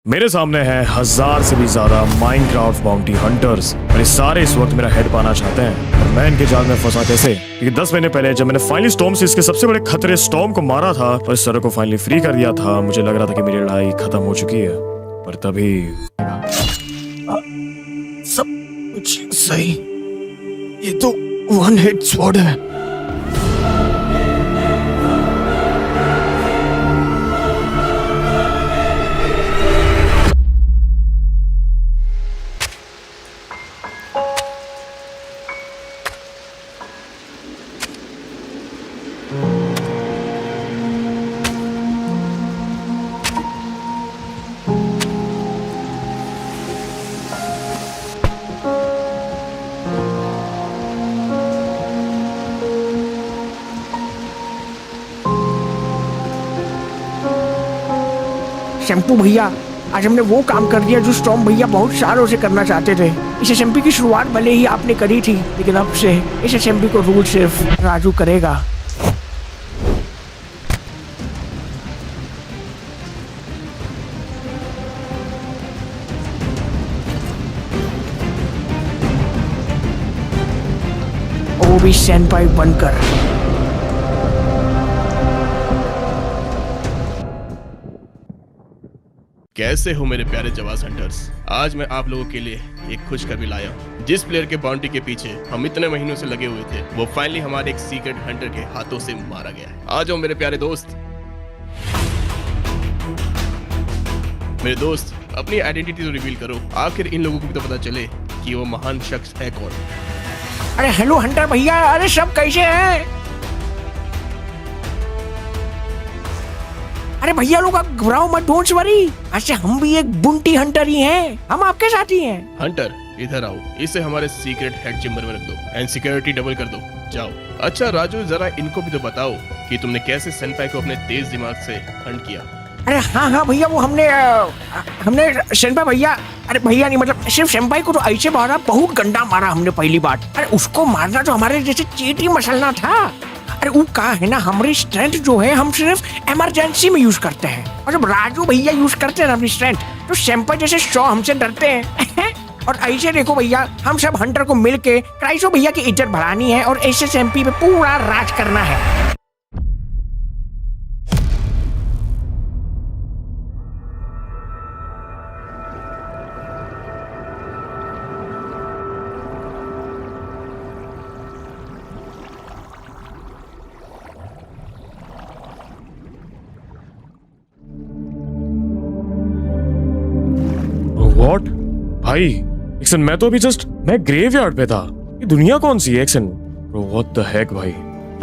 मेरे सामने है 1000 से भी ज्यादा माइनक्राफ्ट बाउंटी हंटर्स और ये सारे इस वक्त मेरा हेड पाना चाहते हैं। और मैं इनके जाल में फंसा कैसे? क्योंकि 10 महीने पहले जब मैंने फाइनली स्टॉर्म से इसके सबसे बड़े खतरे स्टॉर्म को मारा था और इस तरह को फाइनली फ्री कर दिया था, मुझे लग रहा था कि मेरी लड़ाई खत्म हो चुकी है। पर तभी सब कुछ सही, ये तो वन हिट स्वॉर्ड है। शैम्पू भैया, आज हमने वो काम कर दिया जो स्टॉर्म भैया बहुत सालों से करना चाहते थे। इस असेंबली की शुरुआत भले ही आपने करी थी, लेकिन अब से इस असेंबली को रूल सिर्फ राजू करेगा। वो भी सेनपाई बनकर। कैसे हो मेरे प्यारे जवास हंटर्स? आज मैं आप लोगों के लिए एक खुशखबरी लाया हूँ। जिस प्लेयर के बाउंटी के पीछे हम इतने महीनों से लगे हुए थे, वो फाइनली हमारे एक सीक्रेट हंटर के हाथों से मारा गया है। आ जाओ मेरे प्यारे दोस्त। मेरे दोस्त, अपनी आइडेंटिटी तो रिवील करो। आखिर इन लोगों को भी तो पता चले कि वो महान शख्स है कौन। अरे हेलो हंटर भैया, अरे सब कैसे हैं? अरे भैया लोग आप घबराओ मत, डोंट वरी। अच्छा, हम भी एक बुंटी हंटर ही हैं, हम आपके साथ ही हैं। हंटर इधर आओ, इसे हमारे सीक्रेट हेड चेम्बर में रख दो एंड सिक्योरिटी डबल कर दो। जाओ। अच्छा राजू, जरा इनको भी तो बताओ कि तुमने कैसे सेनपाई को अपने तेज दिमाग से हंट किया। अरे हाँ भैया, वो हमने सेनपाई भैया, अरे भैया नहीं मतलब सिर्फ सेनपाई को तो ऐसे मारा, बहुत गंदा मारा हमने पहली बार। अरे उसको मारना तो हमारे जैसे चींटी मसलना था। अरे वो कहा है ना, हमारी स्ट्रेंथ जो है हम सिर्फ इमरजेंसी में यूज करते हैं, और जब राजू भैया यूज करते हैं अपनी स्ट्रेंथ, तो सेनपाई जैसे 100 हमसे डरते हैं। और ऐसे देखो भैया, हम सब हंटर को मिलके क्राइसो भैया की इज्जत बढ़ानी है और एसएसएमपी पे पूरा राज करना है। व्हाट भाई, एक्सन मैं तो अभी मैं ग्रेवयार्ड पे था। ये दुनिया कौन सी है एक्सन? ब्रो व्हाट द हेक भाई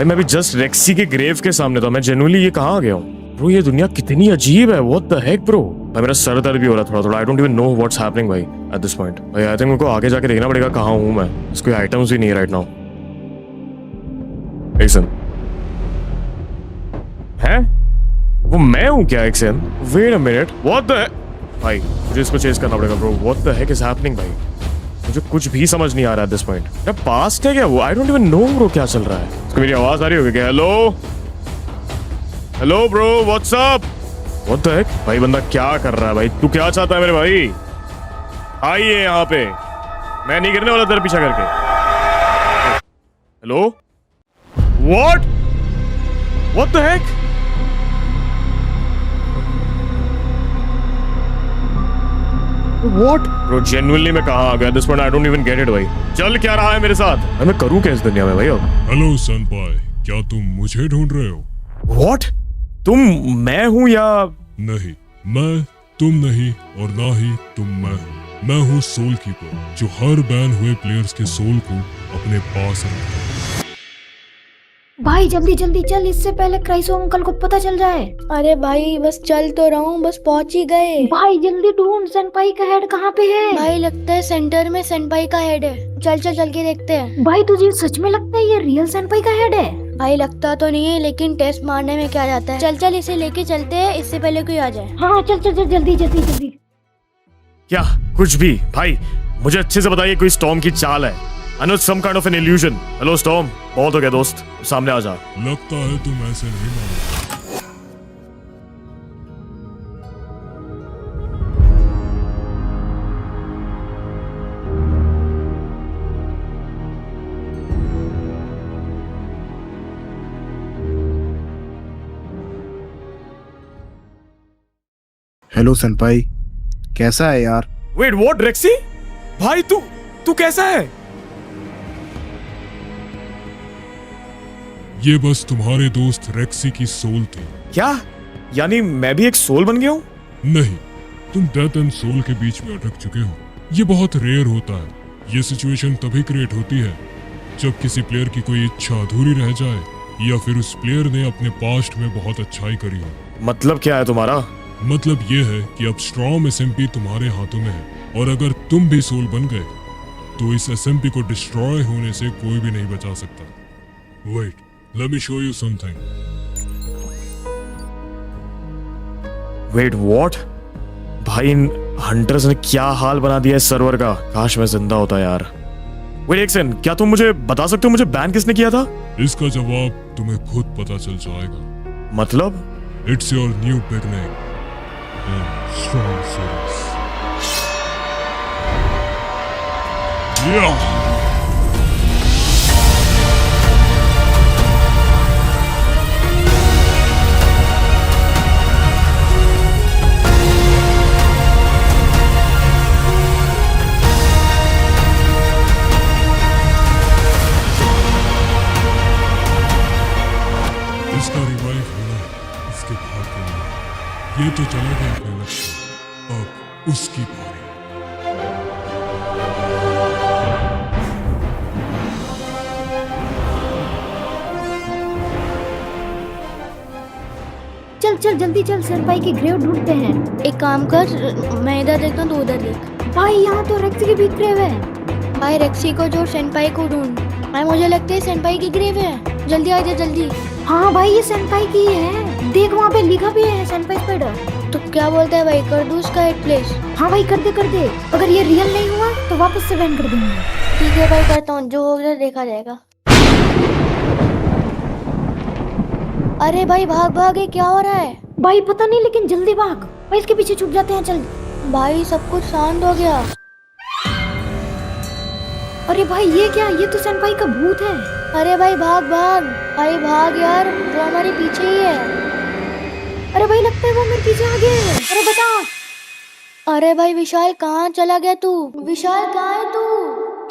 मैं भी जस्ट रेक्सी के ग्रेव के सामने था। मैं जेन्युइनली ये कहाँ आ गया हूँ ब्रो? ये दुनिया कितनी अजीब है। What the Keck bro? भाई मेरा सर दर्द भी हो रहा है थोड़ा। I don't even know what's happening भाई एट दिस पॉइंट। भाई आई थिंक मेरे को आगे जाके देखना पड़ेगा कहाँ हूँ मैं। इसके आइटम्स भी नहीं है राइट नाउ। एक्सन है वो मैं हूँ क्या? एक्सन wait a minute, what the भाई, मुझे इसको चेस करना पड़ेगा bro. What the heck is happening भाई? मुझे कुछ भी समझ नहीं आ रहा है दिस पॉइंट। क्या पास्ट है क्या वो? I don't even know bro क्या चल रहा है। इसको मेरी आवाज आ रही होगी क्या? Hello hello bro, what's up? What the हेक भाई, बंदा क्या कर रहा है भाई? तू क्या चाहता है मेरे भाई? आइए यहाँ पे, मैं नहीं गिरने वाला तेरे पीछा करके। Hello what what the Keck? What? Bro, genuinely मैं कहाँ आ गया? This point I don't even get it भाई। चल क्या रहा है मेरे साथ? मैं करूँ क्या इस दुनिया में भाई अब? हेलो सेनपाई, क्या तुम मुझे ढूंढ रहे हो? What? तुम मैं हूँ या? नहीं, मैं तुम नहीं और ना ही तुम मैं हूँ सोल कीपर, जो हर बैन हुए प्लेयर्स के सोल को अपने पास रखता है। भाई जल्दी जल्दी चल, इससे पहले क्राइसो अंकल को पता चल जाए। अरे भाई बस चल तो रहा हूँ, बस पहुँच ही गए। भाई जल्दी ढूंढ, सेनपाई का हेड कहाँ पे है? भाई लगता है सेंटर में सेनपाई का हेड है। चल चल चल के देखते हैं। भाई तुझे सच में लगता है ये रियल सेनपाई का हेड है? भाई लगता तो नहीं है, लेकिन टेस्ट मारने में क्या जाता है। चल चल इसे लेके चलते हैं, इससे पहले कोई आ जाए। हाँ चल चल चल, जल्दी जल्दी जल्दी। क्या कुछ भी भाई? मुझे अच्छे से बताइए, कोई स्टॉर्म की चाल है? I know some kind of an illusion. Hello Storm, बहुत हो गया दोस्त, सामने आ जा। लगता है तुम ऐसे नहीं मानो। हेलो सनपाई, कैसा है यार? वेट व्हाट रेक्सी? भाई तू तू कैसा है? ये बस तुम्हारे दोस्त रेक्सी की सोल थी। क्या? यानी मैं भी एक सोल बन गया हूँ? नहीं, तुम डेथ एंड सोल के बीच में अटक चुके हो। ये बहुत रेयर होता है। ये सिचुएशन तभी क्रिएट होती है जब किसी प्लेयर की कोई इच्छा अधूरी रह जाए या फिर उस प्लेयर ने अपने पास्ट में बहुत अच्छाई करी हो। मतलब क्या है तुम्हारा? मतलब ये है कि अब स्ट्रॉन्ग एसएमपी तुम्हारे हाथों में है और अगर तुम भी सोल बन गए तो इस एसएमपी को डिस्ट्रॉय होने से कोई भी नहीं बचा सकता। Wait, let me show you something. Wait what? भाई इन हंटर्स ने क्या हाल बना दिया इस सर्वर का। काश मैं जिंदा होता यार। वेट एक सेकंड, क्या तुम मुझे बता सकते हो मुझे बैन किसने किया था? इसका जवाब तुम्हें खुद पता चल जाएगा। मतलब? It's your new beginning in strong series. इसका रिवाइव होना इसके भाग्य में। ये तो चला गया अपने लक्ष्य, अब उसकी बारी। चल चल जल्दी चल, सेनपाई की ग्रेव ढूंढते हैं। एक काम कर, मैं इधर देखता हूँ, तू उधर देख। भाई यहाँ तो रेक्सी की भी ग्रेव है। भाई रेक्सी को जो सेनपाई को ढूंढ। भाई मुझे लगता है सेनपाई की ग्रेव है। जल्दी आ जा जल्दी। हाँ भाई ये सेनपाई की है, देख वहाँ पे लिखा भी है सेनपाई स्पाइडर। तो क्या बोलता है भाई, कर दूँ उसका एक प्लेस? हाँ भाई कर दे। अगर ये रियल नहीं हुआ तो वापस से बैन कर देंगे। ठीक है भाई, करता हूँ, जो होगा देखा जाएगा। अरे भाई भाग भाग, ये क्या हो रहा है? भाई पता नहीं, लेकिन जल्दी भाग भाई, इसके पीछे छुप जाते हैं। चल भाई सब कुछ शांत हो गया। अरे भाई ये क्या, ये तो सेनपाई का भूत है। अरे भाई भाग भाग, भाई भाग यार, वो हमारे पीछे ही है। अरे भाई लगता है वो मेरे पीछे आ गए। अरे बता। अरे भाई विशाल कहाँ चला गया तू? विशाल कहाँ है तू?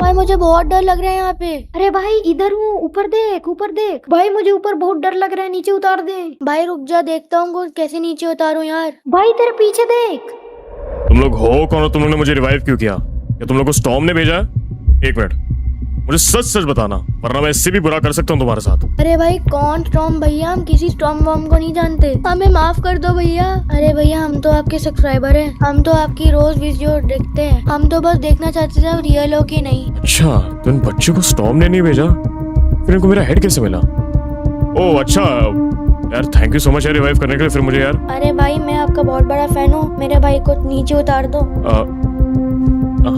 भाई मुझे बहुत डर लग रहा है यहाँ पे। अरे भाई इधर हूँ, ऊपर देख। भाई मुझे ऊपर बहुत डर लग रहा है, नीचे उतार दे। भाई रुक जा, देखता हूँ कैसे नीचे उतारूं यार। भाई तेरे पीछे देख। तुम लोग हो कौन? तुम लोग ने मुझे रिवाइव क्यों किया? क्या तुम लोग को स्टॉर्म ने भेजा है? एक मिनट, मुझे सच सच बताना, वरना मैं इससे भी बुरा कर सकता हूँ तुम्हारे साथ। अरे भाई कौन स्टॉर्म भैया? हम किसी स्टॉर्म वॉर्म को नहीं जानते, हमें माफ कर दो भैया। अरे भैया हम तो आपके सब्सक्राइबर हैं, हम तो आपकी रोज वीडियो देखते हैं, हम तो बस देखना चाहते थे आप रियल हो कि नहीं। अच्छा, तो इन बच्चों को स्टॉर्म ने नहीं भेजा, फिर इनको मेरा हेड कैसे मिला? ओह अच्छा यार, थैंक यू सो मच यार रिवाइव करने के लिए फिर मुझे यार। अरे भाई मैं आपका बहुत बड़ा फैन हूँ, मेरे भाई को नीचे उतार दो।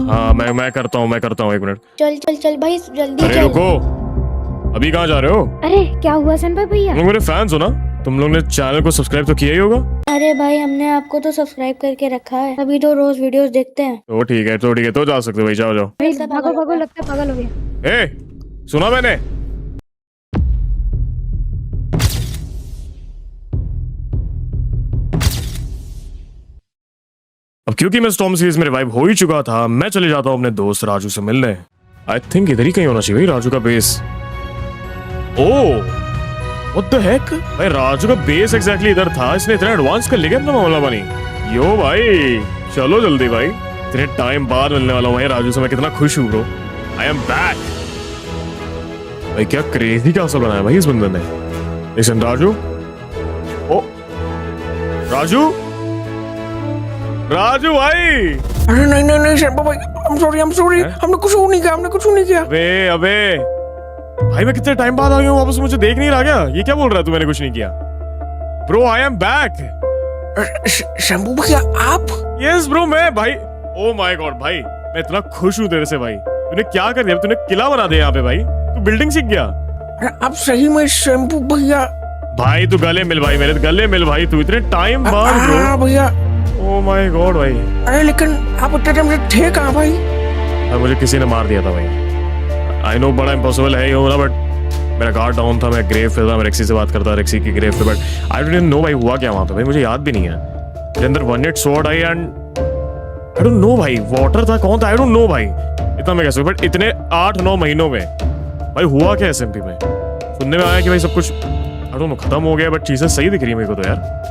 हाँ मैं करता हूँ, एक मिनट। चल भाई जल्दी अरे चल। रुको, अभी कहाँ जा रहे हो? अरे क्या हुआ सेनपाई भैया? तुम लोग मेरे फैंस हो ना? तुम लोग ने चैनल को सब्सक्राइब तो किया ही होगा। अरे भाई हमने आपको तो सब्सक्राइब करके रखा है, अभी तो रोज वीडियोस देखते हैं। तो ठीक है, तो जा सकते हो भाई, जाओ। भाई भागो, लगता है पागल हो गया। ए, सुना मैंने? अब क्योंकि मैं स्टॉर्म सीरीज में रिवाइव हो ही चुका था, मैं चले जाता हूँ अपने दोस्त राजू से मिलने। आई थिंक इधर ही कहीं होना चाहिए भाई राजू का बेस। ओह व्हाट द हेक, भाई राजू का बेस एग्जैक्टली इधर था। इसने इतना एडवांस कर लिया अपना मामला बनी। यो भाई चलो जल्दी भाई, इतने टाइम बाद मिलने वाला हूँ भाई राजू से, मैं कितना खुश हूँ ब्रो। आई एम बैक भाई। क्या क्रेजी का असर बनाया भाई इस बंदे ने। लिसन राजू, ओ राजू भाई। अरे नहीं शर्मा भाई, I'm sorry, हमने कुछ नहीं किया। अबे भाई मैं कितने टाइम बाद आ गया हूँ वापस, मुझे देख नहीं रहा क्या? ये क्या बोल रहा है तू, मैंने कुछ नहीं किया? Bro I am back. Shambhu भैया आप? यस ब्रो मैं भाई। ओ माय गॉड भाई, मैं इतना खुश हूँ तेरे से भाई। तूने क्या कर दिया? तूने किला बना दिया यहाँ पे भाई, तू बिल्डिंग सीख गया। अरे आप सही में शंभू भैया? भाई तू गले मिल भाई, मेरे गले मिल भाई, तू इतने टाइम बाद ब्रो। हाँ भैया। ओ माय गॉड भाई। अरे लेकिन आप इतने टाइम से थे कहाँ भाई? मुझे किसी ने मार दिया था भाई। आई नो बड़ा इम्पॉसिबल है ये होना, बट मेरा गार्ड डाउन था, मैं ग्रेव पे था, मैं रेक्सी से बात करता रेक्सी की ग्रेव पे, बट आई डोंट नो भाई हुआ क्या वहाँ पे भाई, मुझे याद भी नहीं है। मेरे अंदर one hit sword I and I don't know भाई वाटर था कौन था आई डोंट नो भाई इतना मैं कह सकता बट इतने 8-9 महीनों में भाई हुआ क्या एसएमपी में सुनने में आया कि भाई सब कुछ आई डोंट नो खत्म हो गया बट चीजें सही दिख रही है मेरे को तो यार।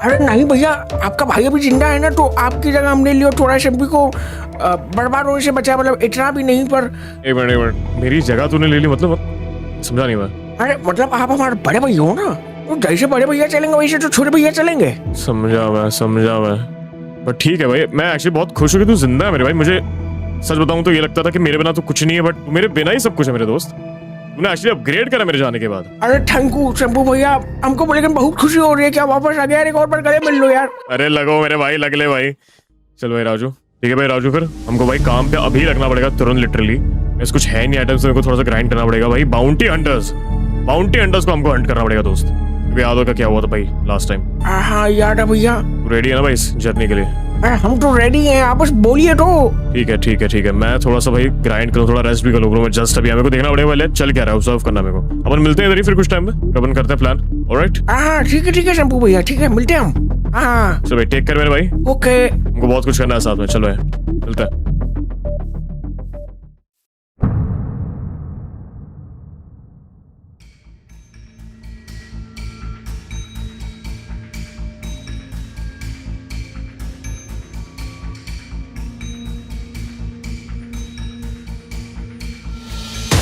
अरे नहीं भैया, आपका भाई अभी जिंदा है ना, तो आपकी जगह हमने लियो थोड़ा शैम्पू को बर्बाद होने से बचा, मतलब इतना भी नहीं पर। एक मिनट मेरी जगह तूने ले ली मतलब समझा नहीं मैं। अरे मतलब आप हमारे बड़े भैया हो ना, तो जैसे बड़े भैया चलेंगे वैसे तो छोटे भैया चलेंगे। समझा मैं बट ठीक है भाई, मैं एक्चुअली बहुत खुश हूँ कि तू जिंदा है मेरे भाई। मुझे सच बताऊं तो ये लगता था कि मेरे बिना तो कुछ नहीं है, बट मेरे बिना ही सब कुछ है मेरे दोस्त। तूने एक्चुअली अपग्रेड करा मेरे जाने के बाद। अरे थैंक यू शंभू भैया, हमको बोले बहुत खुशी हो रही है कि आप वापस आ गए यार, एक और बार गले मिल लो यार। अरे लगो मेरे भाई, लग ले भाई। चल भाई राजू, ठीक है भाई राजू, फिर हमको भाई काम पे अभी लगना पड़ेगा तुरंत लिटरली। ऐसा कुछ है नहीं आइटम्स, मेरे को थोड़ा सा ग्राइंड करना पड़ेगा भाई। बाउंटी हंटर्स को हमको हंट करना पड़ेगा दोस्त। क्योंकि याद होगा क्या हुआ था भाई लास्ट टाइम। हाँ याद है भैया। तू रेडी है ना भाई इस जर्नी के लिए? अरे हम तो रेडी हैं, आप बस बोलिए तो। ठीक है मैं थोड़ा सा भाई ग्राइंड करूँ, थोड़ा रेस्ट भी कर लूँ। मैं जस्ट अभी मेरे को देखना पड़ेगा पहले चल क्या रहा है, ऑब्जर्व करना मेरे को। अपन मिलते हैं इधर ही फिर कुछ टाइम में, अपन करते हैं प्लान। ऑलराइट? हाँ ठीक है शंभू भैया, ठीक है मिलते हैं हम। हाँ चलो भाई, टेक केयर मेरे भाई। ओके। हमको बहुत कुछ करना है साथ में। चलो भाई मिलते हैं।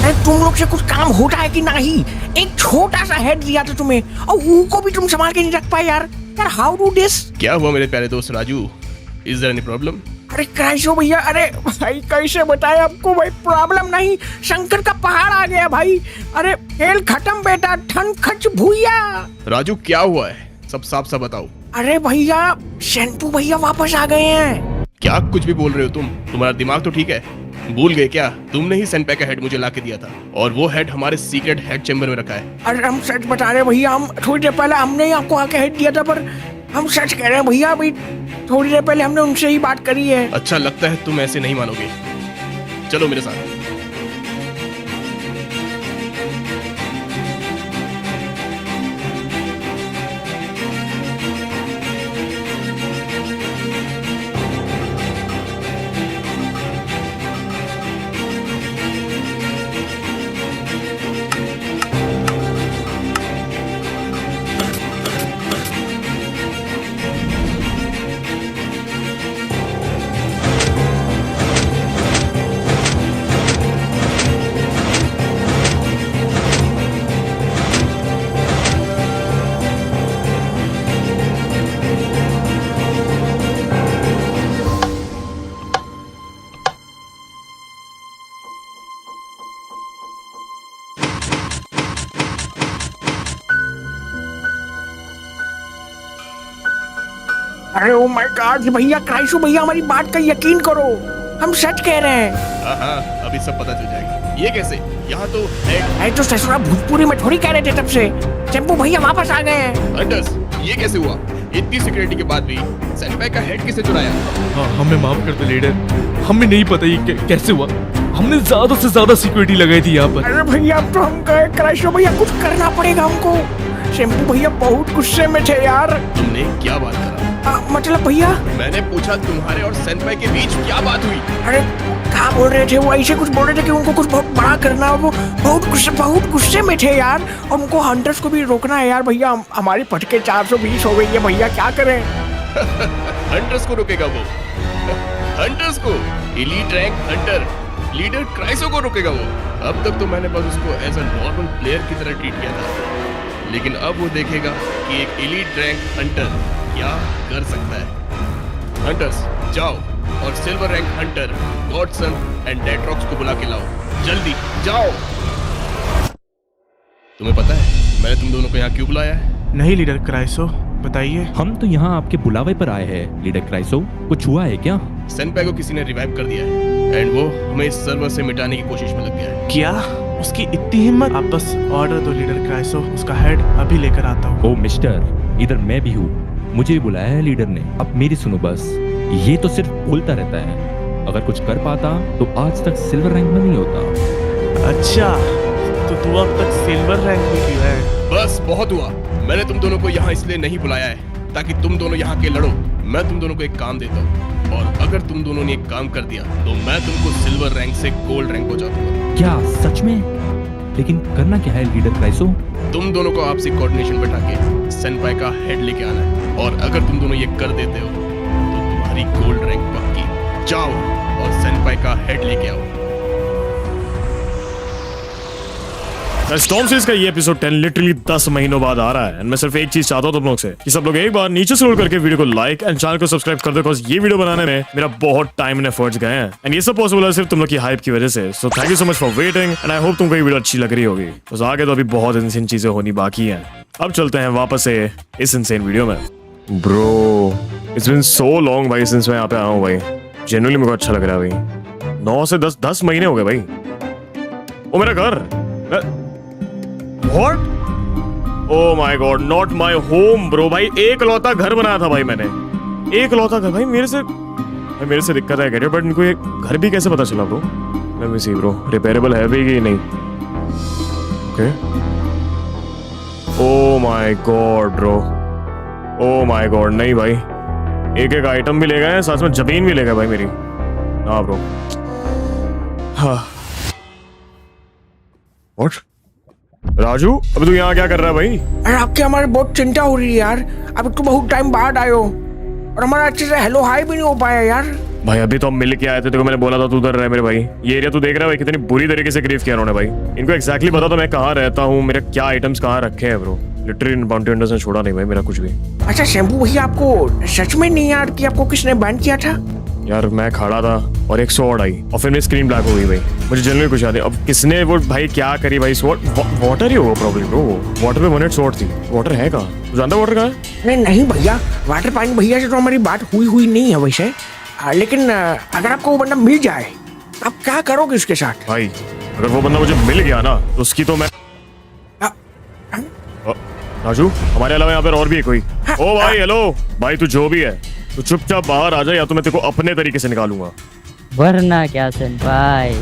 अरे तुम लोग से कुछ काम होता है कि नहीं? एक छोटा सा हेड दिया था तुम्हें और वो को भी तुम संभाल के नहीं रख पाए यार। How do this? क्या हुआ मेरे प्यारे दोस्त Raju? Is there any problem? अरे कैसे भैया, अरे भाई कैसे बताए आपको भाई, प्रॉब्लम नहीं, शंकर का पहाड़ आ गया भाई। अरे खेल खत्म बेटा, ठन खच भूया। राजू क्या हुआ है? सब साफ साफ बताओ। अरे भैया शंपू भैया वापस आ गए हैं। क्या कुछ भी बोल रहे हो तुम? तुम्हारा दिमाग तो ठीक है? भूल गए क्या? तुमने ही सेनपै का हेड मुझे ला के दिया था, और वो हेड हमारे सीक्रेट हेड चेम्बर में रखा है। अरे हम सच बता रहे भैया, हम थोड़ी देर पहले हमने ही आपको आके हेड दिया था, पर हम सच कह रहे हैं भैया, अभी थोड़ी देर पहले हमने उनसे ही बात करी है। अच्छा लगता है तुम ऐसे नहीं मानोगे। चलो मेरे साथ। अरे ओ माय गॉड भैया, क्राइसो भैया हमारी बात का यकीन करो, हम सच कह रहे हैं। हाँ अभी सब पता चल जाएगा। ये कैसे? यहाँ तो हेड। अरे तो ससुरा भोजपुरी में थोड़ी कह रहे थे तब से, चंपू भैया वापस आ गए हैं। हंटर्स, ये कैसे हुआ? इतनी सिक्योरिटी के बाद भी सेनपै का हेड किसे चुराया? हाँ हमें माफ कर दो लीडर, हमें नहीं पता ये कैसे हुआ। हमने ज्यादा से ज्यादा सिक्योरिटी लगाई थी यहाँ पर। अरे भैया अब तो हम कहे क्राइसो भैया कुछ करना पड़ेगा हमको। शैम्पू भैया बहुत गुस्से में थे यार। तुमने क्या बात करा? मतलब भैया मैंने पूछा तुम्हारे और सेनपै के बीच क्या बात हुई? अरे क्या बोल रहे थे वो, ऐसे कुछ बोल रहे थे कि उनको कुछ बहुत बड़ा करना है, वो बहुत गुस्से में थे यार, और उनको हंटर्स को भी रोकना है यार। भैया हमारी पटके 420 हो गई है भैया, क्या करें? हंटर्स को रोकेगा वो? हंटर्स को? एलीट रैंक हंटर लीडर क्राइसो को रोकेगा वो? अब तक तो मैंने बस उसको एज अ नॉर्मल प्लेयर की तरह ट्रीट किया था, लेकिन अब वो देखेगा कि एक एलीट रैंक हंटर क्या कर सकता है। हंटर्स जाओ और silver rank hunter Godson and डेट्रॉक्स को बुला के लाओ, जल्दी जाओ। तुम्हें पता है मैंने तुम दोनों को यहाँ क्यों बुलाया है? नहीं लीडर क्राइसो, बताइए। हम तो यहाँ आपके बुलावे पर आए हैं लीडर क्राइसो, कुछ हुआ है क्या? सेनपै को किसी ने रिवाइव कर दिया है एंड वो हमें इस सर्वर से मिटाने की कोशिश में लग गया है। क्या? उसकी इतनी हिम्मत? आप बस ऑर्डर दो लीडर क्राइसो, उसका हेड अभी लेकर आता हूँ। ओ मिस्टर, इधर मैं भी हूँ, मुझे भी बुलाया है लीडर ने। अब मेरी सुनो बस, ये तो सिर्फ बोलता रहता है, अगर कुछ कर पाता तो आज तक सिल्वर रैंक में नहीं होता। अच्छा तो तू अब तक सिल्वर रैंक में क्यों है? बस बहुत हुआ, मैंने तुम दोनों को यहाँ इसलिए नहीं बुलाया है ताकि तुम दोनों यहाँ के लड़ो। मैं तुम दोनों को एक काम देता हूँ और अगर तुम दोनों ने एक काम कर दिया तो मैं तुमको सिल्वर रैंक से गोल्ड रैंक पहुंचा दूंगा। क्या सच में? लेकिन करना क्या है लीडर क्राइसो? तुम दोनों को आपसी कोऑर्डिनेशन बैठा के सेनपाई का हेड लेके आना है और अगर तुम दोनों ये कर देते हो तो तुम्हारी गोल्ड रैंक पक्की। जाओ और सेनपाई का हेड लेके आओ। स्टॉर्म सीरीज का ये एपिसोड 10 लिटरली 10 महीनों बाद आ रहा है एंड मैं सिर्फ एक चीज चाहता हूँ तुम लोग से कि सब लोग एक बार नीचे स्क्रॉल करके वीडियो को लाइक एंड चैनल को सब्सक्राइब कर दो बिकॉज़ ये वीडियो बनाने में मेरा बहुत टाइम एंड एफर्ट्स गए हैं एंड ये सब पॉसिबल है सिर्फ तुम लोग की हाइप की वजह से। So thank you so much for waiting and I hope तुमको ये वीडियो अच्छी लग रही होगी। बस आगे तो अभी बहुत इंसेन चीजें होनी बाकी हैं। अब चलते हैं वापस से इस इंसेन वीडियो में। Bro it's been so long भाई सिंस मैं यहाँ पे आया हूँ भाई। जेन्युइनली मेरे को अच्छा लग रहा है भाई। 9 से 10 महीने हो गए भाई। ओ मेरा घर। What? Oh my God, not my home, bro. भाई एक लौता घर बनाया था भाई मैंने। एक लौता घर भाई मेरे से दिक्कत है कह बट इनको ये घर भी कैसे पता चला bro? Let me see bro, repairable है भी कि नहीं? Okay. Oh my God, bro. Oh my God, नहीं भाई। एक आइटम भी ले गए हैं साथ में जमीन भी ले गए भाई मेरी। हाँ ब्रो। हाँ। What? राजू अभी तू यहाँ क्या कर रहा है भाई? अरे आपकी हमारी बहुत चिंता हो रही है यार। अब तो बहुत टाइम बाद आए हो और हमारा अच्छे से हेलो हाई भी नहीं हो पाया यार। भाई अभी तो हम मिल के आए थे, देखो मैंने बोला था तू उधर रहे मेरे भाई। ये एरिया तू देख रहा है भाई कितनी बुरी तरीके से ग्रीव किया उन्होंने भाई। इनको एक्जैक्टली पता था मैं कहाँ रहता हूँ, मेरे क्या आइटम्स कहाँ रखे हैं ब्रो। लिटरली बाउंटी हंटर्स ने छोड़ा नहीं भाई मेरा कुछ भी। अच्छा शैम्पू भैया आपको सच में नहीं याद कि आपको किसने बैन किया था? यार मैं खड़ा था और एक स्वॉर्ड आई और फिर मेरी स्क्रीन ब्लैक हो गई भाई। मुझे जनरली कुछ याद है। अब किसने वो भाई क्या करी भाई। स्वॉर्ड वाटर ही होगा प्रॉब्लम ब्रो। वाटर पे 1 स्वॉर्ड थी। वाटर है कहाँ? तू जानता वाटर कहाँ है? नहीं भैया, वाटर पानी भैया से तो हमारी बात हुई नहीं है वैसे। लेकिन अगर आपको वो बंदा मिल जाए आप क्या करोगे उसके साथ? भाई अगर वो बंदा मुझे मिल गया ना तो उसकी तो मैं राजू हमारे अलावा यहाँ पे और भी है कोई? ओ भाई हेलो भाई तू जो भी है तो चुपचाप बाहर आ जा या तो मैं तेरे को अपने तरीके से निकालूंगा। वरना क्या सेनपाई।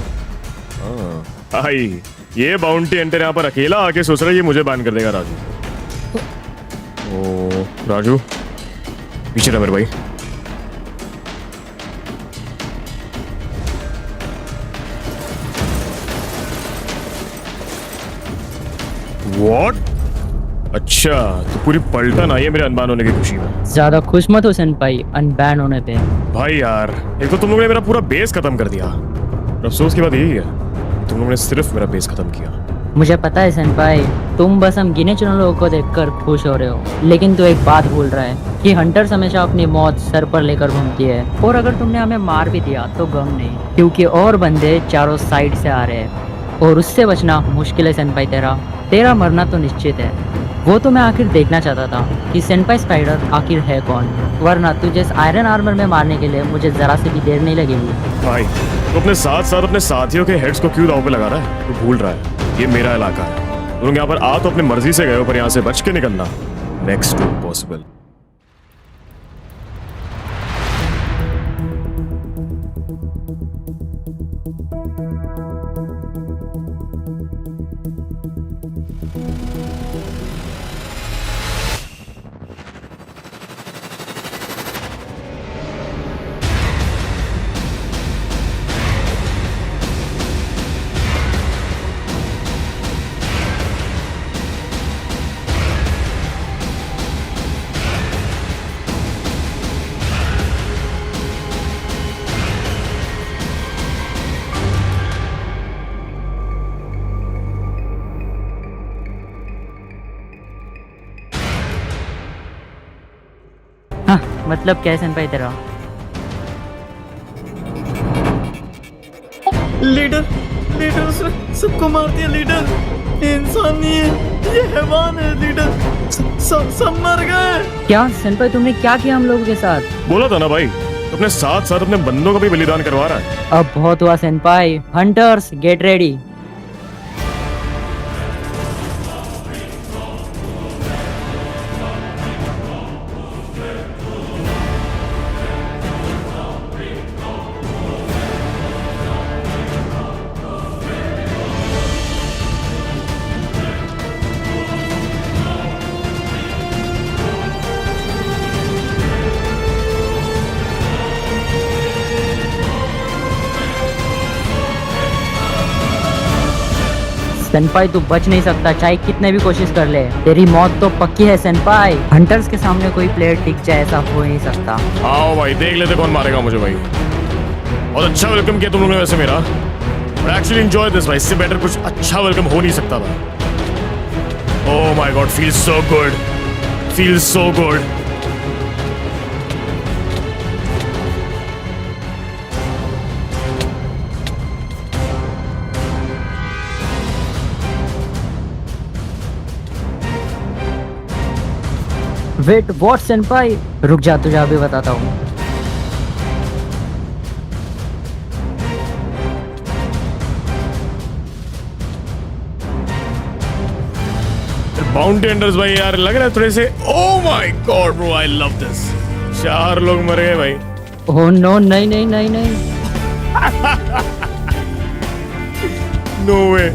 भाई ये बाउंटी हंटर यहाँ पर अकेला आके सोच रहा है ये मुझे बैन कर देगा। राजू ओ राजू पीछे रह मेरे भाई। What? अच्छा तो पूरी पलटन आई है मेरे अनबैन होने की खुशी में। ज्यादा खुश मत हो सेनपाई अनबैन होने पे। भाई यार एक तो तुम लोगों ने मेरा पूरा बेस खत्म कर दिया। अफसोस की बात यही है तुम लोगों ने सिर्फ मेरा बेस खत्म किया। मुझे पता है सेनपाई तुम बस हम गिने चुने लोगों को देखकर खुश हो रहे हो, लेकिन तू एक बात भूल रहा है कि हंटर्स हमेशा अपनी मौत सर पर लेकर घूमती है। और अगर तुमने हमें मार भी दिया तो गम नहीं, क्योंकि और बंदे चारों साइड से आ रहे हैं और उससे बचना मुश्किल है सेनपाई। तेरा मरना तो निश्चित है। वो तो मैं आखिर देखना चाहता था कि सेनपाई स्पाइडर आखिर है कौन, वरना तुझे इस आयरन आर्मर में मारने के लिए मुझे जरा से भी देर नहीं लगेगी। भाई तो अपने साथ अपने साथियों के हेड्स को क्यों दांव पे लगा रहा है? तो भूल रहा है ये मेरा इलाका है। तुम लोग यहाँ पर आ तो अपनी मर्जी से गए हो पर यहाँ से बच के निकलना नेक्स्ट टू इम्पॉसिबल। हाँ मतलब क्या है सेनपाई तेरा? लीडर उसने सबको मार दिया लीडर। ये इंसान नहीं है, ये हैवान है लीडर। सब मर गए। क्या सेनपाई तुमने क्या किया हम लोगों के साथ? बोला था ना भाई तो अपने साथ अपने बंदों का भी बलिदान करवा रहा है। अब बहुत हुआ सेनपाई। Hunters get ready. सेनपाई तू बच नहीं सकता, चाहे कितने भी कोशिश कर ले, तेरी मौत तो पक्की है सेनपाई। हंटर्स के सामने कोई प्लेयर टिक जाए ऐसा हो नहीं सकता। आओ भाई देख लेते कौन मारेगा मुझे भाई। बहुत अच्छा वेलकम किया तुम लोगों ने वैसे मेरा, बट एक्चुअली एंजॉय दिस भाई। इससे बेटर कुछ अच्छा वेलकम हो नहीं सकता था। Oh my God, feels so good, feels so good. Wait what सेनपाई, रुक जा तुझे अभी बताता हूँ। बाउंटी हंटर्स भाई यार लग रहा है थोड़े से। ओह my God bro, I love this. 4 लोग मर गए भाई। ओह नो, नहीं नहीं नहीं नहीं। नो वे।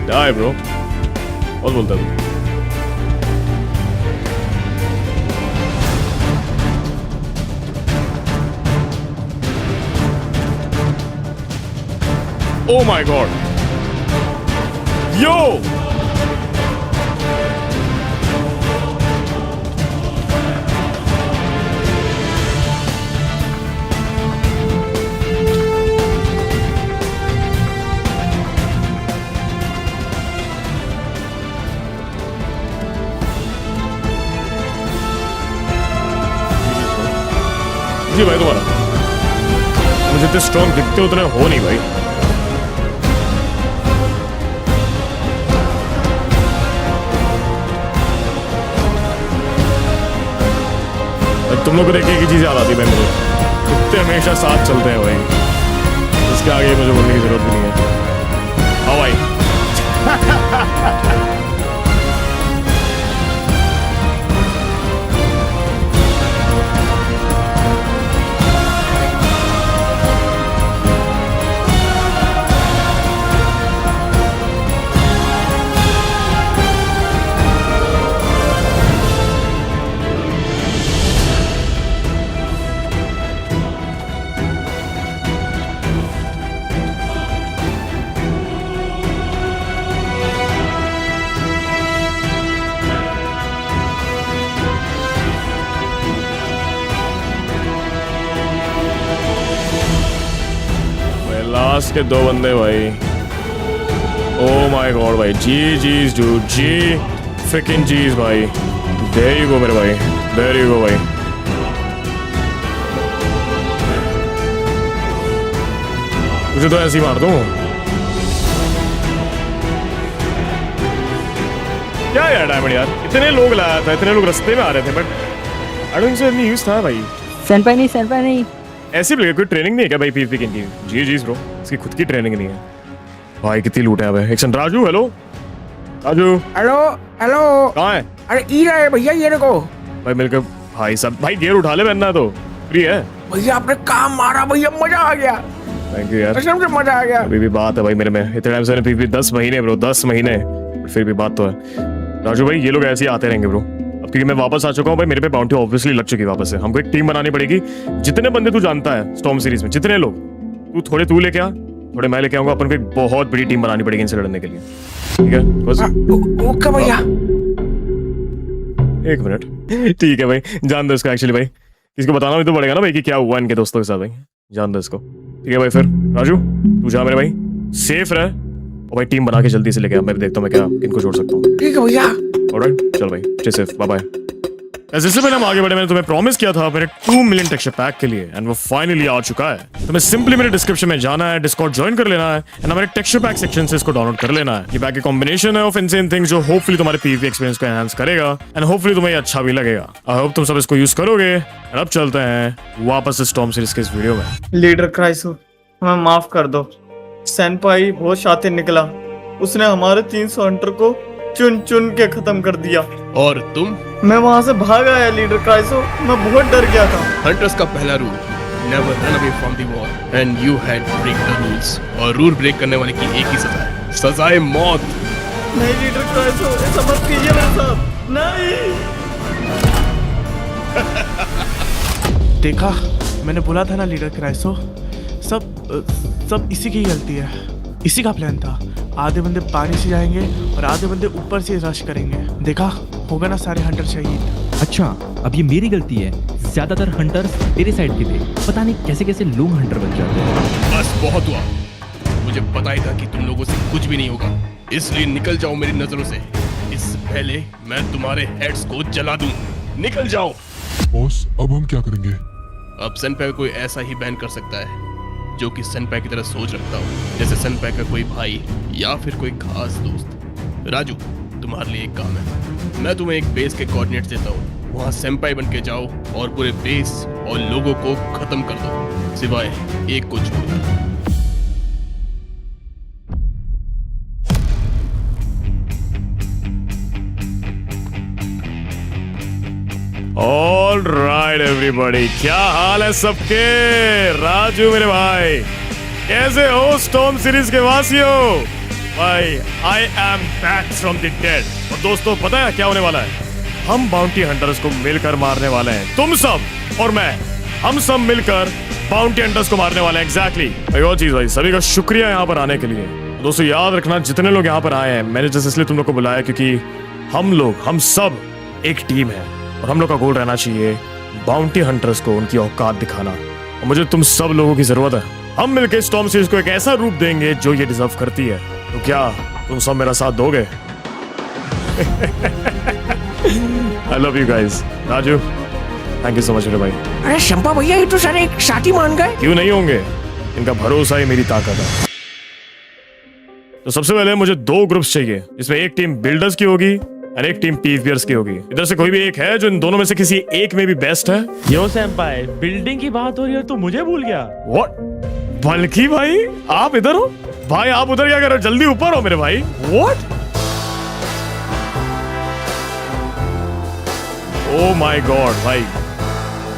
Die bro, बहुत बोलता है तू। Oh my god, yo! जी भाई तुम्हारा, मुझे जितने स्ट्रॉन्ग दिखते उतने हो नहीं भाई। तुम लोग को देख के एक ही चीज याद आती है भाई मुझे, कुत्ते हमेशा साथ चलते हैं भाई। इसके आगे मुझे बोलने की जरूरत भी नहीं है। हाँ भाई। लास्ट के 2 बंदे भाई। ओ माय गॉड भाई, जी जीज डूड, जी फ्रिकिंग जीज भाई। देयर यू गो मेरे भाई, देयर यू गो भाई। मुझे तो ऐसे ही मार दूं। क्या यार डायमंड यार, इतने लोग लाया था, इतने लोग रास्ते में आ रहे थे, बट आई डोंट से नहीं यूज था भाई। सेनपाई नहीं, सेनपाई नहीं। ऐसी भी कोई ट्रेनिंग नहीं है क्या भाई पीवीपी की इनकी? जी जी ब्रो, इसकी खुद की ट्रेनिंग नहीं है भाई। कितनी लूट है भाई। एक second, Raju hello, Raju hello hello. कहाँ है? अरे ई रहा है भैया, ये देखो भाई मिलकर भाई सब भाई गियर उठा ले, बनना तो फ्री है भैया। आपने काम मारा भैया, मजा आ गया। थैंक यू यार, कसम से मजा आ गया। अभी भी बात है भाई मेरे में। इतने टाइम से पीवीपी 10 महीने ब्रो, 10 महीने, फिर भी बात तो है। राजू भाई ये लोग ऐसे ही आते रहेंगे ब्रो, अब क्योंकि मैं वापस आ चुका हूँ भाई। मेरे पे बाउंटी ऑब्वियसली लग चुकी है वापस से। हमको एक टीम बनानी पड़ेगी। जितने बंदे तू जानता है स्टॉर्म सीरीज में, जितने लोग, थोड़े तू लेके आ, थोड़े मैं लेके आऊंगा। अपन को एक बहुत बड़ी टीम बनानी पड़ेगी इनसे लड़ने के लिए, ठीक है? बस ओके भैया। 1 मिनट, ठीक है भाई। जान दो इसको, एक्चुअली भाई इसको बताना भी तो पड़ेगा ना भाई कि क्या हुआ इनके दोस्तों के साथ भाई। जान दो इसको, ठीक है भाई। फिर राजू तू जा मेरे भाई, सेफ रह, और भाई टीम बना के जल्दी से लेके आ। मैं भी देखता हूँ मैं क्या इनको जोड़ सकता हूँ। ठीक है भैया। ऑलराइट चल भाई, स्टे सेफ, बाय बाय। इससे पहले हम आगे बढ़े, मैंने तुम्हें प्रॉमिस किया था मेरे 2 मिलियन टेक्सचर पैक के लिए, एंड वो फाइनली आ चुका है। तुम्हें सिंपली मेरे डिस्क्रिप्शन में जाना है, डिस्कॉर्ड ज्वाइन कर लेना है, एंड हमारे टेक्सचर पैक सेक्शन से इसको डाउनलोड कर लेना है। ये पैक की कॉम्बिनेशन है ऑफ इनसेन थिंग्स जो होपफुली तुम्हारे पीवीपी एक्सपीरियंस को एनहांस करेगा, एंड होपफुली तुम्हें अच्छा भी लगेगा। आई होप तुम सब इसको यूज करोगे। एंड अब चलते हैं वापस से स्टॉर्म सीरीज के इस वीडियो में। लीडर क्राइसो, हमें माफ कर दो। सेनपाई बहुत शातिर निकला, उसने हमारे 300 हंटर को चुन चुन के खत्म कर दिया। और तुम? मैं वहां से भाग आया लीडर क्राइसो, मैं बहुत डर गया था। हंटर्स का पहला rule, never run away from the war, and you had break the rules. और रूल ब्रेक करने वाले की एक ही सजा है, सजाए मौत। नहीं लीडर क्राइसो, ऐसा मत कीजिए मेरे साथ, नहीं। देखा, मैंने बोला था ना लीडर क्राइसो, सब इसी की गलती है। इसी का प्लान था। आधे बंदे पानी से जाएंगे और आधे बंदे ऊपर से रश करेंगे। देखा होगा ना सारे हंटर शहीद। अच्छा, अब ये मेरी गलती है। ज्यादातर हंटर्स तेरे साइड के थे। पता नहीं कैसे कैसे लोग हंटर बन जाते हैं। बस बहुत हुआ। मुझे पता ही था कि तुम लोगों से कुछ भी नहीं होगा, इसलिए निकल जाओ मेरी नजरों से। इससे पहले मैं तुम्हारे हेड्स को जला दूं। निकल जाओ। बॉस, अब हम क्या करेंगे? अब सनपाई कोई ऐसा ही बैन कर सकता है जो कि सनपाई की तरह सोच रखता हो, जैसे सनपाई का कोई भाई या फिर कोई खास दोस्त। राजू, तुम्हारे लिए एक काम है। मैं तुम्हें एक बेस के कोऑर्डिनेट्स देता हूँ। वहाँ सनपाई बन के जाओ और पूरे बेस और लोगों को खत्म कर दो, सिवाय एक को छोड़कर। ऑल राइट एवरीबॉडी, क्या हाल है सबके? राजू मेरे भाई, कैसे हो स्टॉर्म सीरीज के वासियों? भाई, I am back from the dead. और दोस्तों, पता है क्या होने वाला है? हम बाउंटी हंटर्स को मिलकर मारने वाले हैं। तुम सब और मैं, हम सब मिलकर बाउंटी हंटर्स को मारने वाले हैं। एग्जैक्टली। एक और चीज भाई, सभी का शुक्रिया यहाँ पर आने के लिए। दोस्तों याद रखना, जितने लोग यहाँ पर आए हैं, मैंने जैसे इसलिए तुम लोग को बुलाया क्योंकि हम सब एक टीम है और हम लोग का गोल रहना चाहिए बाउंटी हंटर्स को उनकी औकात दिखाना। और मुझे तुम सब लोगों की जरूरत है। हम मिलकर स्टॉर्म सीरीज को एक ऐसा रूप देंगे जो ये डिजर्व करती है। तो क्या तुम सब मेरा साथ दोगे? I love you guys. Raju, thank you so much मेरे भाई। अरे शंपा भैया, ये तो सारे एक साथ ही मान गए। क्यों नहीं होंगे? इनका भरोसा ही मेरी ताकत है। तो सबसे पहले मुझे 2 ग्रुप्स चाहिए, जिसमें एक टीम बिल्डर्स की होगी और एक टीम पीवीयर्स की होगी। इधर से कोई भी एक है जो इन दोनों में से किसी एक में भी बेस्ट है? यो सेंपाई, बिल्डिंग की बात हो रही है तो मुझे भूल गया। What? बल्कि भाई, आप इधर हो? भाई आप उधर क्या कर रहे हो? जल्दी ऊपर हो मेरे भाई। What? Oh my God भाई,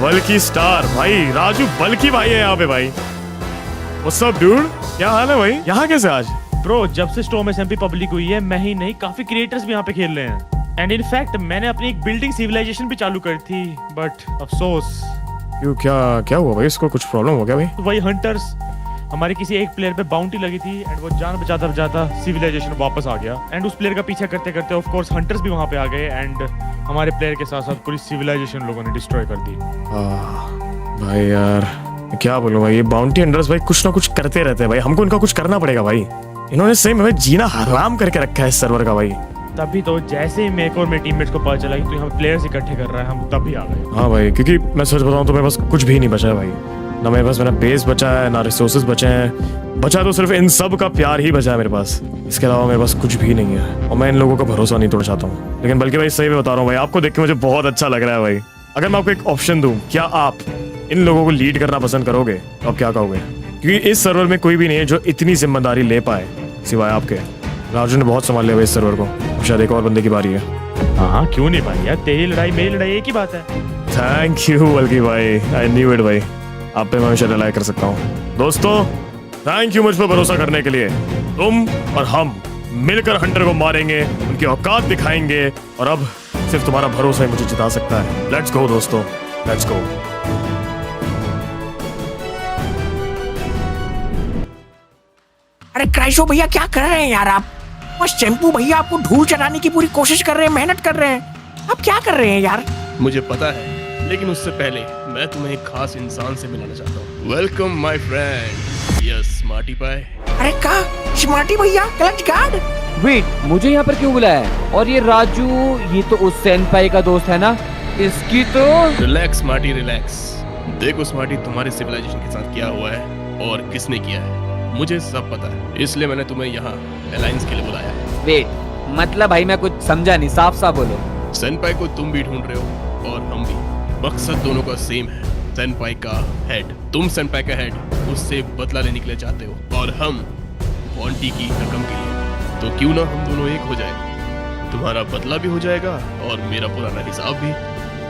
बल्कि स्टार भाई, राजू बल्कि भाई है यहाँ पे भाई। What's up dude? क्या हाल है भाई? यहाँ कैसे आज? ब्रो, जब से स्टॉर्म एसएमपी पब्लिक हुई है, मैं ही नहीं काफी क्रिएटर्स भी यहाँ पे खेल रहे हैं। एंड इनफैक्ट मैंने अपनी एक बिल्डिंग सिविलाइजेशन भी चालू करी थी, बट अफसोस। क्यों, क्या हुआ भाई? इसको कुछ प्रॉब्लम हो गया भाई? तो वही हंटर्स, हमारे किसी एक प्लेयर पे बाउंटी लगी थी एंड वो जान बचाता बचाता सिविलाइजेशन वापस आ गया। एंड उस प्लेयर का पीछा करते करते ऑफ कोर्स हंटर्स भी वहाँ पे आ गए एंड हमारे प्लेयर के साथ साथ पूरी सिविलाइजेशन लोगों ने डिस्ट्रॉय कर दी। भाई यार क्या बोलूं भाई, ये बाउंटी हंटर्स भाई कुछ ना कुछ करते रहते हैं भाई। हमको इनका कुछ करना पड़ेगा भाई। इन्होंने सही में जीना हराम करके रखा है इस सर्वर का भाई। तभी तो जैसे ही मेरे और मेरे टीममेट्स को पता चला कि तू हम प्लेयर्स इकट्ठे कर रहा है, हम तभी आ गए। हाँ भाई, क्योंकि मैं सच बताऊं तो मेरे पास कुछ भी नहीं बचा है भाई। ना मेरे पास मेरा बेस बचा है, ना रिसोर्सेज बचे हैं। बचा तो सिर्फ इन सब का प्यार ही बचा है मेरे पास। इसके अलावा मेरे पास कुछ भी नहीं है और मैं इन लोगों का भरोसा नहीं तोड़ चाहता हूँ। लेकिन बल्कि भाई सही में बता रहा हूँ भाई, आपको देख के मुझे बहुत अच्छा लग रहा है भाई। अगर मैं आपको एक ऑप्शन दूं, क्या आप इन लोगों को लीड करना पसंद करोगे? तो आप क्या कहोगे? क्योंकि इस सर्वर में कोई भी नहीं है जो इतनी जिम्मेदारी ले पाए सिवाय आपके। राजू ने बहुत संभाल लिया इस सर्वर को। शायद एक और बंदे की बारी है। हाँ, क्यों नहीं भाई यार, तेरी लड़ाई मेरी लड़ाई एक ही बात है। थैंक यू बल्कि भाई, आई न्यू इट भाई। आप पे मैं हमेशा रिलाई कर सकता हूँ। दोस्तों, थैंक यू मुझ पर भरोसा करने के लिए। तुम और हम मिलकर हंटर को मारेंगे, उनकी औकात दिखाएंगे और अब सिर्फ तुम्हारा भरोसा ही मुझे जिता सकता है। लेट्स गो दोस्तों, लेट्स गो। अरे क्राइसो भैया, क्या कर रहे हैं यार आप? बस शैम्पू भैया आपको धूल चढ़ाने की पूरी कोशिश कर रहे हैं, मेहनत कर रहे हैं। आप क्या कर रहे हैं यार? मुझे पता है, लेकिन उससे पहले मैं तुम्हें एक खास इंसान से मिलाना चाहता हूँ। Welcome my friend, yes smarty pie. अरे का स्मार्टी भैया, क्लच गार्ड। वेट, मुझे यहाँ पर क्यों बुलाया है? और ये राजू, ये तो उस सेनपाई का दोस्त है ना? इसकी तो रिलैक्स स्मार्टी, रिलैक्स। देखो स्मार्टी, तुम्हारे सिविलाइजेशन के साथ क्या हुआ है और किसने किया है, मुझे सब पता है। इसलिए मैंने तुम्हें यहाँ अलायंस के लिए बुलाया है। वेट, मतलब भाई मैं कुछ समझा नहीं, साफ साफ बोलो। सेनपाई को तुम भी ढूंढ रहे हो और हम भी। मकसद दोनों का सेम है, सेनपाई का हेड। तुम सेनपाई का हेड, उससे बदला लेने के लिए चाहते हो और हम बॉन्टी की रकम के लिए। तो क्यों ना हम दोनों एक हो जाए? तुम्हारा बदला भी हो जाएगा और मेरा पुराना हिसाब भी।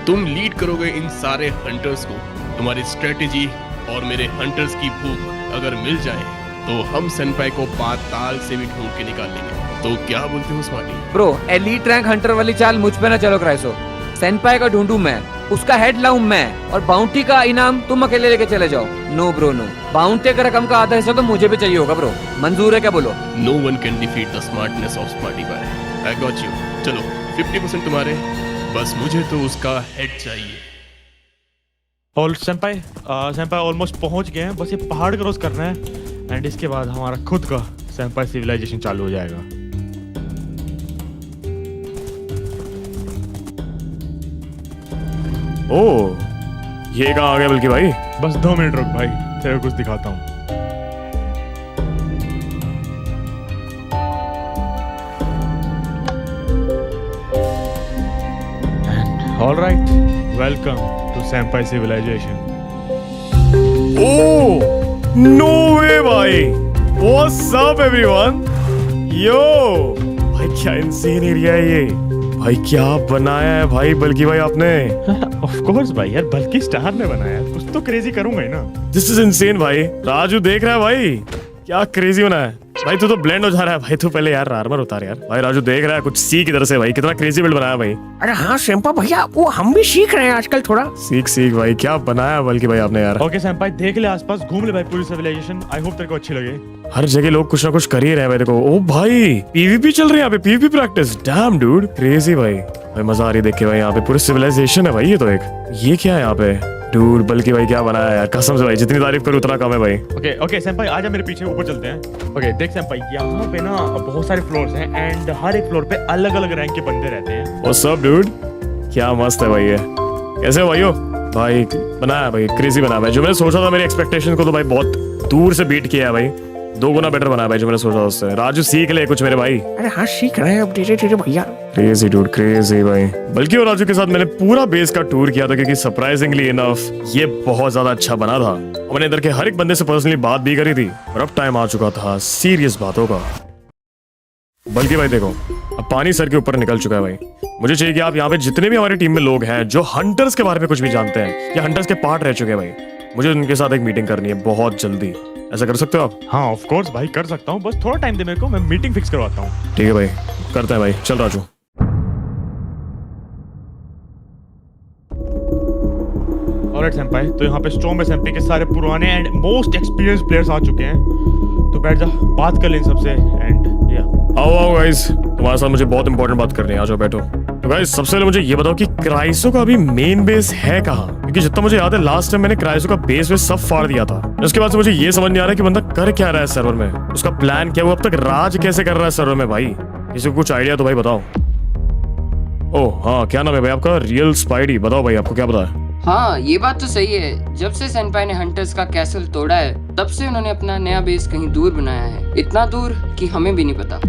तुम लीड करोगे इन सारे हंटर्स को। तुम्हारी स्ट्रेटेजी और मेरे हंटर्स की भूख अगर मिल जाए तो हम सेनपाई को पाताल से भी ढूंढ के निकाल लेंगे। तो क्या बोलते हो smarty? Bro, elite rank Hunter वाली चाल मुझ पे ना चलो क्राइसो। सेनपाई का ढूंढूं मैं उसका हेड लाऊं मैं और बाउंटी का इनाम तुम अकेले लेके चले जाओ। नो ब्रो नो, बाउंटी का रकम का आधा हिस्सा तो मुझे भी चाहिए होगा ब्रो। मंजूर है क्या बोलो? No one can defeat the smartness of smarty boy. I got you. चलो 50% तुम्हारे, बस मुझे तो उसका हेड चाहिए। और सेंपाई ऑलमोस्ट पहुंच गए हैं, बस ये पहाड़ क्रॉस करना है एंड इसके बाद हमारा खुद का सेंपाई सिविलाइजेशन चालू हो जाएगा। ओह, ये कहाँ आ गया बल्कि भाई? बस 2 मिनट रुक भाई, तेरे को कुछ दिखाता हूँ। All right, welcome to Senpai Civilization. Oh, no way भाई! What's up everyone? Yo, भाई क्या इंसेन एरिया है ये? भाई क्या बनाया है भाई बल्कि भाई आपने? Of course भाई यार, बल्कि स्टार ने बनाया है, कुछ तो क्रेजी करूंगा ही ना। This is insane भाई। राजू देख रहा है भाई? क्या क्रेजी बना है भाई। तू तो ब्लेंड हो जा रहा है भाई। तू पहले यार आर्मर उतार यार। भाई राजू देख रहा है, कुछ सीख इधर से भाई। कितना क्रेजी बिल्ड बनाया भाई। अरे हाँ सेंपा भैया, वो हम भी सीख रहे हैं आजकल थोड़ा। सीख भाई, क्या बनाया बल्कि भाई आपने यार। ओके सेंपाई, देख ले आसपास, घूम ले भाई पूरी सिविलाइजेशन। आई होप तेरे को अच्छी लगे। हर जगह लोग कुछ ना कुछ कर ही रहे हैं भाई। देखो, ओ भाई पीवीपी चल रही है यहाँ पे, PVP practice. Dam dude, crazy भाई। भाई मजा आ रही है देख के भाई। यहाँ पे पूरी सिविलाइजेशन है भाई। ये तो ये क्या है यहाँ पे डूड? बल्कि भाई क्या बनाया है यार, कसम से भाई जितनी तारीफ करूँ उतना कम है भाई। ओके सेंपाई, आजा मेरे पीछे, ऊपर चलते हैं। ओके देख सेंपाई, यहाँ पे ना बहुत सारे फ्लोर्स हैं एंड हर एक फ्लोर पे अलग अलग रैंक के बंदे रहते हैं। What's up dude? क्या मस्त है भाई ये। कैसे हो भाइयों? भाई बनाया भाई, क्रेजी बनाया भाई। जो मैंने सोचा था, मेरी एक्सपेक्टेशन को तो भाई बहुत दूर से बीट किया है भाई। 2 गुना बेटर बनाया भाई जो मैंने सोचा था उससे। राजू सीख ले कुछ मेरे भाई। अरे हाँ सीख रहे हैं अब धीरे धीरे भैया। क्रेजी डूड, क्रेजी भाई। बल्कि वो राजू के साथ मैंने पूरा बेस का टूर किया था, क्योंकि सरप्राइजिंगली इनफ ये बहुत ज्यादा अच्छा बना था। मैंने इधर के हर एक बंदे से पर्सनली बात भी करी थी और अब टाइम आ चुका था सीरियस बातों का। बल्कि भाई देखो, अब पानी सर के ऊपर निकल चुका है भाई। मुझे चाहिए कि आप यहाँ पे जितने भी हमारी टीम में लोग हैं जो हंटर्स के बारे में कुछ भी जानते हैं या हंटर्स के पार्ट रह चुके हैं भाई, मुझे उनके साथ एक मीटिंग करनी है बहुत जल्दी। ऐसा कर सकते हो आप? हाँ ऑफ कोर्स भाई, कर सकता हूँ, बस थोड़ा टाइम दे मेरे को, मैं मीटिंग फिक्स करवाता हूँ। ठीक है भाई, करते हैं भाई। चल राजू। ऑलराइट सेंपाई, तो यहाँ पे स्टॉर्म एसएमपी के सारे पुराने एंड मोस्ट एक्सपीरियंस प्लेयर्स आ चुके हैं, तो बैठ जा, बात कर ले इन सबसे। एंड या आओ गाइस, तुम्हारे साथ मुझे बहुत इंपॉर्टेंट बात करनी है। आ जाओ बैठो। तो गाइस सबसे पहले मुझे ये बताओ कि क्राइसो का अभी मेन बेस है कहाँ? क्योंकि जितना मुझे याद है लास्ट टाइम मैंने क्राइसो का बेस सब फाड़ दिया था। उसके बाद से मुझे ये समझ नहीं आ रहा है कि बंदा कर क्या रहा है सर्वर में, उसका प्लान क्या, वो अब तक राज कैसे कर रहा है सर्वर में भाई। किसी को कुछ आइडिया तो भाई बताओ। ओह हाँ, क्या नाम है भाई आपका? Real spidey. बताओ भाई, आपको क्या पता है? हाँ ये बात तो सही है, जब से सेनपाई ने हंटर्स का कैसल तोड़ा है तब से उन्होंने अपना नया बेस कहीं दूर बनाया है, इतना दूर कि हमें भी नहीं पता।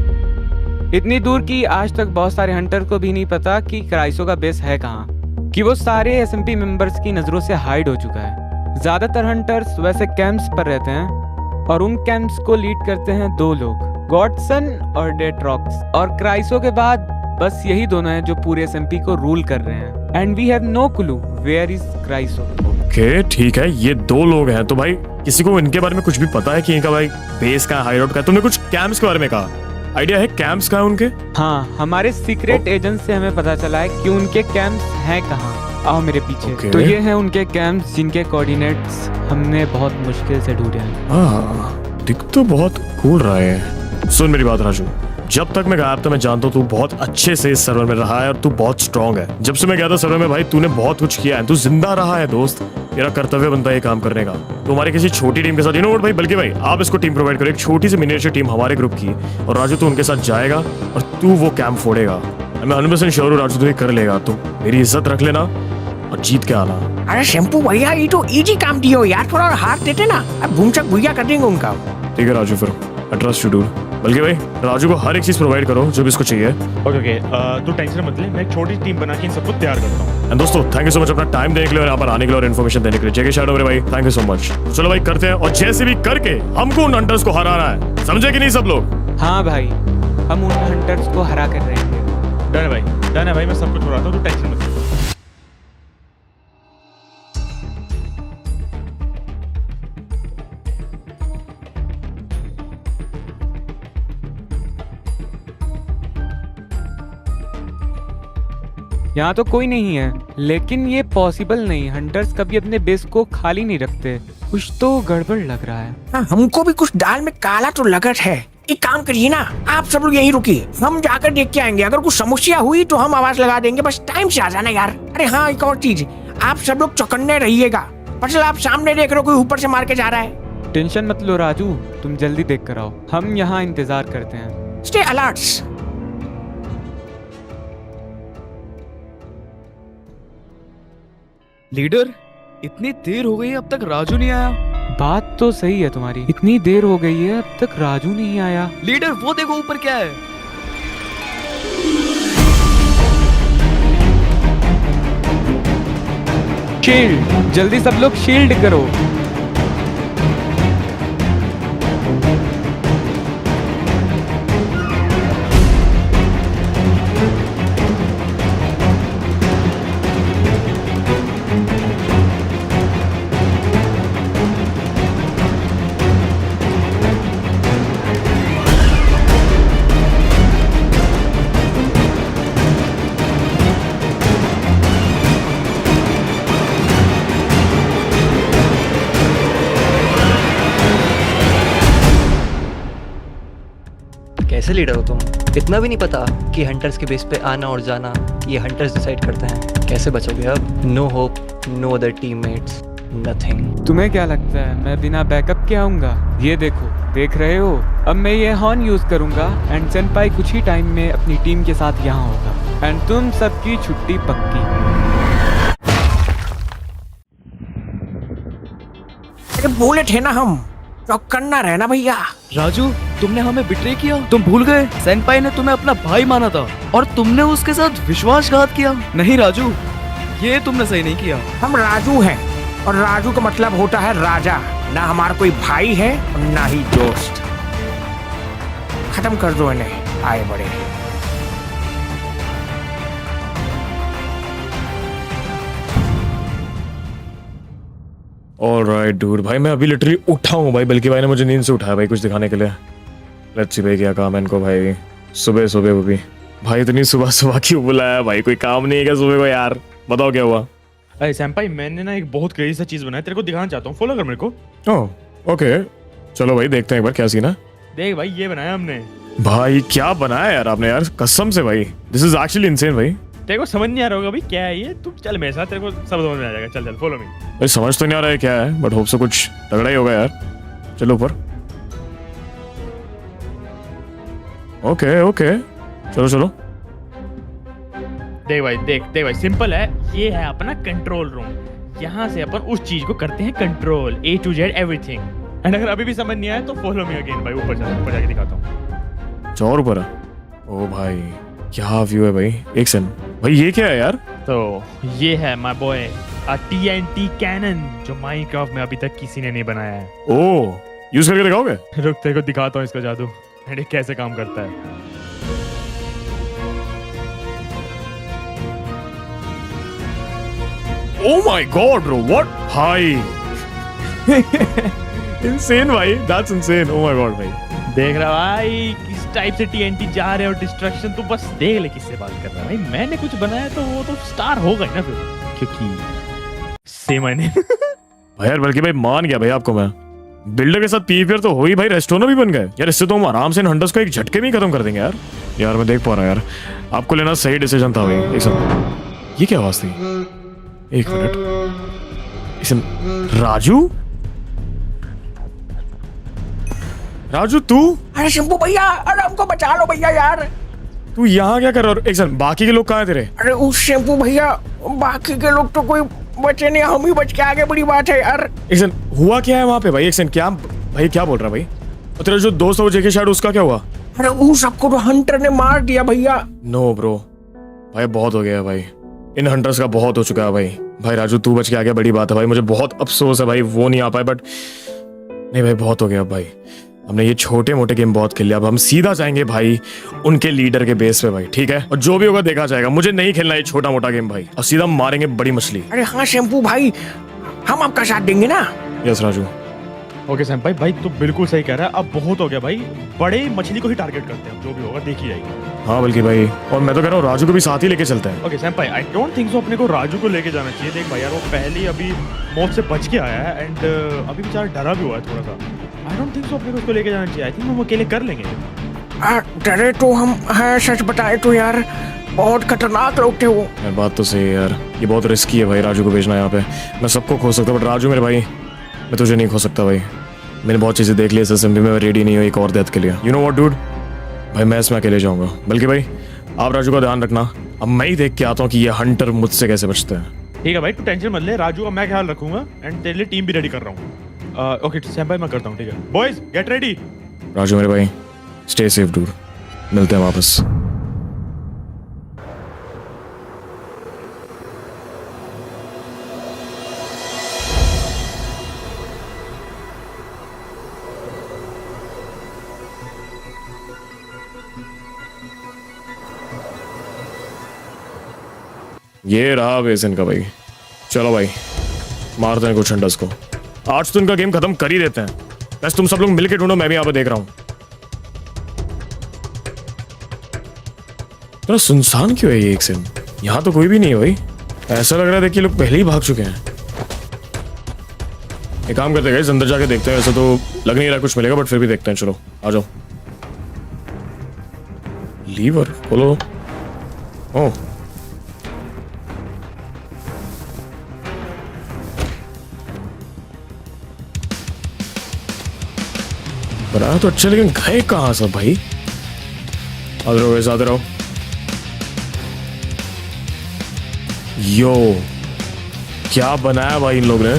इतनी दूर कि आज तक बहुत सारे हंटर को भी नहीं पता कि क्राइसो का बेस है कहाँ, कि वो सारे एसएमपी मेंबर्स की नजरों से हाइड हो चुका है। ज्यादातर हंटर्स वैसे कैंप्स पर रहते हैं और उन कैंप्स को लीड करते हैं 2 लोग, गॉडसन और डेट्रॉक्स। और क्राइसो के बाद बस यही दोनों हैं जो पूरे एसएमपी को रूल कर रहे हैं। And we have no clue where is क्राइसो। ओके ठीक है, ये 2 लोग हैं, तो भाई किसी को इनके बारे में कुछ भी पता है कि इनका भाई बेस का हाइड आउट का? तुमने कुछ कैंप्स के बारे में कहा, आइडिया है कैंप्स कहाँ उनके? हाँ, हमारे सीक्रेट एजेंट से हमें पता चला है कि उनके कैंप्स हैं कहाँ। आओ मेरे पीछे। Okay. तो ये हैं उनके कैंप्स जिनके कोऑर्डिनेट्स हमने बहुत मुश्किल से ढूंढे हैं। हाँ, दिख तो बहुत कूल रहा है। सुन मेरी बात राजू, जब तक मैं गायब था मैं जानता हूँ तू बहुत अच्छे से इस सर्वर में रहा है और तू बहुत स्ट्रांग है। जब से मैं गया था सर्वर में भाई तूने बहुत कुछ किया है, तू जिंदा रहा है दोस्त। तेरा कर्तव्य बनता है ये काम करने का। तो हमारी किसी छोटी टीम के साथ, यू नो व्हाट भाई, बल्कि भाई आप इसको टीम प्रोवाइड करो, एक छोटी सी मिनिएचर टीम हमारे ग्रुप की, और राजू तू उनके साथ जाएगा और तू वो कैंप फोड़ेगा। मैं 100% श्योर हूँ राजू तू ये कर लेगा। तो मेरी इज्जत रख लेना और जीत के आना। अरे शैम्पू भैया ये तो इजी काम दियो यार, थोड़ा हाथ देते ना, अब भूमचक भैया कर देंगे उनका। ठीक है राजू, फिर आई ट्रस्ट यू डूड। बल्कि भाई राजू को हर एक चीज प्रोवाइड करो जो भी इसको चाहिए। ओके तू टेंशन मत ले, मैं एक छोटी टीम बना के इन सबको तैयार करता हूँ। एंड दोस्तों थैंक यू सो मच अपना टाइम देने के लिए और यहाँ पर आने के लिए और इन्फॉर्मेशन देने के लिए। जेके शैडो मेरे भाई, थैंक यू सो मच। चलो भाई करते हैं, और जैसे भी करके हमको उन हंटर्स को हराना है, समझे कि नहीं सब लोग? हाँ भाई, हम उन हंटर्स को हरा कर रहेंगे। डन है भाई, मैं सब कुछ छोड़ाता हूँ, तू टेंशन मत ले। यहाँ तो कोई नहीं है, लेकिन ये पॉसिबल नहीं। हंटर्स कभी अपने बेस को खाली नहीं रखते। कुछ तो गड़बड़ लग रहा है। हाँ, हमको भी कुछ दाल में काला तो लगत है। एक काम करिए ना, आप सब लोग यहीं रुकिए, हम जाकर देख के आएंगे। अगर कुछ समस्या हुई तो हम आवाज लगा देंगे, बस टाइम से आ जाना यार। अरे हाँ, एक और चीज, आप सब लोग चौकन्ने रहिएगा। पटल, आप सामने देख रहे हो कोई ऊपर से मार के जा रहा है। टेंशन मत लो राजू, तुम जल्दी देख कर आओ, हम यहाँ इंतजार करते हैं। Stay alerts. लीडर, इतनी देर हो गई अब तक राजू नहीं आया। बात तो सही है तुम्हारी, इतनी देर हो गई है अब तक राजू नहीं आया। लीडर वो देखो ऊपर क्या है। शील्ड, जल्दी सब लोग शील्ड करो। कैसे लीडर हो तुम? इतना भी नहीं पता कि हंटर्स के बेस पे आना और जाना ये हंटर्स डिसाइड करते हैं। कैसे बचोगे अब? No hope, no other teammates, nothing. तुम्हें क्या लगता है मैं बिना बैकअप के आऊंगा? ये देखो, देख रहे हो? अब मैं ये हॉर्न यूज करूंगा एंड सेनपाई कुछ ही टाइम में अपनी टीम के साथ यहाँ होगा एंड तुम सबकी छुट्टी पक्की। अरे बोले थे ना हम, चौकन्ना रहना भैया। राजू, तुमने हमें बिट्रे किया। तुम भूल गए सेनपाई ने तुम्हें अपना भाई माना था और तुमने उसके साथ विश्वासघात किया। नहीं राजू, ये तुमने सही नहीं किया। हम राजू हैं और राजू का मतलब होता है राजा। ना हमारा कोई भाई है और ना ही दोस्त। खत्म कर दो इन्हें, आए बड़े। ऑलराइट डूड, भाई मैं अभी लिटरली उठा हूँ भाई, बल्कि भाई ने मुझे नींद से उठाया भाई कुछ दिखाने के लिए। लेट्स सी भाई क्या काम है इनको भाई। सुबह सुबह वो भी भाई, इतनी सुबह सुबह क्यों बुलाया भाई? कोई काम नहीं है क्या सुबह को यार? बताओ क्या हुआ? अरे सैम्पाई, मैंने ना एक बहुत क्रेजी सा चीज बनाया, तेरे को दिखाना चाहता हूँ, फॉलो कर मेरे को। ओह ओके, चलो भाई देखते हैं एक बार क्या सीन है। देख भाई, ये बनाया हमने। भाई क्या बनाया यार आपने यार, कसम से भाई, दिस इज एक्चुअली इनसेन भाई। तेरे को समझ नहीं आ रहा होगा भाई क्या है ये, तुम चल मेरे साथ, तेरे को सब समझ में आ जाएगा। चल चल फॉलो मी। भाई समझ तो नहीं आ रहा है क्या है, बट होप से कुछ तगड़ा ही होगा यार। चलो ऊपर। ओके ओके, चलो चलो। देख भाई, देख भाई, सिंपल है। ये है अपना कंट्रोल रूम। यहाँ से अपन उस चीज को करते हैं control, A to Z everything. And अगर अभी भी समझ नहीं आया तो फॉलो मी अगेन भाई। ऊपर चल, ऊपर जाके दिखाता हूँ। चौर ऊपर है। ओ भाई क्या व्यू है भाई। एक सेकंड भाई, ये क्या है यार? तो ये है माय बॉय TNT कैनन, जो माइनक्राफ्ट में अभी तक किसी ने नहीं बनाया है। ओ, यूज करके दिखाओगे? रुक, तेरे को दिखाता हूँ इसका जादू एंड ये कैसे काम करता है। Oh my god bro, what? भाई insane भाई, that's insane, oh my god भाई। देख रहा भाई किस टाइप से TNT जा रहे और डिस्ट्रक्शन, तू बस देख ले किससे बात कर रहा है भाई। मैंने कुछ बनाया तो वो तो स्टार होगा ही ना फिर, क्योंकि सेम है भाई यार। बल्कि भाई मान गया भाई आपको मैं। बिल्डर के साथ पीवीआर तो हुई भाई, रेस्टोरेंट भी बन गए यार। इससे तो हम आराम से इन हंटर्स को एक झटके में खत्म कर देंगे यार। यार मैं देख पा रहा हूँ यार, आपको लेना सही डिसीजन था भाई। एक सेकंड, ये क्या आवाज थी? एक मिनट, राजू? राजू तू? अरे शंभू भैया, अरे हमको बचा लो भैया यार। तू यहाँ क्या कर रहा है? एक सेकंड, बाकी के लोग कहाँ हैं तेरे? अरे उस शंभू भैया, बाकी के लोग तो कोई बचे नहीं, हम ही बच के आगे, बड़ी बात है यार। एक सेकंड, हुआ क्या है वहाँ पे भाई? एक सेकंड, क्या भाई क्या बोल रहा है भाई? और तेरा जो दोस्त है वो जेके शायद, उसका क्या हुआ? अरे वो सबको तो हंटर ने मार दिया भैया। नो ब्रो भाई, बहुत हो गया भाई, इन हंटर्स का बहुत हो चुका है भाई। भाई राजू तू बच के आ गया, बड़ी बात है भाई। मुझे बहुत अफसोस है भाई वो नहीं आ पाए, बट नहीं भाई बहुत हो गया भाई। हमने ये छोटे मोटे गेम बहुत खेल लिया, अब हम सीधा जाएंगे भाई उनके लीडर के बेस पे भाई, ठीक है? और जो भी होगा देखा जाएगा। मुझे नहीं खेलना ये छोटा मोटा गेम भाई, और सीधा मारेंगे बड़ी मछली। अरे हाँ शंभू भाई, हम आपका साथ देंगे ना। यस राजू, ओके सैम्पाई भाई तो बिल्कुल सही कह रहा है, अब बहुत हो गया भाई, बड़े मछली को ही टारगेट करते हैं, जो भी होगा देखी जाएगी। हाँ बल्कि भाई, और मैं तो कह रहा हूँ राजू को भी साथ ही लेके चलते हैं। ओके सैम्पाई आई डोंट थिंक सो अपने को राजू को लेके जाना चाहिए। देख भाई यार वो पहले अभी मौत से बच के आया है एंड अभी बेचारा डरा भी हुआ है थोड़ा सा। आई डोंट थिंक सो अपने को उसको लेके जाना चाहिए। आई थिंक हम अकेले कर लेंगे। डरे तो हम हैं, सच बताए तो यार बहुत खतरनाक लोग थे वो। यार बात तो सही है यार, ये बहुत रिस्की है भाई राजू को भेजना यहाँ पे। मैं सबको खो सकता हूँ बट राजू मेरे भाई, मैं तुझे नहीं खो सकता भाई। मैंने बहुत चीज़ें देख ली इस एसएमपी में, मैं रेडी नहीं हूँ एक और डेथ के लिए। यू नो व्हाट डूड, भाई मैं इसमें अकेले जाऊँगा। बल्कि भाई आप राजू का ध्यान रखना, अब मैं ही देख के आता हूँ कि ये हंटर मुझसे कैसे बचते हैं। ठीक है भाई, तू टेंशन मत ले, राजू का मैं ख्याल रखूंगा एंड तेरे लिए टीम भी रेडी कर रहा हूँ। ओके सैम्पाई मैं करता हूँ, ठीक है बॉयज गेट रेडी। राजू मेरे भाई स्टे सेफ डूड, मिलते हैं वापस। ये रहा बेस इनका भाई। चलो भाई मारते हैं कुछ हंटर्स को, आज तो इनका गेम खत्म कर ही देते हैं। बस तुम सब लोग मिलके ढूंढो, मैं भी यहाँ पे देख रहा हूँ। तो सुनसान क्यों है ये एक से? यहाँ तो कोई भी नहीं है भाई, ऐसा लग रहा है कि लोग पहले ही भाग चुके हैं। एक काम करते गाइस, अंदर जाके देखते हैं। वैसे तो लग नहीं रहा कुछ मिलेगा बट फिर भी देखते हैं। चलो आ जाओ। लीवर खोलो। ओह बनाया तो अच्छा, लेकिन गए कहाँ सब भाई? आते रहो वैसे, आते रहो। यो क्या बनाया भाई इन लोग ने।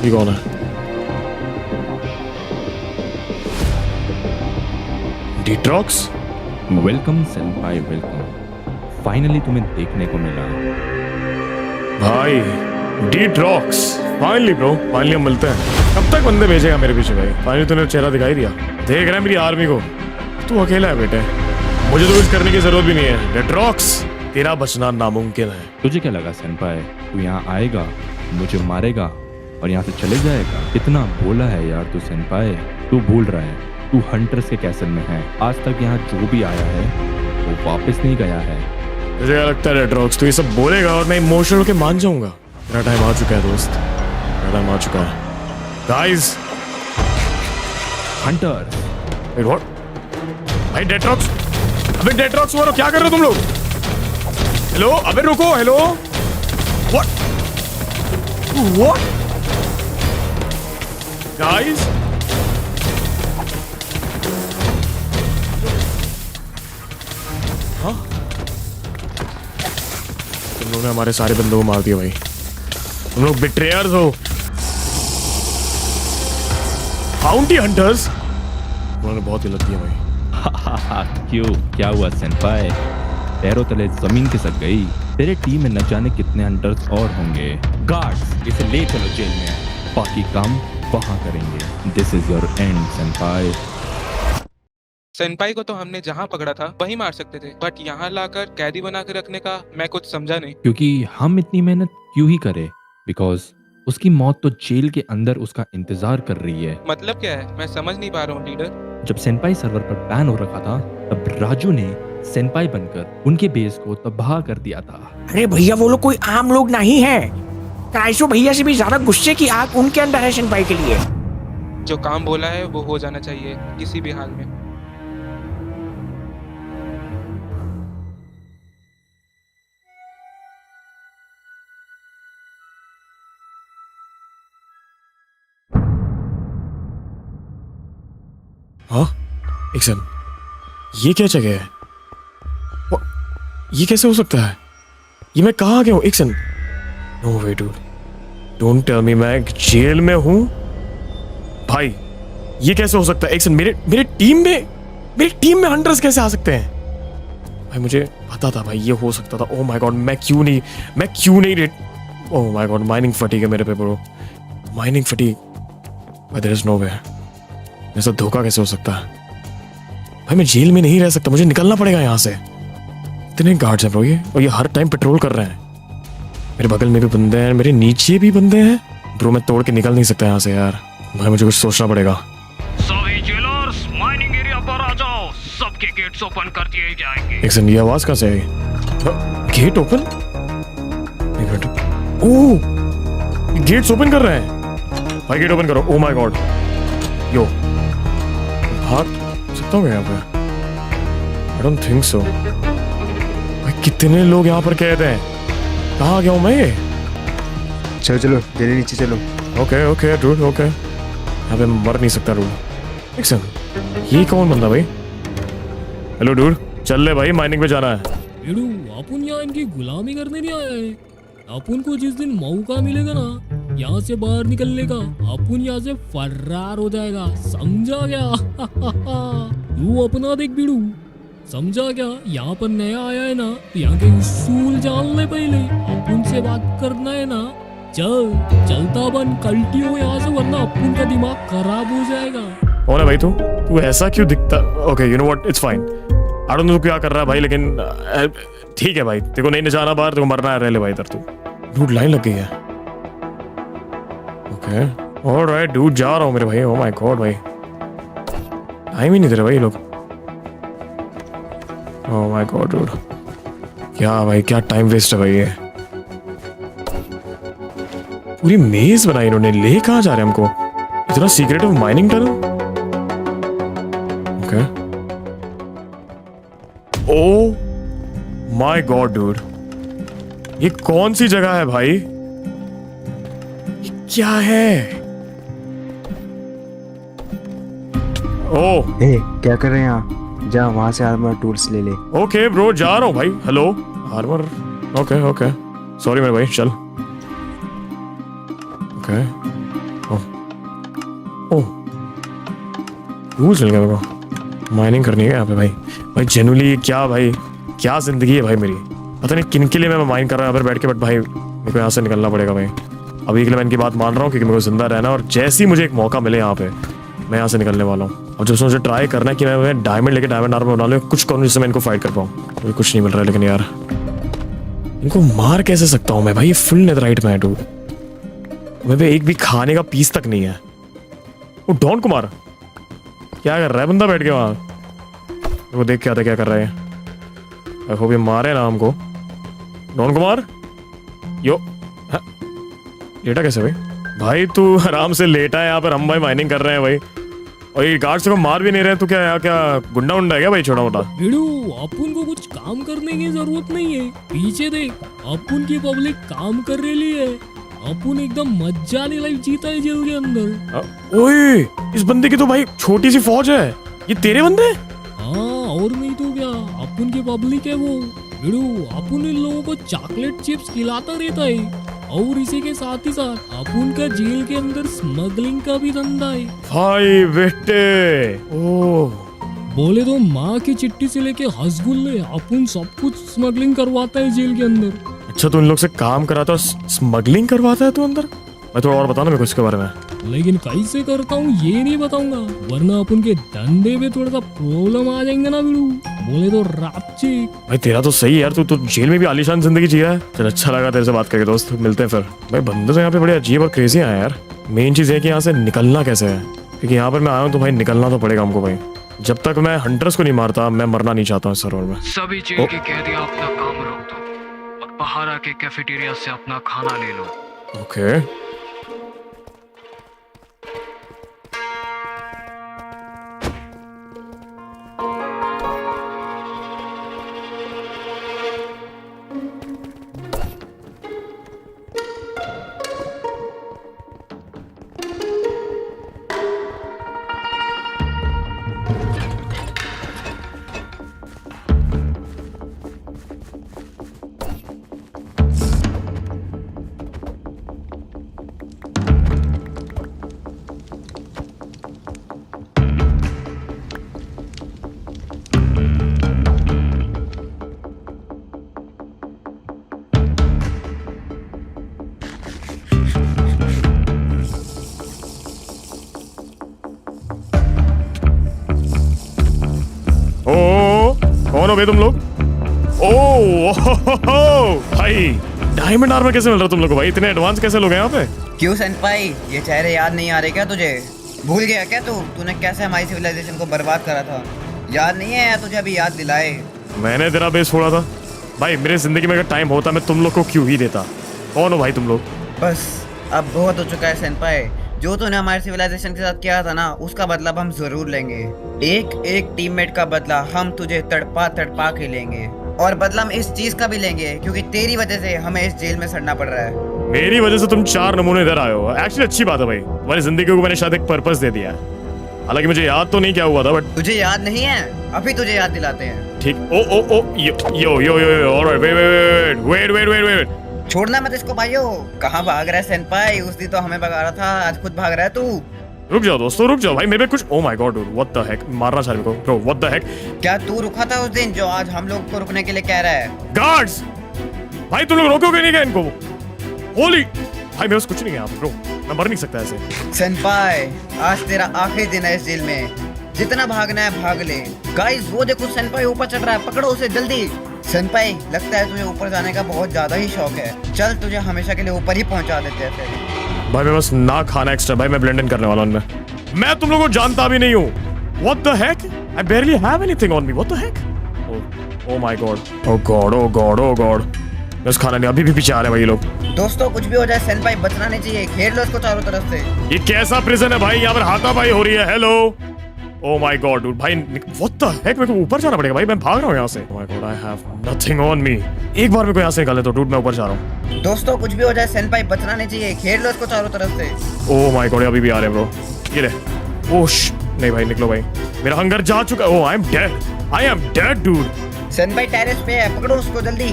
ये कौन है? डिट्रॉक्स। वेलकम सेंपाई वेलकम, फाइनली तुम्हें देखने को मिला भाई। डिट्रॉक्स फाइनली ब्रो, फाइनली हम मिलते हैं। कब तक बंदे भेजेगा मेरे पीछे भाई? फाइनली तूने चेहरा दिखाई दिया। देख रहा है मेरी आर्मी को, तू अकेला है बेटे, मुझे तो कुछ करने की जरूरत भी नहीं है। डिट्रॉक्स तेरा बचना नामुमकिन है। तुझे क्या लगा सेंपाई, तू यहाँ आएगा, मुझे मारेगा और यहाँ से चले जाएगा? कितना बोला है यार तू सेंपाई, तू भूल रहा है तू हंटर्स के कैसल में है। आज तक यहाँ जो भी आया है वो वापस नहीं गया है। मुझे क्या लगता है डिट्रॉक्स तू ये सब बोलेगा और मैं इमोशनल होकर मान जाऊंगा? मेरा टाइम आ चुका है दोस्त, मेरा टाइम आ चुका है। Guys hunter wait what? भाई डेट्रॉक्स, अबे डेट्रॉक्स वालों क्या कर रहे हो तुम लोग? हेलो अबे रुको, हेलो व्हाट व्हाट गाइस? हाँ तुम लोगों ने हमारे सारे बंदों को मार दिया भाई, तुम लोग बिट्रेयर्स हो, बाउंटी हंटर्स। उन्होंने बहुत गलत किया भाई। क्यों, क्या हुआ सेंपाई? पैरों तले जमीन खिसक गई? तेरे टीम में न जाने कितने हंटर्स और होंगे। गार्ड्स इसे ले चलो जेल में, बाकी काम वहां करेंगे। दिस इज योर एंड सेंपाई। सेनपाई को तो हमने जहाँ पकड़ा था वहीं मार सकते थे, बट यहाँ लाकर कैदी बना के रखने का मैं कुछ समझा नहीं। क्योंकि हम इतनी मेहनत क्यों ही करें? बिकॉज उसकी मौत तो जेल के अंदर उसका इंतजार कर रही है। मतलब क्या है, मैं समझ नहीं पा रहा हूँ लीडर। जब सेंपाई सर्वर पर बैन हो रखा था तब राजू ने सेंपाई बनकर उनके बेस को तबाह कर दिया था। अरे भैया वो लोग कोई आम लोग नहीं है, क्राइसो भैया से भी ज्यादा गुस्से की आग उनके अंदर है सेनपाई के लिए। जो काम बोला है वो हो जाना चाहिए किसी भी हाल में। हाँ एक सेकंड, ये क्या जगह है? ये कैसे हो सकता है? ये मैं कहाँ आ गया हूँ? एक second, no way dude, don't tell me मैं जेल में हूँ भाई। ये कैसे हो सकता है? एक सेकंड, मेरे टीम में हंटर्स कैसे आ सकते हैं? भाई मुझे पता था भाई ये हो सकता था। ओह माय गॉड, मैं क्यों नहीं red? Oh my God, mining fatigue है मेरे पे ब्रो, माइनिंग फटीग। भाई देयर इज नो वे, मेरे साथ धोखा कैसे हो सकता है? भाई मैं जेल में नहीं रह सकता, मुझे निकलना पड़ेगा यहाँ से। इतने गार्ड्स हैं ब्रो ये, और ये हर टाइम पेट्रोल कर रहे हैं। मेरे बगल में भी बंदे हैं, मेरे नीचे भी बंदे हैं। ब्रो मैं तोड़ के निकल नहीं सकता यहाँ से यार, भाई मुझे कुछ सोचना पड़ेगा। सभी जेलर्स माइनिंग एरिया पर आ जाओ, सबके गेट्स ओपन कर दिए जाएंगे। एक सेकंड, ये आवाज कहाँ से आई? Gate open? Oh, gates open कर रहे हैं भाई, गेट ओपन करो। ओ माय गॉड, यो भाग सकता हूँ यहाँ पे? आई डोंट थिंक सो। भाई कितने लोग यहाँ पर कैद हैं? कहाँ आ गया हूँ मैं? ये चलो चलो जल्दी नीचे चलो। Okay okay dude, okay. यहाँ पे मर नहीं सकता डूड। एक सेकंड, ये कौन बंदा भाई? हेलो डूड, चल ले भाई, माइनिंग पे जाना है। वीडू, अपन यहाँ इनकी गुलामी करने नहीं आया है। अपन को जिस दिन मौका मिलेगा ना यहाँ से बाहर निकलने का, अपन यहाँ से फरार हो जाएगा, समझा क्या? तू अपना देख बीड़ू, समझा क्या? यहाँ पर नया आया है ना, तो यहाँ के उसूल जान ले पहले। अपन से बात करना है ना, चलता बन, कल्टी हो यहाँ से, वरना अपन का दिमाग खराब हो जाएगा। कौन है भाई तू? तू ऐसा क्यों दिखता? Okay you know what, it's fine. I don't know क्या कर रहा है भाई, लेकिन ठीक है भाई, तेरे को नहीं जाना बाहर, तेरे को मरना है, रह ले भाई इधर। तू डूड लाइन लग गई है। ओके ऑलराइट डूड, जा रहा हूँ मेरे भाई। ओह माय गॉड भाई, टाइम ही नहीं दे रहे भाई लोग। ओह माय गॉड डूड, क्या भाई, क्या टाइम वेस्ट है भाई। ये पूरी मेज बनाई इन्होंने, ले कहाँ जा रहे हैं हमको? इतना secret of mining tunnel. Okay, oh my God dude, ये कौन सी जगह है भाई? ये क्या है? ओह क्या कर रहे हैं यहाँ? जा वहां से आर्मर टूल्स ले ले। ओके ब्रो, जा रहा हूँ भाई। Hello armour, okay okay, sorry मेरे भाई, चल। ओके ओह टूल्स मिल गया मेरे को, माइनिंग करनी है यहाँ पे भाई। भाई जेन्युइनली क्या भाई, क्या जिंदगी है भाई मेरी। पता नहीं किन के लिए मैं माइंड कर रहा हूँ यहाँ पर बैठ के, बट भाई मेरे को यहाँ से निकलना पड़ेगा भाई। अभी के लिए मैं इनकी बात मान रहा हूँ क्योंकि मेरे को जिंदा रहना है, और जैसे ही मुझे एक मौका मिले यहाँ पे, मैं यहाँ से निकलने वाला हूँ। अब जब मुझे ट्राई करना है कि मैं डायमंड लेके डायमंड आर्मर बना लूँ, कुछ करूँ जिससे मैं इनको फाइट कर पाऊँ। मुझे कुछ नहीं मिल रहा है, लेकिन यार इनको मार कैसे सकता हूँ मैं भाई? ये फुल नेथराइट में है डूड, मेरे पे एक भी खाने का पीस तक नहीं है। वो डॉन कुमार क्या कर रहा है बंदा बैठ के वहाँ? वो देख के आता क्या कर रहा है। आई होप ये मारे ना हमको। डॉन कुमार यो हाँ। लेटा कैसे भाई? भाई तू आराम से लेटा है यहाँ पर, हम भाई माइनिंग कर रहे हैं भाई, और ये गार्ड्स को मार भी नहीं रहे। तू क्या क्या गुंडा उंडा है क्या भाई, छोटा मोटा? वीडू, अपन को कुछ काम करने की जरूरत नहीं है। पीछे देख, अपन की पब्लिक काम कर रही है। अपन एकदम मजा लाइफ जीता है जेल के अंदर। ओए इस बंदे की तो भाई छोटी सी फौज है। ये तेरे बंदे? हाँ और नहीं तो क्या, अपन की पब्लिक है वो। वीडू, अपन इन लोगों को चॉकलेट चिप्स खिलाता रहता है, और इसी के साथ ही साथ अपन का जेल के अंदर स्मगलिंग का भी धंधा है भाई बेटे। ओह बोले तो माँ की चिट्ठी से लेके हसगुल्ले अपन सब कुछ स्मगलिंग करवाता है जेल के अंदर। अच्छा तू इन लोग से काम कराता है, स्मगलिंग करवाता है तू अंदर? मैं थोड़ा और बताना मेरे को इसके बारे में। लेकिन कैसे करता हूँ ये नहीं बताऊंगा, वरना अपन के धंधे में थोड़ा सा प्रॉब्लम आ जाएंगे ना वीडू। बोले तो रापची। भाई तेरा तो सही है यार, तू तो जेल में भी आलीशान जिंदगी जिया है। चल अच्छा लगा तेरे से बात करके दोस्त, मिलते हैं फिर। भाई बंदे तो यहाँ पे बड़े अजीब और क्रेजी हैं यार। मेन चीज है कि यहाँ से निकलना कैसे है, क्योंकि यहाँ पर मैं आया हूँ तो भाई निकलना तो पड़ेगा हमको भाई। जब तक मैं हंटर्स को नहीं मारता मैं मरना नहीं चाहता हूँ सरोवर में। सभी जेल के कैदी अपना काम रोक दो और बाहर आके कैफेटेरिया से अपना खाना ले लो। ओके कौन हो बे तुम लोग? ओ भाई डायमंड आर्मर कैसे मिल रहा है तुम लोग को भाई? इतने एडवांस कैसे लोग हैं यहाँ पे? क्यों सेनपाई, ये चेहरे याद नहीं आ रहे क्या तुझे? भूल गया क्या तूने कैसे हमारी सिविलाइजेशन को बर्बाद करा था? याद नहीं है या तुझे अभी याद दिलाए? मैंने तेरा बेस फोड़ा था भाई। मेरे जिंदगी में अगर टाइम होता मैं तुम लोग को क्यों ही देता। कौन हो भाई तुम लोग? बस अब बहुत हो चुका है सेनपाई। जो तूने हमारे सिविलाइजेशन के साथ किया था ना, उसका बदला हम जरूर लेंगे। एक टीममेट का बदला हम तुझे तड़पा के लेंगे। और बदला हम इस चीज का भी लेंगे क्योंकि तेरी वजह से हमें इस जेल में सड़ना पड़ रहा है। मेरी वजह से तुम 4 नमूने इधर आए हो। एक्चुअली अच्छी बात है भाई, तुम्हारी जिंदगी को मैंने शायद एक पर्पस दे दिया है। हालांकि मुझे याद तो नहीं क्या हुआ था, बट तुझे याद नहीं है? अभी तुझे याद दिलाते हैं। ठीक। ओ यो ऑलराइट, वेट। छोड़ना मत इसको भाइयों। कहाँ भाग रहा है सेनपाई? उस दिन तो हमें भगा रहा था, आज खुद भाग रहा है तू। रुक जाओ दोस्तों, रुक जाओ भाई। मेरे पे कुछ ओ माय गॉड व्हाट द हेक, मारना चाहिए को ब्रो। व्हाट द हेक? क्या तू रुका था उस दिन जो आज हम लोग को रुकने के लिए कह रहा है? गार्ड्स भाई तुम लोग रोकोगे नहीं क्या इनको? होली भाई मेरे पास कुछ नहीं है आप ब्रो, मैं मर नहीं सकता ऐसे। सेनपाई आज तेरा आखिरी दिन है इस जेल में। जितना भागना है भाग ले। गाइस वो देखो सेनपाई ऊपर चढ़ रहा है, पकड़ो उसे जल्दी। सेनपाई लगता है तुझे ऊपर जाने का बहुत ज्यादा ही शौक है। चल तुझे हमेशा के लिए ऊपर ही पहुंचा देते हैं फिर। भाई मैं बस ना खाना एक्स्ट्रा भाई, मैं ब्लेंड इन करने वाला हूं उनमें। मैं तुम लोगों को जानता भी नहीं हूं। What the Keck? I barely have anything on me. What the heck? Oh my god. Oh god. बस खाना नहीं, अभी भी पीछे आ रहे हैं भाई ये लोग। दोस्तों कुछ भी हो जाए सेनपाई बचना नहीं चाहिए। घेर लो इसको चारों तरफ से। ये कैसा प्रिजन है भाई? यहाँ पर हाथापाई हो रही है। Hello Oh my god dude भाई what the heck, मेरे को ऊपर जाना पड़ेगा भाई। मैं भाग रहा हूँ यहाँ से। Oh my god I have nothing on me। एक बार मेरे को यहाँ से निकाले तो dude मैं ऊपर जा रहा हूँ। दोस्तों कुछ भी हो जाए सेनपाई बचना नहीं चाहिए। घेर लो इसको चारों तरफ से। Oh my god अभी भी आ रहे हैं ब्रो। ये ले। ओश नहीं भाई निकलो भाई, मेरा हंगर जा चुका है। Oh I am dead dude। सेनपाई terrace पे है, पकड़ो उसको जल्दी।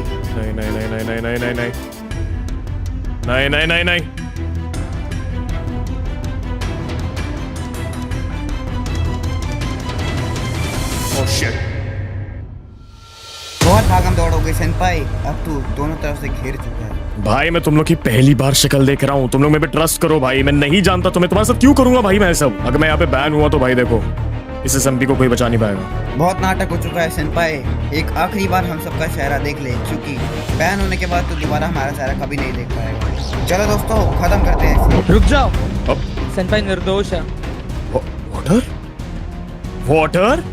नहीं। Oh shit। बहुत भागम दौड़ हो गई सेनपाई, अब तू दोनों तरफ से घेर चुका है। भाई मैं तुम लोग की पहली बार शक्ल देख रहा हूँ। तुम लोग मेरे पे ट्रस्ट करो भाई। मैं नहीं जानता तुम्हें, तुम्हारे साथ क्यों करूंगा भाई मैं सब? अगर मैं यहाँ पे बैन हुआ तो भाई देखो इस एसएमपी को कोई बचा नहीं पाएगा। बहुत नाटक हो चुका है सेनपाई। एक आखिरी बार हम सबका चेहरा देख ले, क्योंकि बैन होने के बाद तो दोबारा हमारा चेहरा कभी नहीं देख पाएगा। चलो दोस्तों खत्म करते हैं। रुक जाओ, सेनपाई निर्दोष है। वाटर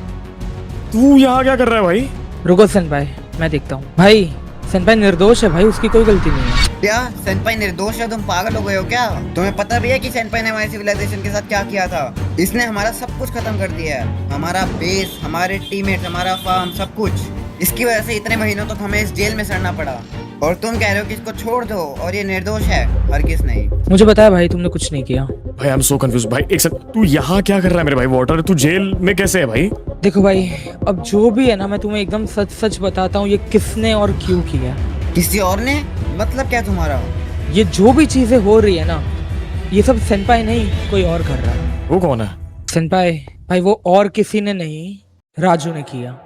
तू यहाँ क्या कर रहा है भाई? रुको सेनपाई मैं देखता हूँ। भाई सेनपाई निर्दोष है भाई, उसकी कोई गलती नहीं है। क्या सेनपाई निर्दोष है? तुम पागल हो गए हो क्या? तुम्हें पता भी है कि सेनपाई ने हमारी सिविलाइजेशन के साथ क्या किया था? इसने हमारा सब कुछ खत्म कर दिया है। हमारा बेस, हमारे टीममेट, हमारा फार्म, सब कुछ। इसकी वजह से इतने महीनों तक हमें इस जेल में सड़ना पड़ा। और तुम कह रहे हो कि इसको छोड़ दो और ये निर्दोष है? हरगिज़ नहीं। मुझे बताया भाई तुमने कुछ नहीं किया। भाई आई एम सो कंफ्यूज भाई। एक सेकंड, तू यहाँ क्या कर रहा है मेरे भाई? वाटर तू जेल में कैसे है भाई? देखो भाई अब जो भी है ना, मैं तुम्हें एकदम सच बताता हूँ ये किसने और क्यों किया। किसी और ने? मतलब क्या तुम्हारा? ये जो भी चीजें हो रही है ना, ये सब सेनपाई नहीं कोई और कर रहा है। वो कौन है? सेनपाई भाई वो और किसी ने नहीं, राजू ने किया।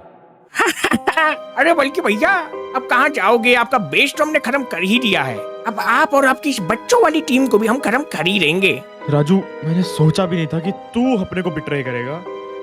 अरे बल्कि भैया अब कहाँ जाओगे? आपका बेस तो हमने खत्म कर ही दिया है। अब आप और आपकी इस बच्चों वाली टीम को भी हम खत्म कर ही देंगे। राजू मैंने सोचा भी नहीं था कि तू अपने को बिट्रे करेगा।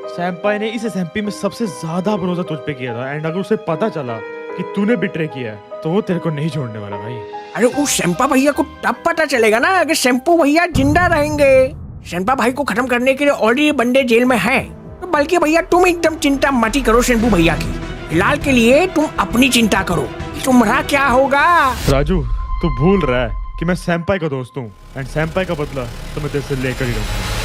सैम्पाई ने इस एसएमपी में सबसे ज्यादा भरोसा तुझ पे किया था, एंड अगर उसे पता चला कि तूने बिट्रे किया है तो वो तेरे को नहीं छोड़ने वाला भाई। अरे उस शैम्पा भैया को तब पता चलेगा ना अगर शैम्पू भैया जिंदा रहेंगे। शैम्पा भाई को खत्म करने के लिए ऑलरेडी बंदे जेल में हैं। तो बल्कि भैया तुम एकदम चिंता मत ही करो शैम्पू भैया की। फिलहाल के लिए तुम अपनी चिंता करो, तुम्हारा क्या होगा। राजू तू भूल रहा है कि मैं सैम्पाई का दोस्त हूँ, एंड सैम्पाई का बदला तो मैं तेरे से लेकर ही रहूंगा।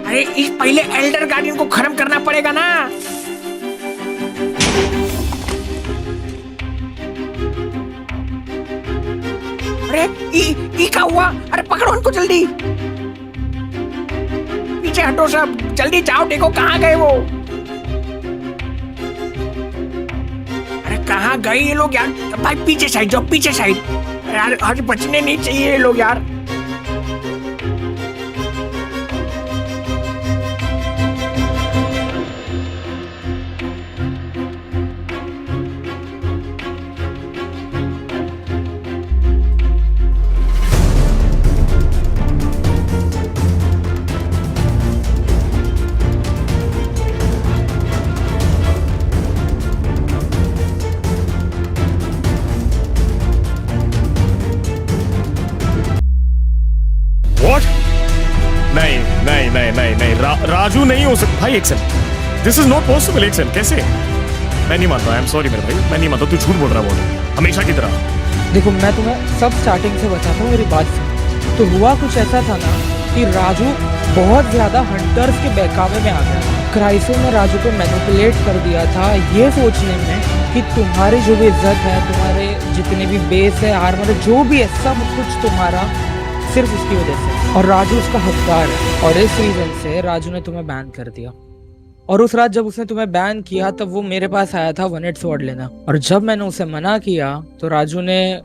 अरे इस पहले एल्डर गार्डियन को खत्म करना पड़ेगा ना। अरे ई क्या हुआ? अरे पकड़ो उनको जल्दी, पीछे हटो सब, जल्दी जाओ, देखो कहाँ गए वो। अरे कहाँ गए ये लोग यार? भाई पीछे साइड जाओ, पीछे साइड यार, आज बचने नहीं चाहिए ये लोग यार। राजू नहीं हो सकता भाई। एक second, this is not possible. एक सेकंड, कैसे? मैं नहीं मानता, आई एम सॉरी मेरे भाई, मैं नहीं मानता, तू झूठ बोल रहा है हमेशा की तरह। देखो मैं तुम्हें सब स्टार्टिंग से बताता हूँ, मेरी बात सुनो। तो हुआ कुछ ऐसा था ना कि राजू बहुत ज्यादा हंटर्स के बहकावे में आ गया था। क्राइसो ने राजू को मैनिपुलेट कर दिया था ये सोचने में कि तुम्हारी जो भी इज्जत है, तुम्हारे जितने भी बेस है, आर्मर है, जो भी है, सब कुछ तुम्हारा सिर्फ उसकी वजह से, और राजू उसका हकदार है। और इस रीजन से राजू ने तुम्हें बैन कर दिया। और उस रात जब उसने तुम्हें बैन किया तब वो मेरे पास आया था वन एट स्वॉर्ड लेना, और जब मैंने उसे मना किया तो राजू ने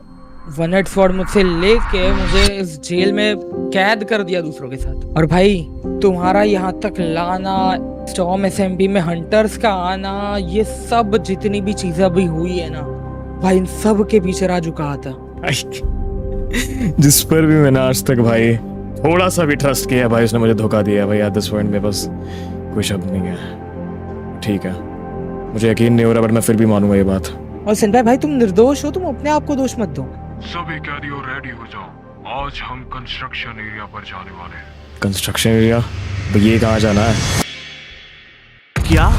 वन एट स्वॉर्ड मुझसे लेके मुझे इस जेल में कैद कर दिया दूसरों के साथ। और भाई तुम्हारा यहाँ तक लाना, स्टॉर्म एसएमपी में हंटर्स का आना, ये सब जितनी भी चीजें अभी हुई है ना भाई, इन सब के पीछे राजू कहा था। जिस पर भी मैंने आज तक भाई थोड़ा सा भी ट्रस्ट किया भाई, उसने मुझे धोखा दिया भाई। एट दिस पॉइंट में बस कोई शब्द नहीं है। ठीक है, मुझे यकीन नहीं हो रहा, बट मैं फिर भी मानूंगा ये बात। और सेनपाई भाई तुम निर्दोष हो, तुम अपने आप को दोष मत दो। सभी कैदियों रेडी हो जाओ, आज हम कंस्ट्रक्शन एरिया पर जाने वाले हैं। Construction area? तो ये कहाँ जाना है? क्या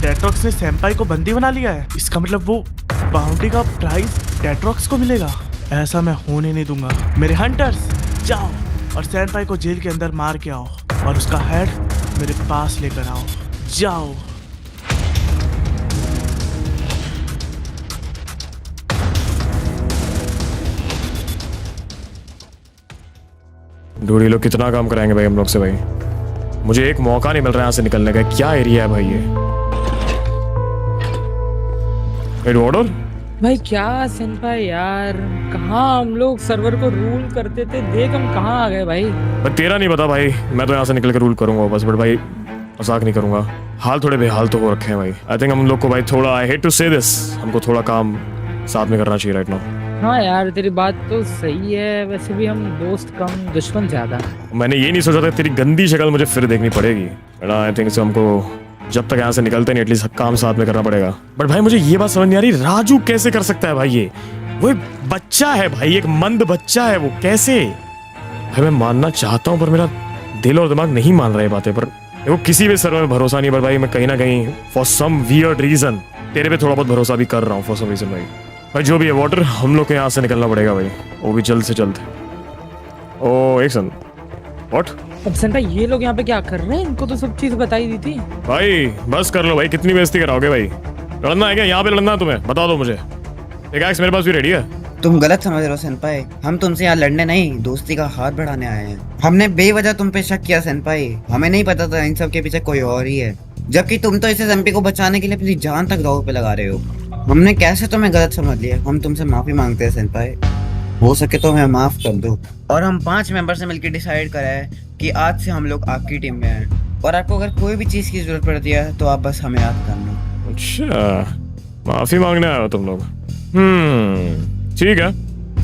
डेट्रॉक्स ने सेंपाई को बंदी बना लिया है? इसका मतलब वो बाउंटी का प्राइस डेट्रॉक्स को मिलेगा? ऐसा मैं होने नहीं दूंगा। मेरे हंटर्स जाओ और सेंपाई को जेल के अंदर मार के आओ, और उसका हेड मेरे पास लेकर आओ। जाओ। ढूंढी लोग कितना काम कराएंगे भाई हम लोग से भाई। मुझे एक मौका नहीं मिल रहा है यहाँ से निकलने का। क्या एरिया है भाई ये? ऑर्डर भाई क्या सेनपाई यार, कहाँ हम लोग सर्वर को रूल करते थे, देख हम कहाँ आ गए भाई। पर तेरा नहीं पता भाई, मैं तो यहाँ से निकल के रूल करूंगा बस। बट भाई मजाक नहीं करूंगा, हाल थोड़े बेहाल तो हो रखे हैं भाई। आई थिंक हम लोग को भाई थोड़ा, आई हेट टू से दिस, हमको थोड़ा काम साथ में करना चाहिए राइट नाउ। हाँ यार तेरी बात तो सही है, वैसे भी हम दोस्त कम दुश्मन ज्यादा। मैंने ये नहीं सोचा था तेरी गंदी शक्ल मुझे फिर देखनी पड़ेगी। आई थिंक से हमको जब तक यहाँ से निकलते नहीं एटलीस्ट काम साथ में करना पड़ेगा। बट भाई मुझे ये बात समझ नहीं आ रही, राजू कैसे कर सकता है भाई ये? वो एक बच्चा है भाई, एक मंद बच्चा है वो, कैसे? भाई मैं मानना चाहता हूँ पर मेरा दिल और दिमाग नहीं मान रहे बातें। पर वो किसी भी सर्वर में भरोसा नहीं। पर भाई मैं कहीं ना कहीं फॉर सम वियर्ड रीजन तेरे पे थोड़ा बहुत भरोसा भी कर रहा हूँ फॉर सम रीजन भाई। भाई जो भी है वाटर, हम लोग को यहाँ से निकलना पड़ेगा भाई, वो भी जल्द से जल्द। ओ एक सन, व्हाट? अब सेनपाई ये लोग यहाँ पे क्या कर रहे हैं? इनको तो सब चीज बताई दी थी। भाई बस कर लो भाई, कितनी बेइज्जती कराओगे भाई? लड़ना है क्या यहाँ पे? लड़ना है तुम्हें? बता दो मुझे। एक एक्स मेरे पास भी रेडी है। तुम गलत समझ रहे हो सेनपाई, हम तुमसे यहाँ लड़ने नहीं, दोस्ती का हाथ बढ़ाने आए हैं। हमने बेवजह तुम पे शक किया सेनपाई, हमें नहीं पता था इन सब के पीछे कोई और ही है, जबकि तुम तो इस एसएमपी को बचाने के लिए अपनी जान तक दांव पे लगा रहे हो। हमने कैसे तुम्हें गलत समझ लिया? हम तुमसे माफी मांगते हैं सेनपाई, हो सके तो हमें माफ कर दो। और हम 5 मेंबर से मिलकर डिसाइड करा है कि आज से हम लोग आपकी टीम में हैं, और आपको अगर कोई भी चीज की जरूरत पड़ती है तो आप बस हमें याद करना। अच्छा, माफी मांगने आए हो तुम लोग? ठीक है,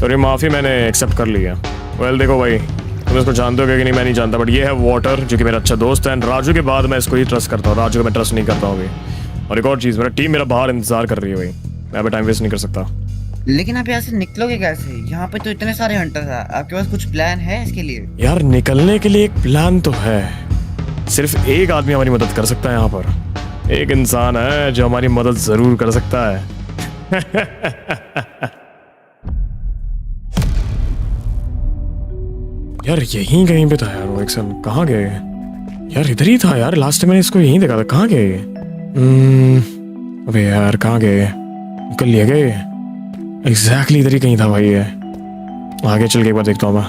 तो ये माफी मैंने एक्सेप्ट कर लिया। वेल देखो भाई, तुम इसको जानते हो कि नहीं मैं नहीं जानता, बट ये है वाटर जो कि मेरा अच्छा दोस्त है, एंड राजू के बाद मैं इसको ही ट्रस्ट करता हूँ। राजू को मैं ट्रस्ट नहीं करता हूँ अभी। और एक और चीज, मेरा टीम मेरा बाहर इंतजार कर रही है भाई, मैं अभी टाइम वेस्ट नहीं कर सकता। लेकिन आप यहाँ से निकलोगे कैसे? यहाँ पे तो इतने सारे हंटर्स हैं, आपके पास कुछ प्लान है इसके लिए? यार निकलने के लिए एक प्लान तो है, सिर्फ एक आदमी हमारी मदद कर सकता है यहाँ पर। एक इंसान है जो हमारी मदद जरूर कर सकता है। यार यहीं कहीं पे था यार वो। एक सन कहाँ गए? यार इधर ही था यार, लास्ट टाइम मैंने इसको यहीं देखा था। कहाँ गए? अबे यार कहाँ गए? निकल लिए गए? एग्जैक्टली इधर ही कहीं था भाई ये। आगे चल के एक बार देखता हूँ मैं।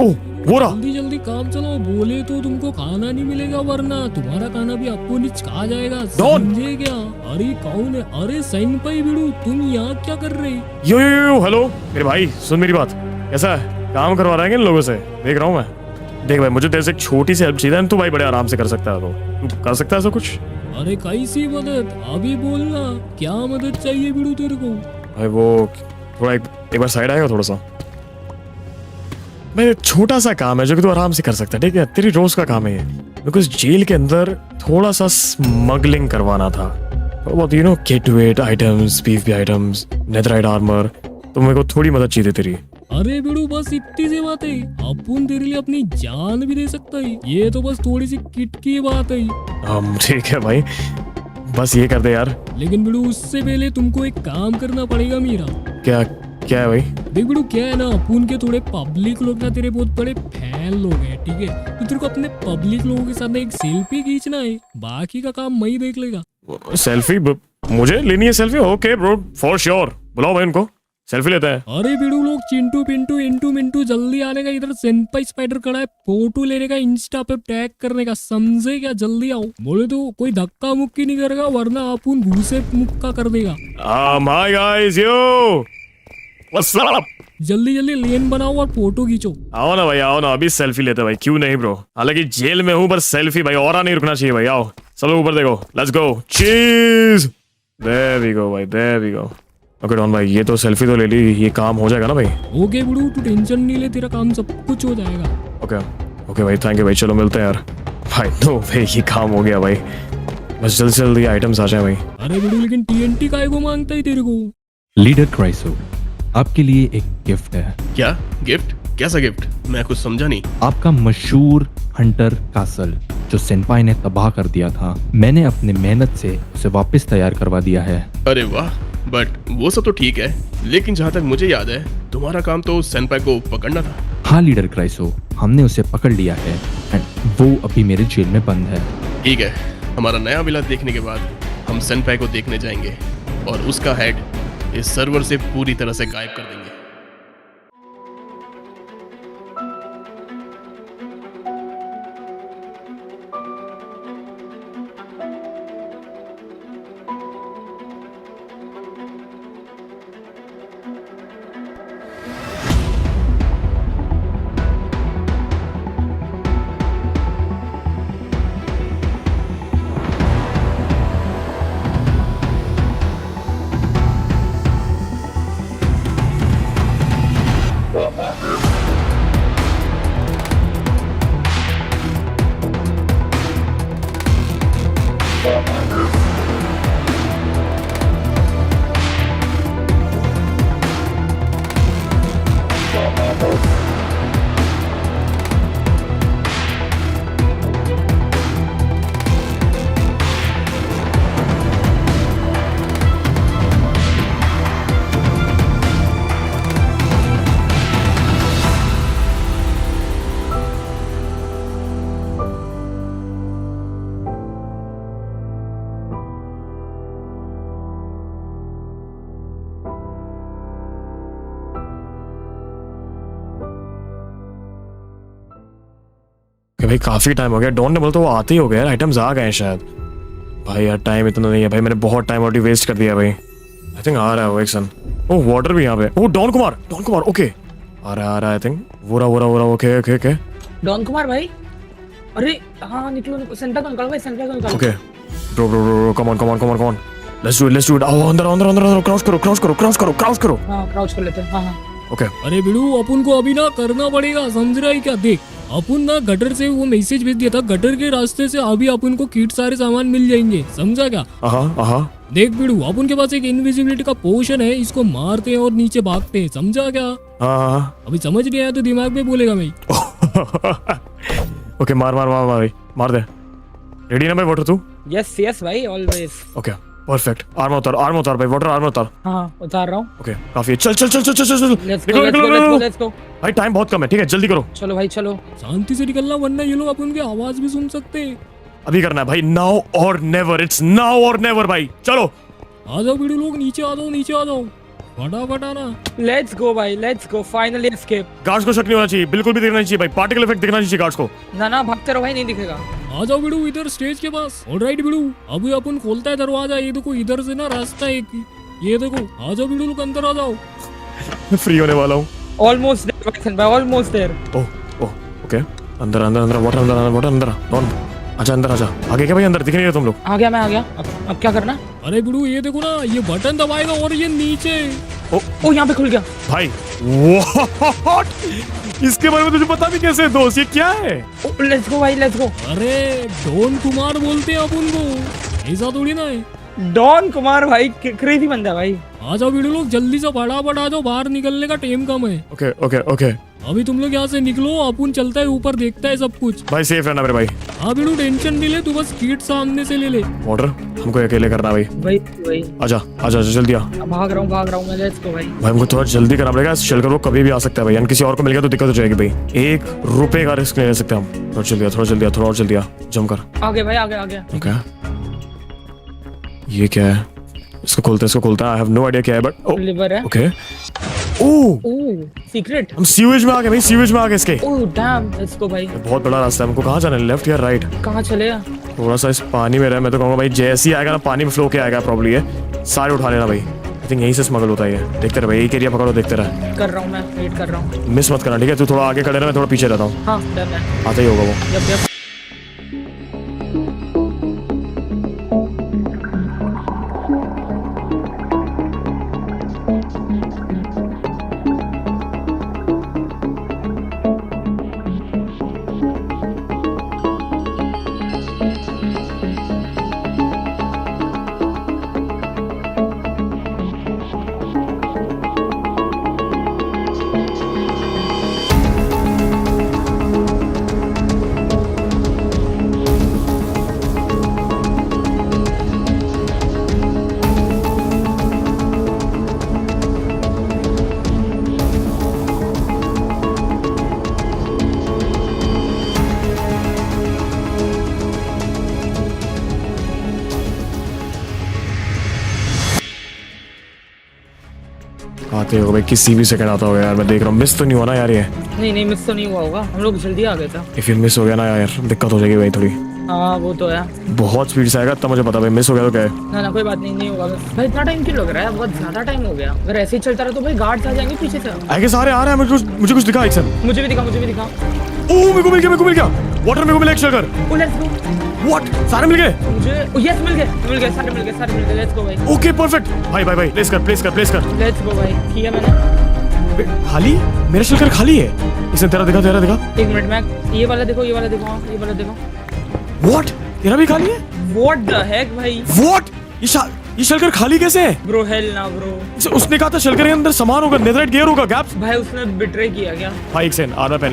ओह वो रहा। जल्दी जल्दी काम चलाओ, बोले तो तुमको खाना नहीं मिलेगा, वरना तुम्हारा खाना भी आपको खा जाएगा, समझे क्या? अरे कौन है? अरे सेनपाई बिडू, तुम यहाँ क्या कर रहे? यो हेलो मेरे भाई, सुन मेरी बात। कैसा है, काम करवा रहा है इन लोगों से? देख रहा हूँ मैं। देख भाई, मुझे तेरे से एक छोटी सी हेल्प चाहिए, तू भाई बड़े आराम से कर सकता है, तो तू कर सकता है ऐसा कुछ? अरे कैसी मदद? अभी बोलना, क्या मदद चाहिए बिडू तेरे को? भाई वो थोड़ा एक बार साइड आएगा थोड़ा सा। भाई छोटा सा काम है जो कि तू आराम से कर सकता है, ठीक है? तेरी रोज का काम है ये। बिकॉज जेल के अंदर थोड़ा सा स्मगलिंग करवाना था, बहुत you know kit wait items, PVP items, netherite armour. तो मेरे को थोड़ी मदद चाहिए थी तेरी। अरे बिडू बस इतनी सी बात है, अपन तेरे लिए अपनी जान भी दे सकता है, ये तो बस थोड़ी सी किट की बात है। ठीक है भाई, बस ये कर दे यार। लेकिन बिडू उससे पहले तुमको एक काम करना पड़ेगा मेरा। क्या क्या है भाई? देख बिडू, क्या है ना, अपन के थोड़े पब्लिक लोग ना तेरे बहुत बड़े फैन लोग हैं, ठीक है? तो तेरे को अपने पब्लिक लोगों के साथ ना एक सेल्फी खींचना है, बाकी का काम मैं ही देख लेगा। सेल्फी? मुझे लेनी है selfie? Okay bro, for sure. बुलाओ भाई उनको, सेल्फी लेते हैं। अरे बिडू लोग, चिंटू पिंटू इंटू मिंटू जल्दी आने का, इधर सेनपाई स्पाइडर खड़ा है, फोटो लेने का, इंस्टा पे टैग करने का, समझे क्या? जल्दी आओ, बोले तो कोई धक्का मुक्की नहीं करेगा, वरना अपन घूसे मुक्का कर देगा। Hi guys, yo what's up? जल्दी जल्दी लेन बनाओ और फोटो खींचो। आओ ना भाई, आओ ना, अभी सेल्फी लेते भाई, क्यों नहीं ब्रो? हालांकि जेल में हूँ पर सेल्फी भाई, और नहीं रुकना चाहिए भाई। आओ चलो ऊपर देखो, लेट्स गो, चीज। देयर वी गो भाई, there we go. Okay Don भाई, ये तो सेल्फी तो ले ली, ये काम हो जाएगा ना भाई? ओके बिडू, तू टेंशन नहीं ले, तेरा काम सब कुछ हो जाएगा। ओके ओके भाई, थैंक यू भाई, चलो मिलते हैं यार। भाई नो भाई, ये काम हो गया भाई, बस जल्दी से जल्दी आइटम्स आ जाए भाई। अरे बिडू, लेकिन टीएनटी काहे को मांगता है तेरे को? लीडर क्राइसो, आपके लिए एक गिफ्ट है। क्या गिफ्ट? कैसा गिफ्ट? मैं कुछ समझा नहीं। आपका मशहूर हंटर कासल जो सेनपाई ने तबाह कर दिया था, मैंने अपने मेहनत से उसे वापस तैयार करवा दिया है। अरे वाह, बट वो सब तो ठीक है, लेकिन जहाँ तक मुझे याद है तुम्हारा काम तो सेनपाई को पकड़ना था। हाँ लीडर क्राइसो, हमने उसे पकड़ लिया है एंड वो अभी मेरे जेल में बंद है। ठीक है, हमारा नया विला देखने के बाद हम सेनपाई को देखने जाएंगे और उसका हेड इस सर्वर से पूरी तरह से गायब कर देंगे। भाई काफी टाइम हो गया, डॉन ने बोला तो वो आते ही हो गए यार, आइटम्स आ गए हैं शायद। भाई यार टाइम इतना नहीं है भाई, मैंने बहुत टाइम ऑलरेडी वेस्ट कर दिया भाई। आई थिंक आ रहा है वो एक सन। ओह वाटर भी यहाँ पे। ओह डॉन कुमार ओके, आ रहा है आई थिंक। वोरा okay okay okay. Don Kumar भाई, अरे हाँ निकलो, सेंटर को निकालो भाई, सेंटर को निकालो। Okay bro come on let's do it. आओ अंदर क्रॉस करो। हाँ क्राउच कर लेते हैं। हाँ ओके। अरे बिडू, अपन को अभी ना करना पड़ेगा, समझ रहा है क्या? देख, अपन ना गटर से वो मैसेज भेज दिया था, गटर के रास्ते से अभी अपन को किट सारे सामान मिल जाएंगे, समझा क्या? देख बिडू, अपन के पास एक इनविजिबिलिटी का पोशन है, इसको मारते हैं और नीचे भागते हैं, समझा क्या? अभी समझ नहीं आया तो दिमाग में बोलेगा भाई। ओके मार भाई, मार दे। रेडी ना भाई वाटर तू? यस भाई, ऑलवेज। Okay perfect. आर्मर उतार भाई, वाटर आर्मर उतार। हाँ उतार रहा हूँ। ओके काफी है। चल चल चल चल चल चल लेट्स निकलो निकलो निकलो। गो। भाई टाइम बहुत कम है, ठीक है जल्दी करो। चलो भाई चलो, शांति से निकलना वरना ये लोग अपन की आवाज भी सुन सकते हैं। अभी करना है भाई, नाउ और नेवर, इट्स नाउ और नेवर भाई, चलो। आ जाओ वीडियो लोग, नीचे आ जाओ, नीचे आ जाओ, फटाफट आना। लेट्स गो भाई, let's go, finally escape. Guards को शक नहीं होना चाहिए, बिल्कुल भी दिखना नहीं चाहिए भाई, पार्टिकल इफेक्ट दिखना नहीं चाहिए गार्ड्स को। ना भागते रहो भाई, नहीं दिखेगा। आ जाओ बिडू इधर स्टेज के पास। ऑलराइट बिडू, अभी अपन खोलता है दरवाजा। ये देखो इधर से ना रास्ता है एक, ये देखो। आ जाओ बिडू लोग, अंदर आ जाओ। मैं फ्री होने वाला हूँ। ऑलमोस्ट देयर भाई, ऑलमोस्ट देयर। ओह ओके, अंदर अंदर अंदर, वाटर अंदर अंदर, वाटर अंदर। डॉन आजा अंदर आजा। आगे क्या भाई, अंदर दिख नहीं रहे तुम लोग। आ गया मैं, आ गया। अब क्या करना? अरे बिडू ये देखो ना, ये बटन दबाएगा और ये नीचे। ओ यहाँ पे खुल गया भाई। व्हाट, इसके बारे में तुझे पता भी कैसे दोस्त, ये क्या है? लेट्स गो भाई, लेट्स गो। अरे डॉन कुमार बोलते हैं अपन को, ऐसा थोड़ी ना है। डॉन कुमार भाई क्रेजी बंदा भाई। आ जाओ वीडियो लोग, जल्दी से फटाफट आ जाओ, बाहर निकलने का टाइम कम है। ओके ओके ओके, अभी तुम लोग यहाँ से निकलो, अपन चलता है ऊपर, देखता है सब कुछ। भाई सेफ रहना मेरे भाई। हाँ वीडियो टेंशन नहीं ले, तू बस किट सामने से ले ले। वाटर हमको अकेले करना भाई। भाई आजा आजा जल्दी आ। भाग रहा हूँ मैं, लेट्स गो भाई। भाई हमको थोड़ा जल्दी करना पड़ेगा, शेल्टर वो कभी भी आ सकता है भाई, यानी किसी और को मिल गया तो दिक्कत हो जाएगी भाई। 1 रुपए का रिस्क नहीं ले सकते हम। थोड़ा जल्दी आ, थोड़ा जल्दी आ, थोड़ा और जल्दी आ, जम कर। आगे भाई, आगे आगे। ओके ये क्या है? इसको खोलते हैं। आई हैव नो आइडिया क्या है, बट लिवर है। ओके। ओह सीक्रेट। हम सीवेज में आ गए भाई, सीवेज में आ गए इसके। ओह डैम, लेट्स गो भाई। बहुत बड़ा रास्ता है, हमको कहाँ जाना है, लेफ्ट या राइट? कहाँ चले? थोड़ा सा इस पानी में रहे, मैं तो कहूँगा भाई जैसे ही आएगा ना पानी में फ्लो के आएगा प्रॉब्ली है, सारे उठा लेना भाई। आई थिंक यहीं से स्मगल होता है ये। देखते रहे भाई, एक एरिया पकड़ो, देखते रहे। कर रहा हूँ मैं, वेट कर रहा हूँ। मिस मत करना ठीक है, तू थोड़ा आगे खड़े रहे, मैं थोड़ा पीछे रहता हूँ। हाँ डन है। आता ही होगा वो। यप। आते हो भाई, किसी भी सेकंड आता होगा यार, मैं देख रहा हूँ। मिस तो नहीं हुआ ना यार ये? नहीं मिस तो नहीं हुआ होगा, हम लोग जल्दी आ गए था। इफ ये मिस हो गया ना यार, दिक्कत हो जाएगी भाई थोड़ी। हाँ वो तो है, बहुत स्पीड से आएगा तब मुझे पता भाई, मिस हो गया तो क्या है। ना कोई बात नहीं होगा भाई। इतना टाइम क्यों लग रहा है? बहुत ज्यादा टाइम हो गया। अगर ऐसे ही चलता रहा तो भाई गार्ड्स आ जाएंगे पीछे से। आगे सारे आ रहे हैं, मुझे कुछ दिखा। मुझे भी दिखा। ओह मेरे को मिल गया वाटर, मेरे को मिला एक शेल्टर। Let's go. व्हाट, सारे मिल गए मुझे? यस मिल गए, सारे मिल गए। लेट्स गो भाई। Okay perfect. भाई प्लेस कर। लेट्स गो भाई, किया मैंने। खाली? मेरा शेल्टर खाली है। इसने तेरा दिखा। 1 मिनट में, ये वाला देखो। व्हाट, तेरा भी खाली है? व्हाट द हेक भाई? व्हाट, ये शेल्टर खाली कैसे है? ब्रो हेल ना ब्रो। उसने कहा था शेल्टर के अंदर सामान होगा, नेदरराइट गियर होगा। गैप्स भाई उसने बिट्रे किया क्या? भाई एक सेकंड, आर्मर पहन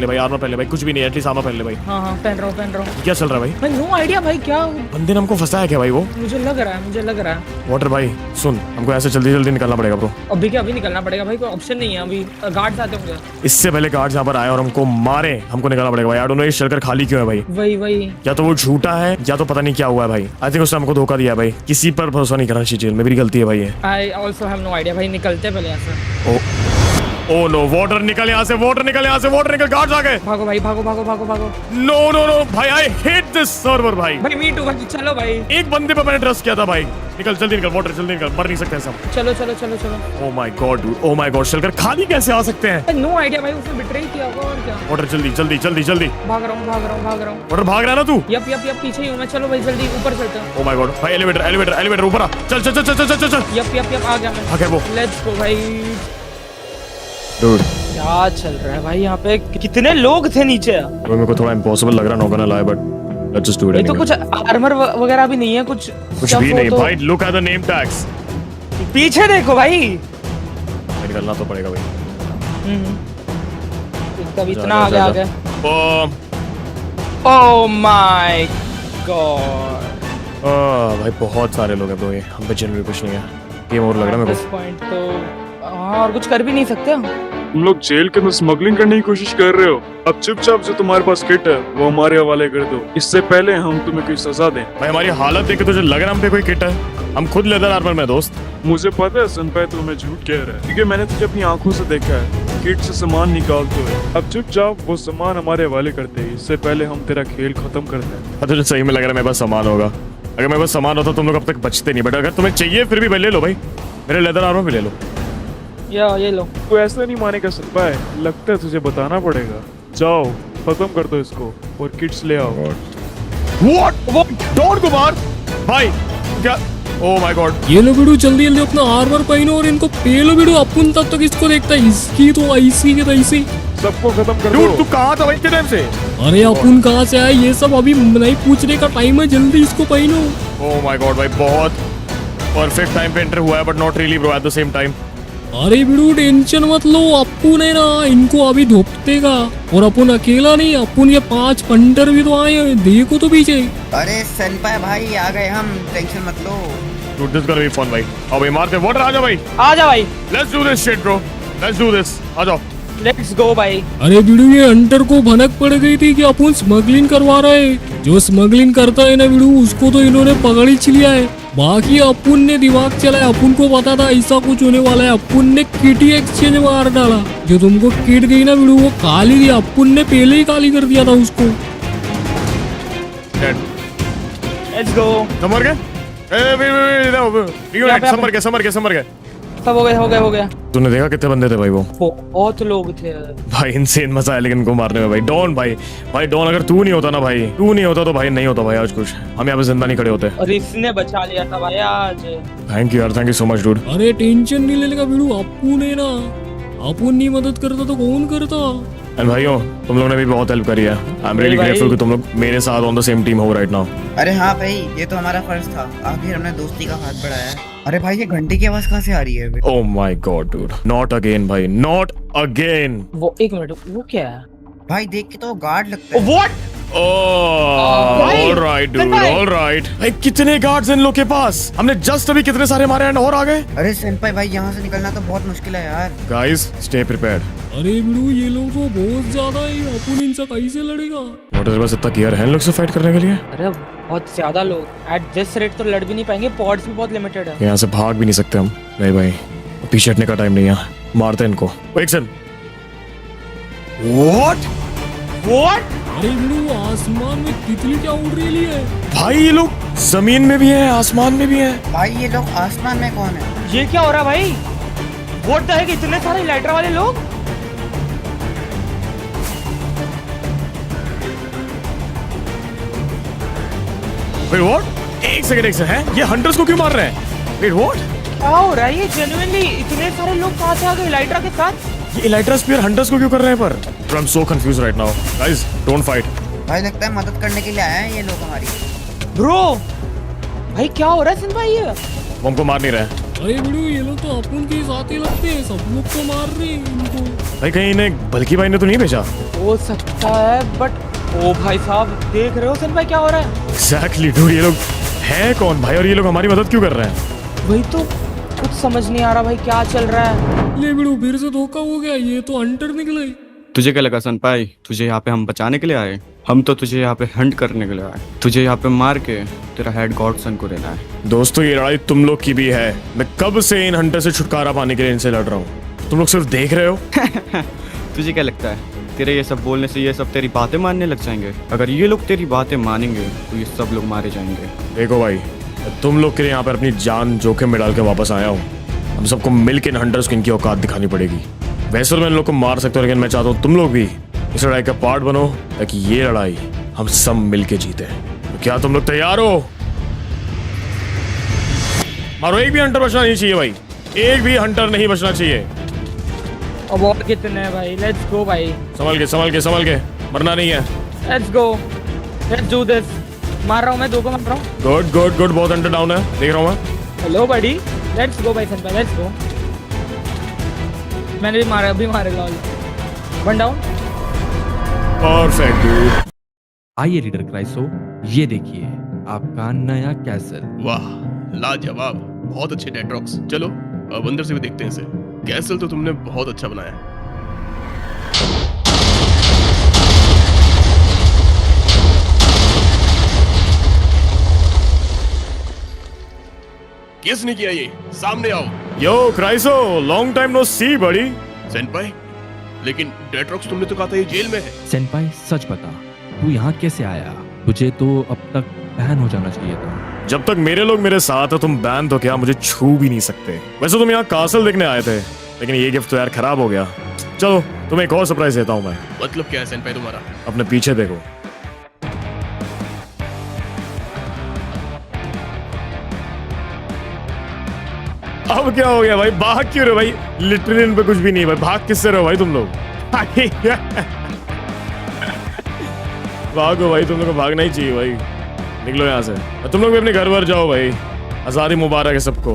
ले भाई, कुछ भी नहीं, एटलीस्ट आर्मर पहन ले भाई। हाँ पहन रहा हूँ। क्या चल रहा है भाई? नो आइडिया भाई, क्या बंदे ने हमको फंसाया क्या भाई? वो मुझे लग रहा है। वाटर भाई सुन, हमको ऐसे जल्दी निकलना पड़ेगा ब्रो। अभी निकलना पड़ेगा भाई, कोई ऑप्शन नहीं है अभी। गार्ड्स आते होंगे। इससे पहले गार्ड्स यहाँ पर आए और हमको मारे, हमको निकलना पड़ेगा भाई। आई डोंट नो ये शेल्टर खाली क्यों है भाई। वही या तो वो झूठा है या तो पता नहीं क्या हुआ है भाई। आई थिंक उसने हमको धोखा दिया भाई। किसी पर भरोसा नहीं करना चाहिए, मेरी गलती है भाई ये। I also have no idea भाई। निकलते पहले यहाँ से। ओह नो, वाटर निकल यहाँ से, वाटर निकल, गार्ड्स आ गए। भागो भाई, भागो। नो भाई, आई हेट दिस सर्वर भाई। मी टू भाई, चलो भाई। एक बंदे पे मैंने ट्रस्ट किया था भाई। जल्दी निकल वाटर, जल्दी निकल, मर नहीं सकते सब। चलो। ओह माय गॉड, शेल्टर खाली कैसे आ सकते हैं? नो आइडिया भाई, उसने बिट्रे किया होगा और क्या। वाटर जल्दी। भाग रहा हूँ। वाटर भाग रहा है ना तू? यप पीछे ही हूँ मैं। चलो भाई जल्दी ऊपर चलते हैं। ओह माय गॉड भाई, एलिवेटर ऊपर आ। चल। यप आ गया मैं। आगे वो। लेट्स गो भाई। डूड क्या चल रहा है भाई यहाँ पे? कितने लोग थे नीचे? मेरे को थोड़ा इम्पॉसिबल लग रहा है, not gonna lie, but let's just do it. तो कुछ आर्मर वगैरह भी नहीं है? कुछ भी नहीं भाई। Look at the name tags. पीछे देखो भाई। निकलना तो पड़ेगा भाई। तब इतना आ गया। बम। Oh my God. भाई बहुत सारे लोग हैं ब्रो, ये हम पे जनरली कुछ नहीं है। गेम ओवर लग रहा है मेरे दिस पॉइंट तो हाँ, और कुछ कर भी नहीं सकते हम। तुम लोग जेल के अंदर स्मगलिंग करने की कोशिश कर रहे हो। अब चुपचाप जो तुम्हारे पास किट है वो हमारे हवाले कर दो, इससे पहले हम तुम्हें कोई सजा दें। भाई हमारी हालत देख के तुझे लग रहा है हम पे कोई किट है? हम खुद लेदर आर्मर में दोस्त। मुझे पता है सनपाई तुम्हें झूठ कह रहा है, क्योंकि मैंने तुझे अपनी आंखों से देखा है किट से सामान निकालते हुए। अब चुपचाप वो सामान हमारे हवाले करते हैं, इससे पहले हम तेरा खेल खत्म करते हैं। तुझे सही में लग रहा है मेरे पास सामान होगा? अगर मेरे पास सामान होता तुम लोग अब तक बचते नहीं, बट अगर तुम्हें चाहिए फिर भी भाई ले लो भाई, मेरे लेदर आर्मर भी ले लो। ये लो। तू ऐसा नहीं मानेगा सनपाई, लगता है तुझे बताना पड़ेगा। जाओ खत्म कर दो इसको और किट्स ले आओ। What? डॉन कुमार भाई क्या? ओह माय गॉड। ये लो बिडू, जल्दी जल्दी अपना आर्मर पहनो और इनको पे लो बिडू। अपन तब तक इसको देखता है, इसकी तो ऐसी के तैसी। सबको खत्म कर दो। तू कहाँ था भाई इतने टाइम से? अरे अपन कहाँ से आए ये सब अभी नहीं पूछने का टाइम है, जल्दी इसको पहनो। ओह माय गॉड भाई बहुत परफेक्ट टाइम पे एंटर हुआ है, but not really bro at the same time. अरे बिडू टेंशन मत लो, अपुन है ना इनको अभी धोपतेगा। और अपन अकेला नहीं, अपन ये 5 पंटर भी तो आए हैं, देखो तो पीछे। अरे सेनपाई भाई आ गए हम, टेंशन मत लो। Dude, this is gonna be fun भाई। अब भाई मारते वाटर। आजा भाई, आजा भाई, let's do this shit bro, let's do this. आ जाओ, लेट्स गो भाई। अरे बिडू ये हंटर को भनक पड़ गई थी कि अपन स्मगलिंग करवा रहे हैं। जो स्मगलिंग करता है ना बिडू, उसको तो इन्होंने पकड़ ही लिया है। बाकी अपुन ने दिमाग चलाया, अपुन को पता था ऐसा कुछ होने वाला है। अपुन ने किट ही एक्सचेंज मार डाला। जो तुमको किट गई ना बिडू, वो काली थी, अपुन ने पहले ही काली कर दिया था उसको। Let's go. समर गए? समर गए। सब हो गया। तूने देखा कितने बंदे थे भाई? वो बहुत लोग थे भाई, इनसेन मजा आया लेकिन इनको मारने में भाई। डॉन भाई डॉन, अगर तू नहीं होता ना भाई, तू नहीं होता तो भाई नहीं होता भाई आज कुछ, हम यहाँ पे जिंदा नहीं खड़े होते। और इसने बचा लिया था भाई आज। थैंक यू यार, thank you so much dude. अरे टेंशन नहीं लेने का बिडू, अपुन है ना, अपुन नहीं मदद करता तो कौन करता। एंड भाइयों तुम लोगों ने भी बहुत हेल्प करी है। आई एम रियली ग्रेटफुल कि तुम लोग मेरे साथ ऑन द सेम टीम हो राइट नाउ। अरे हाँ भाई, ये तो हमारा फर्ज था, आखिर हमने दोस्ती का हाथ बढ़ाया। अरे भाई ये घंटे की आवाज कहाँ से आ रही है? ओह my God dude, not again भाई, नॉट अगेन। वो एक मिनट, वो क्या है भाई? देख के तो गार्ड लगता है। व्हाट? Alright dude, alright. भाई कितने गार्ड्स इन लोग के पास? हमने जस्ट अभी कितने सारे मारे एंड और आ गए। अरे सेनपाई भाई यहाँ से निकलना तो बहुत मुश्किल है यार। Guys stay prepared. अरे बिडू ये लोग तो बहुत ज्यादा है, अपुन इनसे कैसे लड़ेगा? वाटर बस इतना गियर है इन लोग से फाइट करने के लिए? अरे बहुत ज्यादा लोग, एट दिस रेट तो लड़ भी नहीं पाएंगे, पॉड्स भी बहुत लिमिटेड है। यहाँ से भाग भी नहीं सकते हम। नहीं भाई, पीछे हटने का टाइम नहीं है, मारते हैं इनको। एक सेकंड। व्हाट? अरे बिडू आसमान में तितली क्या उड़ रही है? भाई ये लोग जमीन में भी हैं, आसमान में भी हैं। भाई ये लोग आसमान में कौन है? ये क्या हो रहा है भाई? व्हाट द हेक, इतने सारे लाइटर वाले लोग? Wait what? एक सेकंड है, ये हंटर्स को क्यों मार रहे हैं? Wait what? क्या हो रहा है? ये जेन्युइनली इतने सारे लोग कहाँ से आ गए लाइटर के साथ? ये इलाइट्रा स्पीयर हंटर्स को क्यों कर रहे हैं पर? I am so confuse right now. Guys don't fight. भाई लगता है मदद करने के लिए आए हैं ये लोग हमारी। ब्रो भाई क्या हो रहा है सिंह भाई? ये वो हमको मार नहीं रहे हैं। अरे बिडू ये लोग तो अपुन के साथ ही लगते हैं, सब लोग तो मार रहे हैं इनको। भाई कहीं इन्हें बल्कि भाई ने तो नहीं भेजा? हो सकता है, बट ओ भाई साहब देख रहे हो सिंह भाई क्या हो रहा है? एग्जैक्टली डूड, ये लोग हैं कौन भाई, और ये लोग हमारी मदद क्यों कर रहे हैं? वही तो कुछ समझ नहीं आ रहा भाई, क्या चल रहा है? ले बिडू फिर से धोखा हो गया, ये तो हंटर निकले। तुझे क्या लगा सनपाई, तुझे यहाँ पे हम बचाने के लिए आए? हम तो तुझे यहाँ पे हंट करने के लिए आए। तुझे यहाँ पे मार के तेरा हेड गॉडसन को देना है। दोस्तों ये लड़ाई तुम लोग की भी है। मैं कब से इन हंटर से छुटकारा पाने के लिए इनसे लड़ रहा हूँ, तुम लोग सिर्फ देख रहे हो। तुझे क्या लगता है तेरे ये सब बोलने से ये सब तेरी बातें मानने लग जाएंगे? अगर ये लोग तेरी बातें मानेंगे तो ये सब लोग मारे जाएंगे। देखो भाई, तुम लोग के लिए यहाँ पर अपनी जान जोखिम में डाल के वापस आया हूँ। हम सबको मिलकर इन हंटर्स को इनकी औकात दिखानी पड़ेगी। वैसे तो मैं इन लोग को मार सकता हूँ, लेकिन मैं चाहता हूँ तुम लोग भी इस लड़ाई का पार्ट बनो, ताकि ये लड़ाई हम सब मिलके जीते। तो क्या तुम लोग तैयार हो? मारो, एक भी हंटर बचना नहीं चाहिए भाई, एक भी हंटर नहीं बचना चाहिए। अब और कितने हैं भाई? लेट्स गो भाई। संभल के मरना नहीं है। Let's go, let's do this. मार रहा हूँ मैं, 2 को मार रहा हूँ। गुड बहुत हंटर डाउन है, देख रहा हूँ मैं। हेलो बडी, लेट्स गो भाई संपा, लेट्स गो। मैंने भी मारा, अभी मारे लॉल। 1 डाउन। Perfect dude. आइए रीडर क्राइसो, ये देखिए आपका नया कैसल। वाह, लाजवाब, बहुत अच्छे डेट्रॉक्स। चलो अब अंदर से भी देखते हैं इसे। कैसल तो तुमने बहुत अच्छा बनाया है। किसने किया ये? सामने आओ। यो क्राइसो, लॉन्ग टाइम नो सी बड़ी। सेनपाई, लेकिन डेट्रॉक्स तुमने तो कहा था ये जेल में है। सेनपाई सच बता, तू यहाँ कैसे आया? तुझे तो अब तक बैन हो जाना चाहिए था। जब तक मेरे लोग मेरे साथ है, तुम बैन तो क्या मुझे छू भी नहीं सकते। वैसे तुम यहाँ कासल देखने आए थे, लेकिन ये गिफ्ट तो यार खराब हो गया। चलो तुम्हें एक और सरप्राइज देता हूँ मैं। मतलब क्या है सेनपाई तुम्हारा? अपने पीछे देखो। अब क्या हो गया भाई? भाग क्यों रहे भाई? लिटरली इन पे कुछ भी नहीं है भाई। भाग किससे रहे हो भाई तुम लोग? भागो भाई, तुम लोग को भागना ही चाहिए भाई। निकलो यहाँ से, तुम लोग भी अपने घर वर जाओ भाई। आजादी मुबारक है सबको।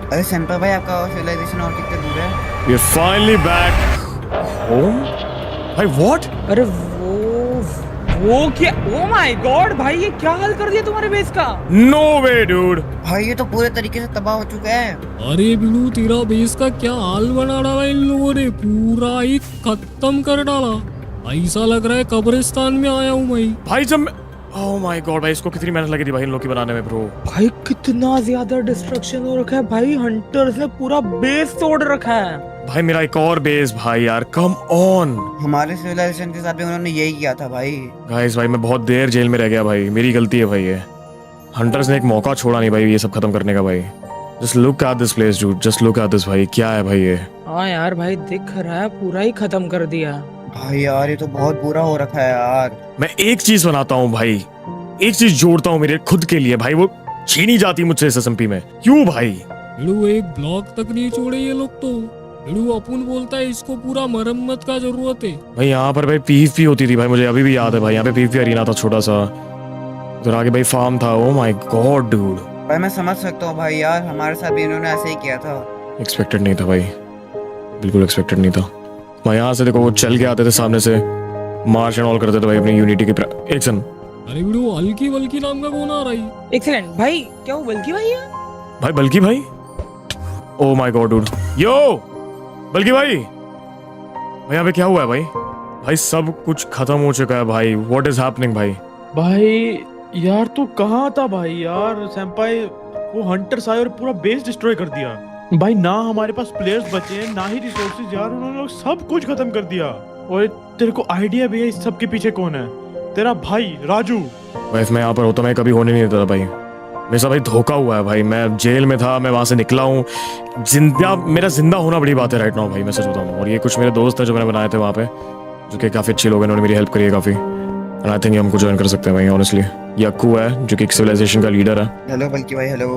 अरे सेंपा भाई, आपका सिविलाइजेशन और कितने दूर है? We're finally back home? भाई what? अरे वो क्या? ओ माय गॉड भाई, ये क्या हाल कर दिया तुम्हारे बेस का? No way dude। भाई ये तो पूरे तरीके से तबाह हो चुका है। अरे बिलू, तेरा बेस का क्या हाल बना डाला इन लोगों ने, पूरा ही खत्म कर डाला। ऐसा लग रहा है कब्रिस्तान में आया हूँ मैं। भाई जब ओह माय गॉड भाई, इसको कितनी मेहनत लगी थी भाई इन लोग की बनाने में ब्रो। भाई कितना ज्यादा डिस्ट्रक्शन हो रखा है भाई, हंटर्स ने पूरा बेस तोड़ रखा है। भाई मेरा एक और बेस भाई यार, कम ऑन। हमारे सिविलाइजेशन के साथ भी उन्होंने यही किया था भाई। गाइस भाई मैं बहुत देर जेल में रह गया भाई, मेरी गलती है भाई। ये हंटर्स ने एक मौका छोड़ा नहीं भाई ये सब खत्म करने का भाई। Just look at this place dude, just look at this भाई। क्या है भाई ये? हाँ यार भाई, दिख रहा है पूरा ही खत्म कर दिया। भाई यार ये तो बहुत बुरा हो रखा है यार। मैं एक चीज बनाता हूँ भाई, एक चीज जोड़ता हूँ मेरे खुद के लिए भाई, वो छीनी जाती मुझसे इस एसएमपी में। क्यों भाई? बिड़ू एक ब्लॉक तक नहीं छोड़े ये लोग तो। बिड़ू अपुन बोलता है इसको पूरा मरम्मत का जरूरत है। भाई यहाँ पर भाई पीवीपी होती थी भाई, मुझे अभी भी याद है भाई। यहाँ पे पीवीपी अरीना था छोटा सा, उधर आगे भाई फार्म था। ओ माय गॉड डूड। भाई मैं समझ सकता हूँ भाई यार, हमारे साथ भी इन्होंने ऐसे ही किया था। एक्सपेक्टेड नहीं था भाई, बिल्कुल एक्सपेक्टेड नहीं था भाई। यहाँ से देखो वो चल के आते थे सामने से, मार्च एंड ऑल करते थे भाई अपनी यूनिटी की। एक सन अरे बिड़ू, हल्की बल्कि नाम का कौन आ रहा है? एक्सीलेंट भाई, क्या वो बल्कि भाई है? भाई बल्कि भाई? ओ माय गॉड डूड, यो बल्कि भाई। भाई यहाँ पे क्या हुआ है भाई? भाई सब कुछ खत्म हो चुका है भाई। व्हाट इज हैपनिंग भाई? भाई यार तू कहाँ था भाई? यार सेंपाई, वो हंटर्स आए और पूरा बेस डिस्ट्रॉय कर दिया भाई। ना हमारे पास प्लेयर्स बचे हैं, ना ही रिसोर्सेज। यार उन्होंने लोग सब कुछ खत्म कर दिया। और तेरे को आइडिया भी है इस सब के पीछे कौन है? तेरा भाई राजू। भाई मैं यहाँ पर होता मैं कभी होने नहीं देता भाई। मेरे साथ भाई धोखा हुआ है भाई। मैं जेल में था, मैं वहां से निकला हूँ जिंदा। मेरा जिंदा होना बड़ी बात है राइट नाउ भाई, मैं सच बताऊँ। और ये कुछ मेरे दोस्त हैं जो मैंने बनाए थे वहाँ पे, जो कि काफी अच्छे लोग हैं, उन्होंने मेरी हेल्प करी है काफी। एंड आई थिंक हमको ज्वाइन कर सकते हैं भाई ऑनेस्टली। ये अक्कू है जो कि एक सिविलाइजेशन का लीडर है। हेलो बल्कि भाई। हेलो।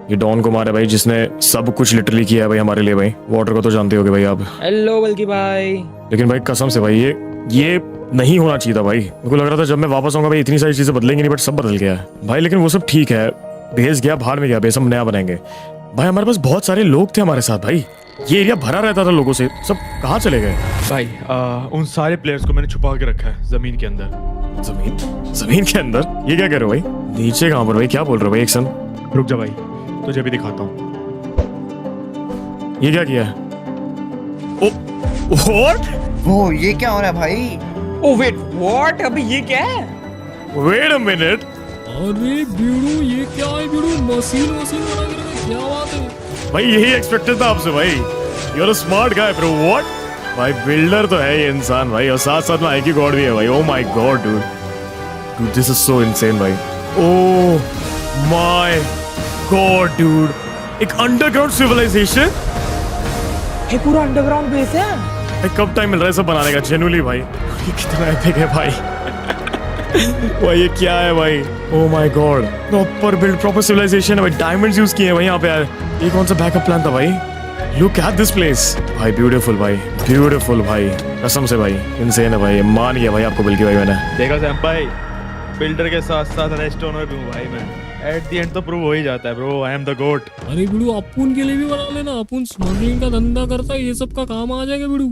ये डॉन कुमार है भाई, जिसने सब कुछ लिटरली किया है भाई हमारे लिए भाई। वाटर को तो जानते होगे भाई आप। हेलो बल्कि भाई। लेकिन भाई कसम से भाई ये नहीं होना चाहिए था भाई। मेरे को लग रहा था जब मैं वापस आऊंगा भाई इतनी सारी चीजें बदलेंगी नहीं, बट सब बदल गया है भाई। लेकिन वो सब ठीक है, बेस गया भाड़ में गया, बेस हम नया बनाएंगे भाई। हमारे पास बहुत सारे लोग थे हमारे साथ भाई, ये एरिया भरा रहता था लोगों से। सब कहाँ चले गए भाई? उन सारे प्लेयर्स को मैंने छुपा के रखा है जमीन के अंदर। जमीन के अंदर? ये क्या कर रहे हो भाई? नीचे कहाँ पर भाई? क्या बोल रहे हो भाई? एक सन रुक जा भाई, तुझे भी दिखाता हूँ। ये क्या किया है? ओ ये क्या हो रहा है भाई? Oh wait, what? अबे ये क्या है? Wait a minute. अरे बिड़ू, ये क्या है बिड़ू? मशीन बना के रखा, क्या बात है भाई? यही एक्सपेक्टेड था आपसे भाई। You are a smart guy bro. What भाई, बिल्डर तो है ये इंसान भाई, और साथ साथ में आईक्यू गॉड भी है भाई। Oh my God dude, dude this is so insane भाई। ओ माय गॉड डूड, एक अंडरग्राउंड सिविलाइजेशन। ये पूरा अंडरग्राउंड बेस है भाई। कब टाइम मिल रहा है सब बनाने का जेन्युइनली भाई? ये कितना एपिक है भाई। भाई ये क्या है भाई? Oh my god, proper build, proper civilisation है भाई। डायमंड्स यूज किए हैं भाई यहाँ पे यार। ये कौन सा बैकअप प्लान था भाई? लुक एट दिस प्लेस भाई, ब्यूटीफुल भाई, ब्यूटीफुल भाई, कसम से भाई इनसेन है भाई। मान गया भाई आपको बल्कि भाई मैंने। देखा सेंपाई, बिल्डर के साथ साथ रेस्टोरेंट भी हूँ भाई मैं। एट द एंड तो प्रूव हो ही जाता है ब्रो, आई एम द गोट। अरे बिड़ू अपुन के लिए भी बना लेना, अपुन स्मगलिंग का धंधा करता है, ये सब का काम आ जाएगा बिड़ू।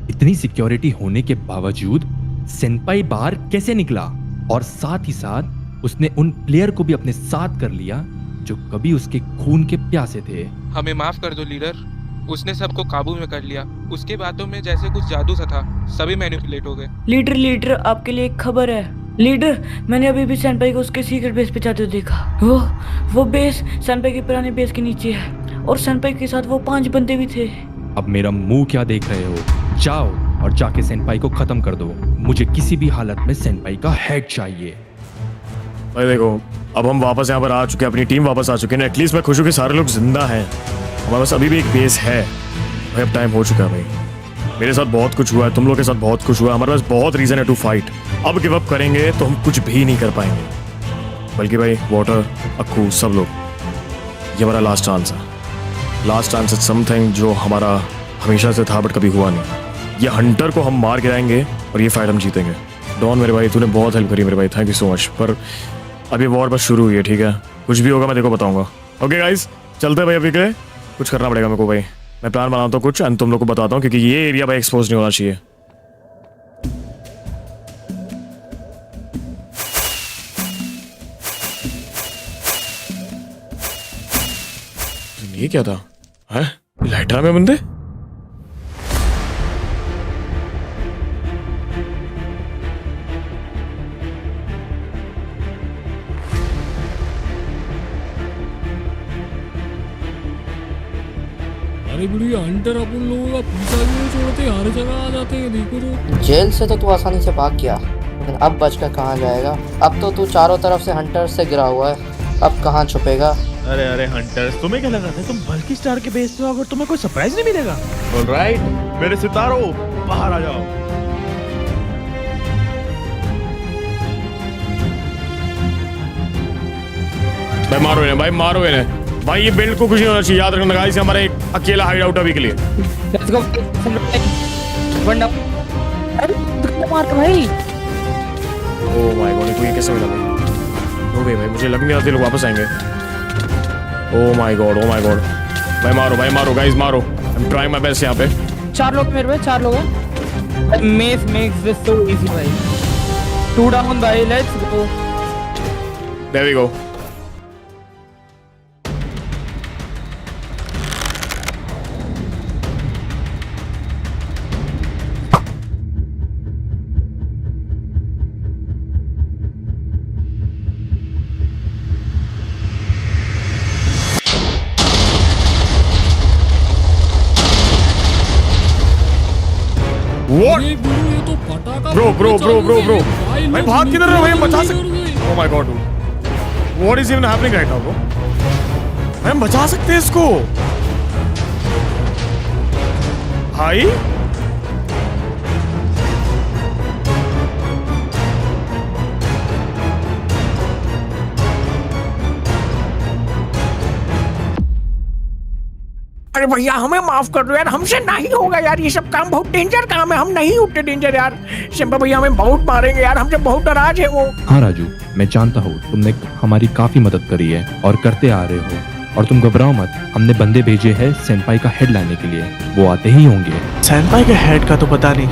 इतनी सिक्योरिटी होने के बावजूद सेनपाई बाहर कैसे निकला? और साथ ही साथ उसने उन प्लेयर को भी अपने साथ कर लिया जो कभी उसके खून के प्यासे थे। हमें माफ कर दो लीडर, उसने सबको काबू में कर लिया। उसके बातों में जैसे कुछ जादू सा था, सभी मैनिपुलेट हो गए। लीडर आपके लिए एक खबर है। लीडर, मैंने अभी भी सैनपाई को उसके सीक्रेट बेस पे जाते हुए देखा। वो बेस सैनपाई के पुराने बेस के नीचे है और सैनपाई के साथ वो 5 बंदे भी थे। अब मेरा मुंह क्या देख रहे हो? जाओ और जाके सेनपाई को खत्म कर दो। मुझे किसी भी हालत में सेनपाई का हेड चाहिए। भाई देखो, अब हम वापस यहाँ पर आ चुके हैं, अपनी टीम वापस आ चुके हैं। एटलीस्ट मैं खुश हूँ कि सारे लोग जिंदा हैं। हमारे पास अभी भी एक बेस है भाई। अब टाइम हो चुका है भाई। मेरे साथ बहुत कुछ हुआ है, तुम लोग के साथ बहुत कुछ हुआ है। हमारे पास बहुत रीजन है टू फाइट। अब गिव अप करेंगे तो हम कुछ भी नहीं कर पाएंगे। बल्कि भाई वाटर, अक्कू, सब लोग, ये हमारा लास्ट चांस है। लास्ट चांस इज समथिंग जो हमारा हमेशा से था बट कभी हुआ नहीं। ये हंटर को हम मार के आएंगे और ये फाइट हम जीतेंगे। डॉन मेरे भाई, तूने बहुत हेल्प करी मेरे भाई, थैंक यू सो मच। पर अभी वॉर बस शुरू हुई है, ठीक है? कुछ भी होगा मैं देखो बताऊंगा। ओके गाइस, चलते हैं भाई। अभी के कुछ करना पड़ेगा मेरे को भाई। मैं प्लान बनाता हूँ कुछ एंड तुम लोग को बताता हूँ, क्योंकि ये एरिया भाई एक्सपोज नहीं होना चाहिए। ये क्या था? है लाइटर में बंदे? अरे बिड़ू ये हंटर अपन लोगों का पीछा भी नहीं छोड़ते, हर जगह आ जाते हैं। देखो तो जेल से तो तू आसानी से भाग गया, लेकिन अब बचकर कहाँ जाएगा? अब तो तू चारों तरफ से हंटर से गिरा हुआ है, अब कहाँ छुपेगा? अरे हंटर्स, तुम्हें क्या लगा था तुम बल्कि स्टार के बेस पे हो, अगर तुम्हें कोई सरप्राइज नहीं मिलेगा? ऑलराइट मेरे सितारों, बाहर आ जाओ। भाई मारो इन्हें, भाई मारो इन्हें। भाई ये बिल्ड को कुछ नहीं होना चाहिए, याद रखना गाइस। हमारा एक अकेला हाइड आउट अभी के लिए। Let's go. One down. अरे मार भाई। ओह माय गॉड, इनको ये कैसे मिला भाई? नो वे भाई, मुझे लग नहीं रहा था लोग वापस आएंगे। Oh my god, oh my God. भाई मारो गाइस, मारो। I am trying my best यहाँ पे। 4 लोग मेरे पे, 4 लोग हैं। Mace makes this so easy भाई। 2 डाउन भाई, let's go. There we go. What? Bro. भाई भाग किधर रहे हो भाई? हम बचा सकते। Oh my God. What is even happening right now, bro? भाई हम बचा सकते हैं इसको। भाई अरे भैया हमें माफ कर दो यार, हमसे नहीं होगा यार, ये सब काम बहुत डेंजर काम है, हम नहीं उठते डेंजर यार। शंपा भैया हमें बहुत मारेंगे यार, हमसे बहुत नाराज है वो। हाँ राजू, मैं जानता हूँ तुमने हमारी काफी मदद करी है और करते आ रहे हो, और तुम घबराओ मत। हमने बंदे भेजे हैं सेनपाई का हेड लाने के लिए, वो आते ही होंगे। सेनपाई के हेड का तो पता नहीं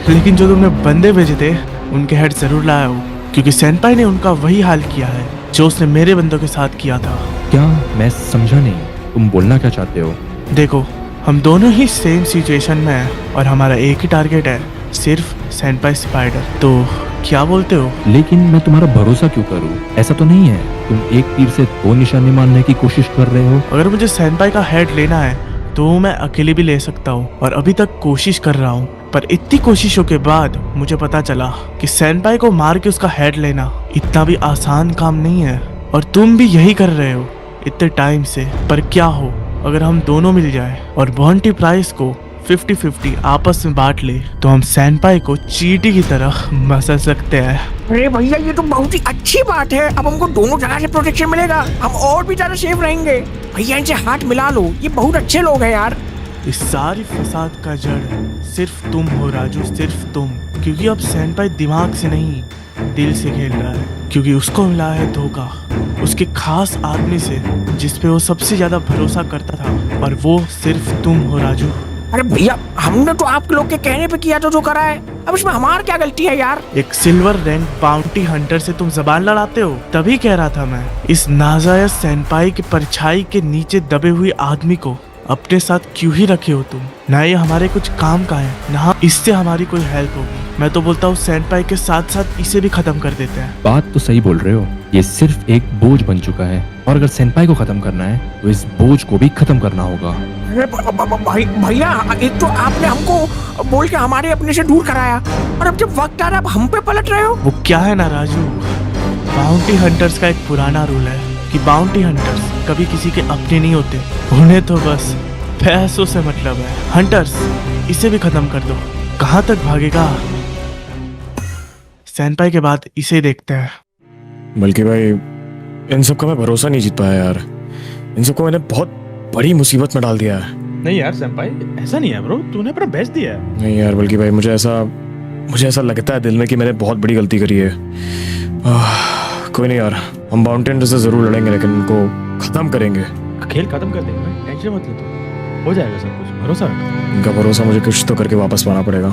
लेकिन जो तुमने बंदे भेजे थे उनके हेड जरूर लाया हो, क्योंकि सेनपाई ने उनका वही हाल किया है जो उसने मेरे बंदों के साथ किया था। क्या? मैं समझा नहीं, तुम बोलना क्या चाहते हो? देखो, हम दोनों ही सेम सिचुएशन में हैं और हमारा एक ही टारगेट है, सिर्फ सेनपाई स्पाइडर। तो क्या बोलते हो? लेकिन मैं तुम्हारा भरोसा क्यों करूं? ऐसा तो नहीं है तुम एक तीर से 2 निशाने मारने की कोशिश कर रहे हो? अगर मुझे सेनपाई का हेड लेना है तो मैं अकेले भी ले सकता हूँ, और अभी तक कोशिश कर रहा हूँ। पर इतनी कोशिशों के बाद मुझे पता चला कि सेनपाई को मार के उसका हेड लेना इतना भी आसान काम नहीं है, और तुम भी यही कर रहे हो इतने टाइम से। पर क्या हो अगर हम दोनों मिल जाए और बॉन्टी प्राइस को 50-50 आपस में बांट ले, तो हम सेनपाई को चींटी की तरह मसल सकते हैं। अरे भैया ये तो बहुत ही अच्छी बात है, अब हमको दोनों जगह से प्रोटेक्शन मिलेगा, हम और भी ज्यादा सेफ रहेंगे। भैया इनसे हाथ मिला लो, ये बहुत अच्छे लोग हैं यार। इस सारी फसाद का जड़ सिर्फ तुम हो राजू, सिर्फ तुम। क्योंकि अब सेनपाई दिमाग से नहीं दिल से खेल रहा है, क्योंकि उसको मिला है धोखा उसके खास आदमी से जिस पे वो सबसे ज्यादा भरोसा करता था, और वो सिर्फ तुम हो राजू। अरे भैया हमने तो आप लोग के कहने पे किया जो करा है, अब इसमें हमारी क्या गलती है यार। एक सिल्वर रैंक बाउंटी हंटर से तुम जबान लड़ाते हो, तभी कह रहा था मैं इस नाजायज सेनपाई की परछाई के नीचे दबे हुए आदमी को अपने साथ क्यों ही रखे हो तुम। ना ये हमारे कुछ काम का है, ना इससे हमारी कोई हेल्प होगी। मैं तो बोलता हूँ सेनपाई के साथ साथ इसे भी खत्म कर देते हैं। बात तो सही बोल रहे हो, ये सिर्फ एक बोझ बन चुका है, और अगर सेनपाई को खत्म करना है तो इस बोझ को भी खत्म करना होगा। अरे भैया एक तो आपने हमको बोल के हमारे अपने से दूर कराया, और अब जब वक्त आ रहा है अब हम पे पलट रहे हो। वो क्या है ना राजू, बाउंटी हंटर्स का एक पुराना रूल है कि बाउंटी हंटर्स कभी किसी के अपने नहीं होते, उन्हें तो बस पैसों से मतलब है। हंटर्स इसे भी खत्म कर दो, कहाँ तक भागेगा। सेनपाई के बाद इसे देखते हैं। बल्कि भाई इन सब का मैं भरोसा नहीं जीत पाया यार, इन सबको मैंने बहुत बड़ी मुसीबत में डाल दिया है। नहीं यार सेंपाई, ऐसा नहीं है ब्रो, तूने अपना बेस्ट दिया है। नहीं यार बल्कि भाई मुझे ऐसा लगता है दिल में कि मैंने बहुत बड़ी गलती करी है। कोई नहीं यार, हम बाउंटी हंटर से जरूर लड़ेंगे, लेकिन उनको खत्म करेंगे। खेल खत्म कर देंगे, टेंशन मत ले तू, हो जाएगा सब कुछ, भरोसा रख। इनका भरोसा मुझे कुछ तो करके वापस पाना पड़ेगा।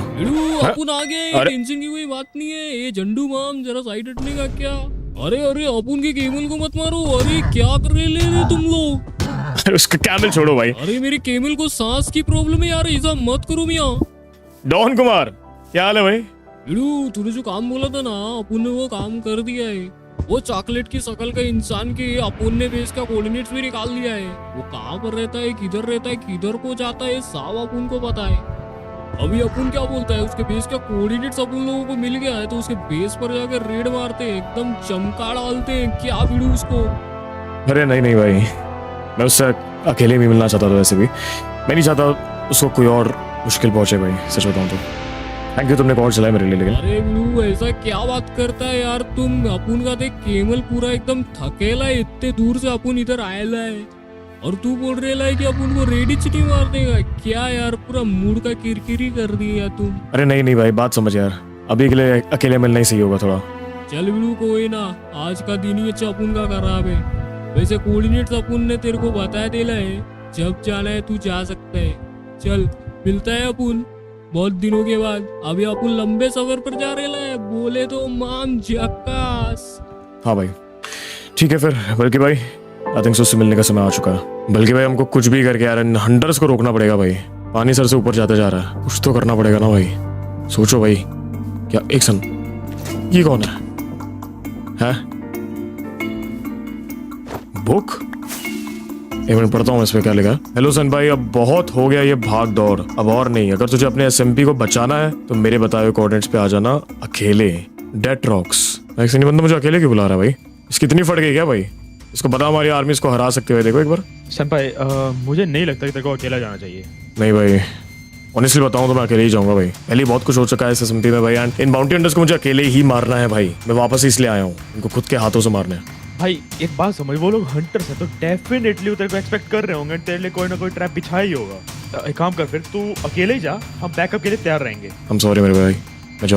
अपन आगे, टेंशन की कोई बात नहीं है। ये झंडू माम जरा साइड हटने का क्या। अरे अपन के केमल को मत मारो। अरे क्या कर रहे तुम लोग। उसका कैमल छोड़ो भाई। अरे मेरे केमल को सांस की प्रॉब्लम है यार, ऐसा मत करो मियां। डॉन कुमार क्या हाल है भाई। तूने जो काम बोला था ना, अपन ने वो काम कर दिया है। वो चॉकलेट की शकल का इंसान के अपन ने बेस का कोऑर्डिनेट्स भी निकाल दिया है। वो कहाँ पर रहता है, किधर रहता है, किधर को जाता है, सब अपन को पता है। अभी अपन क्या बोलता है, उसके बेस का कोऑर्डिनेट्स अपन लोगों को मिल गया है तो उसके बेस पर जाकर रेड मारते हैं, एकदम चमका डालते हैं। क्या भिड़ू उसको। अरे नहीं भाई, मैं उससे अकेले भी मिलना चाहता था। वैसे भी मैं नहीं चाहता उसको कोई और मुश्किल पहुंचे भाई, सच बताऊं तो। थैंक यू, तुमने कॉल चलाया मेरे लिए। लेकिन अरे ब्लू ऐसा क्या बात करता है यार तुम। अपन का देख केमल पूरा एकदम थकेला है, इतने दूर से अपन इधर आएला है, और तू बोल रहे है कि अपन को रेडी चिटी मार देगा। क्या यार, पूरा मूड का किरकिरी कर दिया तुम। अरे नहीं भाई, बात समझ यार, अभी के लिए अकेले मिलना ही सही होगा थोड़ा। चल ब्लू कोई ना, आज का दिन ही अच्छा अपन का खराब है। वैसे कोऑर्डिनेट्स अपन ने तेरे को बता देला है, जब जाना है तू जा सकता है। चल मिलता है अपन बहुत दिनों के बाद। अभी अपन लंबे सफर पर जा रहे हैं, बोले तो माम जक्कास। हाँ भाई ठीक है फिर। बल्कि भाई आई थिंक उससे मिलने का समय आ चुका है। बल्कि भाई हमको कुछ भी करके यार हंटर्स को रोकना पड़ेगा भाई। पानी सर से ऊपर जाते जा रहा है, कुछ तो करना पड़ेगा ना भाई। सोचो भाई। क्या एक सन, ये कौन है? बुक एक मिनट पढ़ता हूँ इसमें क्या लिखा है। हेलो सन भाई, अब बहुत हो गया ये भाग दौड़, अब और नहीं। अगर तुझे अपने एसएमपी को बचाना है तो मेरे बताए हुए कोऑर्डिनेट्स पे आ जाना अकेले। डेट रॉक्स। एक नहीं बंदा मुझे अकेले क्यों बुला रहा है भाई? इसकी इतनी फट गई क्या भाई? इसको बता हमारी आर्मी इसको हरा सकते हुए। देखो एक बार। सेंपाई मुझे नहीं लगता कि तेरे को अकेला जाना चाहिए। नहीं भाई, ऑनेस्टली बताऊं तो मैं अकेले ही जाऊंगा भाई। पहले बहुत कुछ हो चुका है इस एसएमपी में भाई, एंड इन बाउंटी हंटर्स को मुझे अकेले ही मारना है भाई। मैं वापस इसलिए आया हूँ, इनको खुद के हाथों से मारना है। भाई एक बात समझ, वो लोग हंटर्स हैं तो डेफिनेटली तेरे को एक्सपेक्ट कर रहे होंगे, तेरे लिए कोई ना कोई ट्रैप बिछाया ही होगा। एक काम कर, फिर तू अकेले ही जा, हम बैकअप के लिए तैयार रहेंगे। I'm sorry मेरे भाई, मैं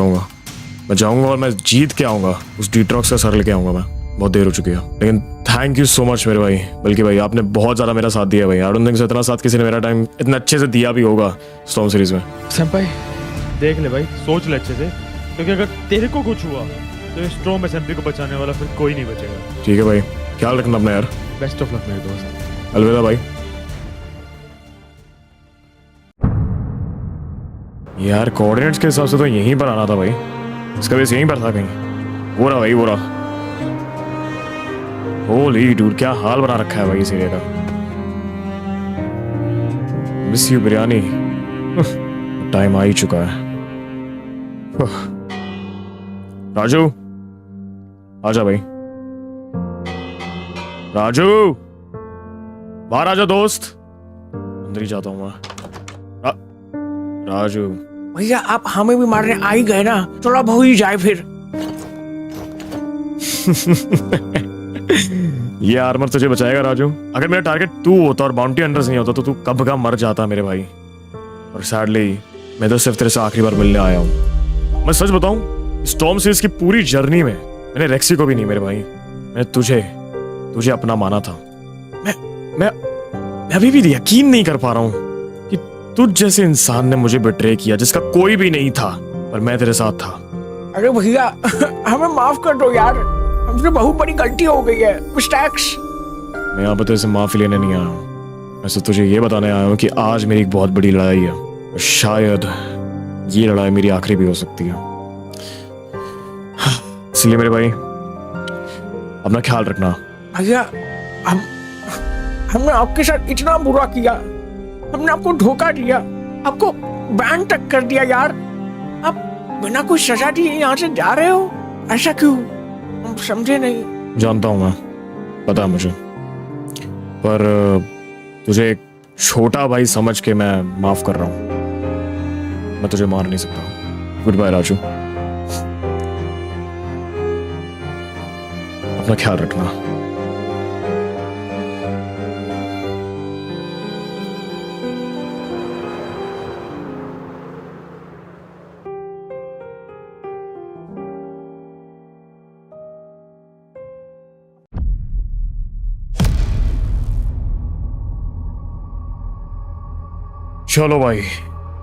जाऊंगा और मैं जीत के आऊंगा। उस डिट्रॉक्स का सर लेके आऊंगा मैं। बहुत देर हो चुकी है, लेकिन थैंक यू सो मच मेरे भाई। बल्कि भाई आपने बहुत ज्यादा मेरा साथ दिया भाई। आई डोंट थिंक सो इतना साथ किसी ने मेरा टाइम इतना अच्छे से दिया भी होगा स्टॉर्म सीरीज में। सेंपाई देख ले भाई, सोच ले अच्छे से, क्योंकि अगर तेरे को कुछ हुआ तो स्टॉर्म एसएमपी को बचाने वाला फिर कोई नहीं बचेगा। ठीक है भाई, ख्याल रखना अपना यार। बेस्ट ऑफ लक मेरे दोस्त। अलविदा भाई। यार कोऑर्डिनेट्स के हिसाब से तो यहीं पर आना था भाई, इसका बेस यहीं पर था कहीं। वो रहा भाई, वो रहा। होली डूड, क्या हाल बना रखा है भाई इस एरिया का। Miss you biryani. टाइम आ ही चुका है। राजू आजा भाई। राजू बाहर आजा दोस्त। अंदर ही जाता हूँ मैं। राजू भैया आप हमें भी मारने आ ही गए ना, थोड़ा बहु ही जाए फिर। ये आर्मर तुझे बचाएगा राजू? अगर मेरा टारगेट तू होता और बाउंटी हंटर्स नहीं होता तो तू कब का मर जाता मेरे भाई। और सैडली मैं तो सिर्फ तेरे से आखिरी बार मिलने आया हूँ। मैं सच बताऊं, स्टॉर्म सीज की पूरी जर्नी में मैंने रेक्सी को भी नहीं मेरे भाई, मैंने तुझे अपना माना था। मैं अभी भी यकीन नहीं कर पा रहा हूं कि तुझ जैसे इंसान ने मुझे बिट्रे किया जिसका कोई भी नहीं था, पर मैं तेरे साथ था। अरे भैया हमें माफ कर दो यार, हमसे बहुत बड़ी गलती हो गई है, मिस्टेक्स। मैं यहाँ पर तेरे से माफी लेने नहीं आया हूँ, मैं सिर्फ तुझे ये बताने आया हूँ कि आज मेरी एक बहुत बड़ी लड़ाई है और शायद ये लड़ाई मेरी आखिरी भी हो सकती है। इसलिए मेरे भाई अपना ख्याल रखना। भैया हमने आपके साथ इतना बुरा किया, हमने आपको धोखा दिया, आपको बैन तक कर दिया यार। आप बिना कोई सजा दिए यहाँ से जा रहे हो, ऐसा क्यों? हम समझे नहीं। जानता हूँ मैं, पता है मुझे, पर तुझे एक छोटा भाई समझ के मैं माफ कर रहा हूँ। मैं तुझे मार नहीं सकता। गुड बाय राजू, अपना ख्याल रखना। चलो भाई,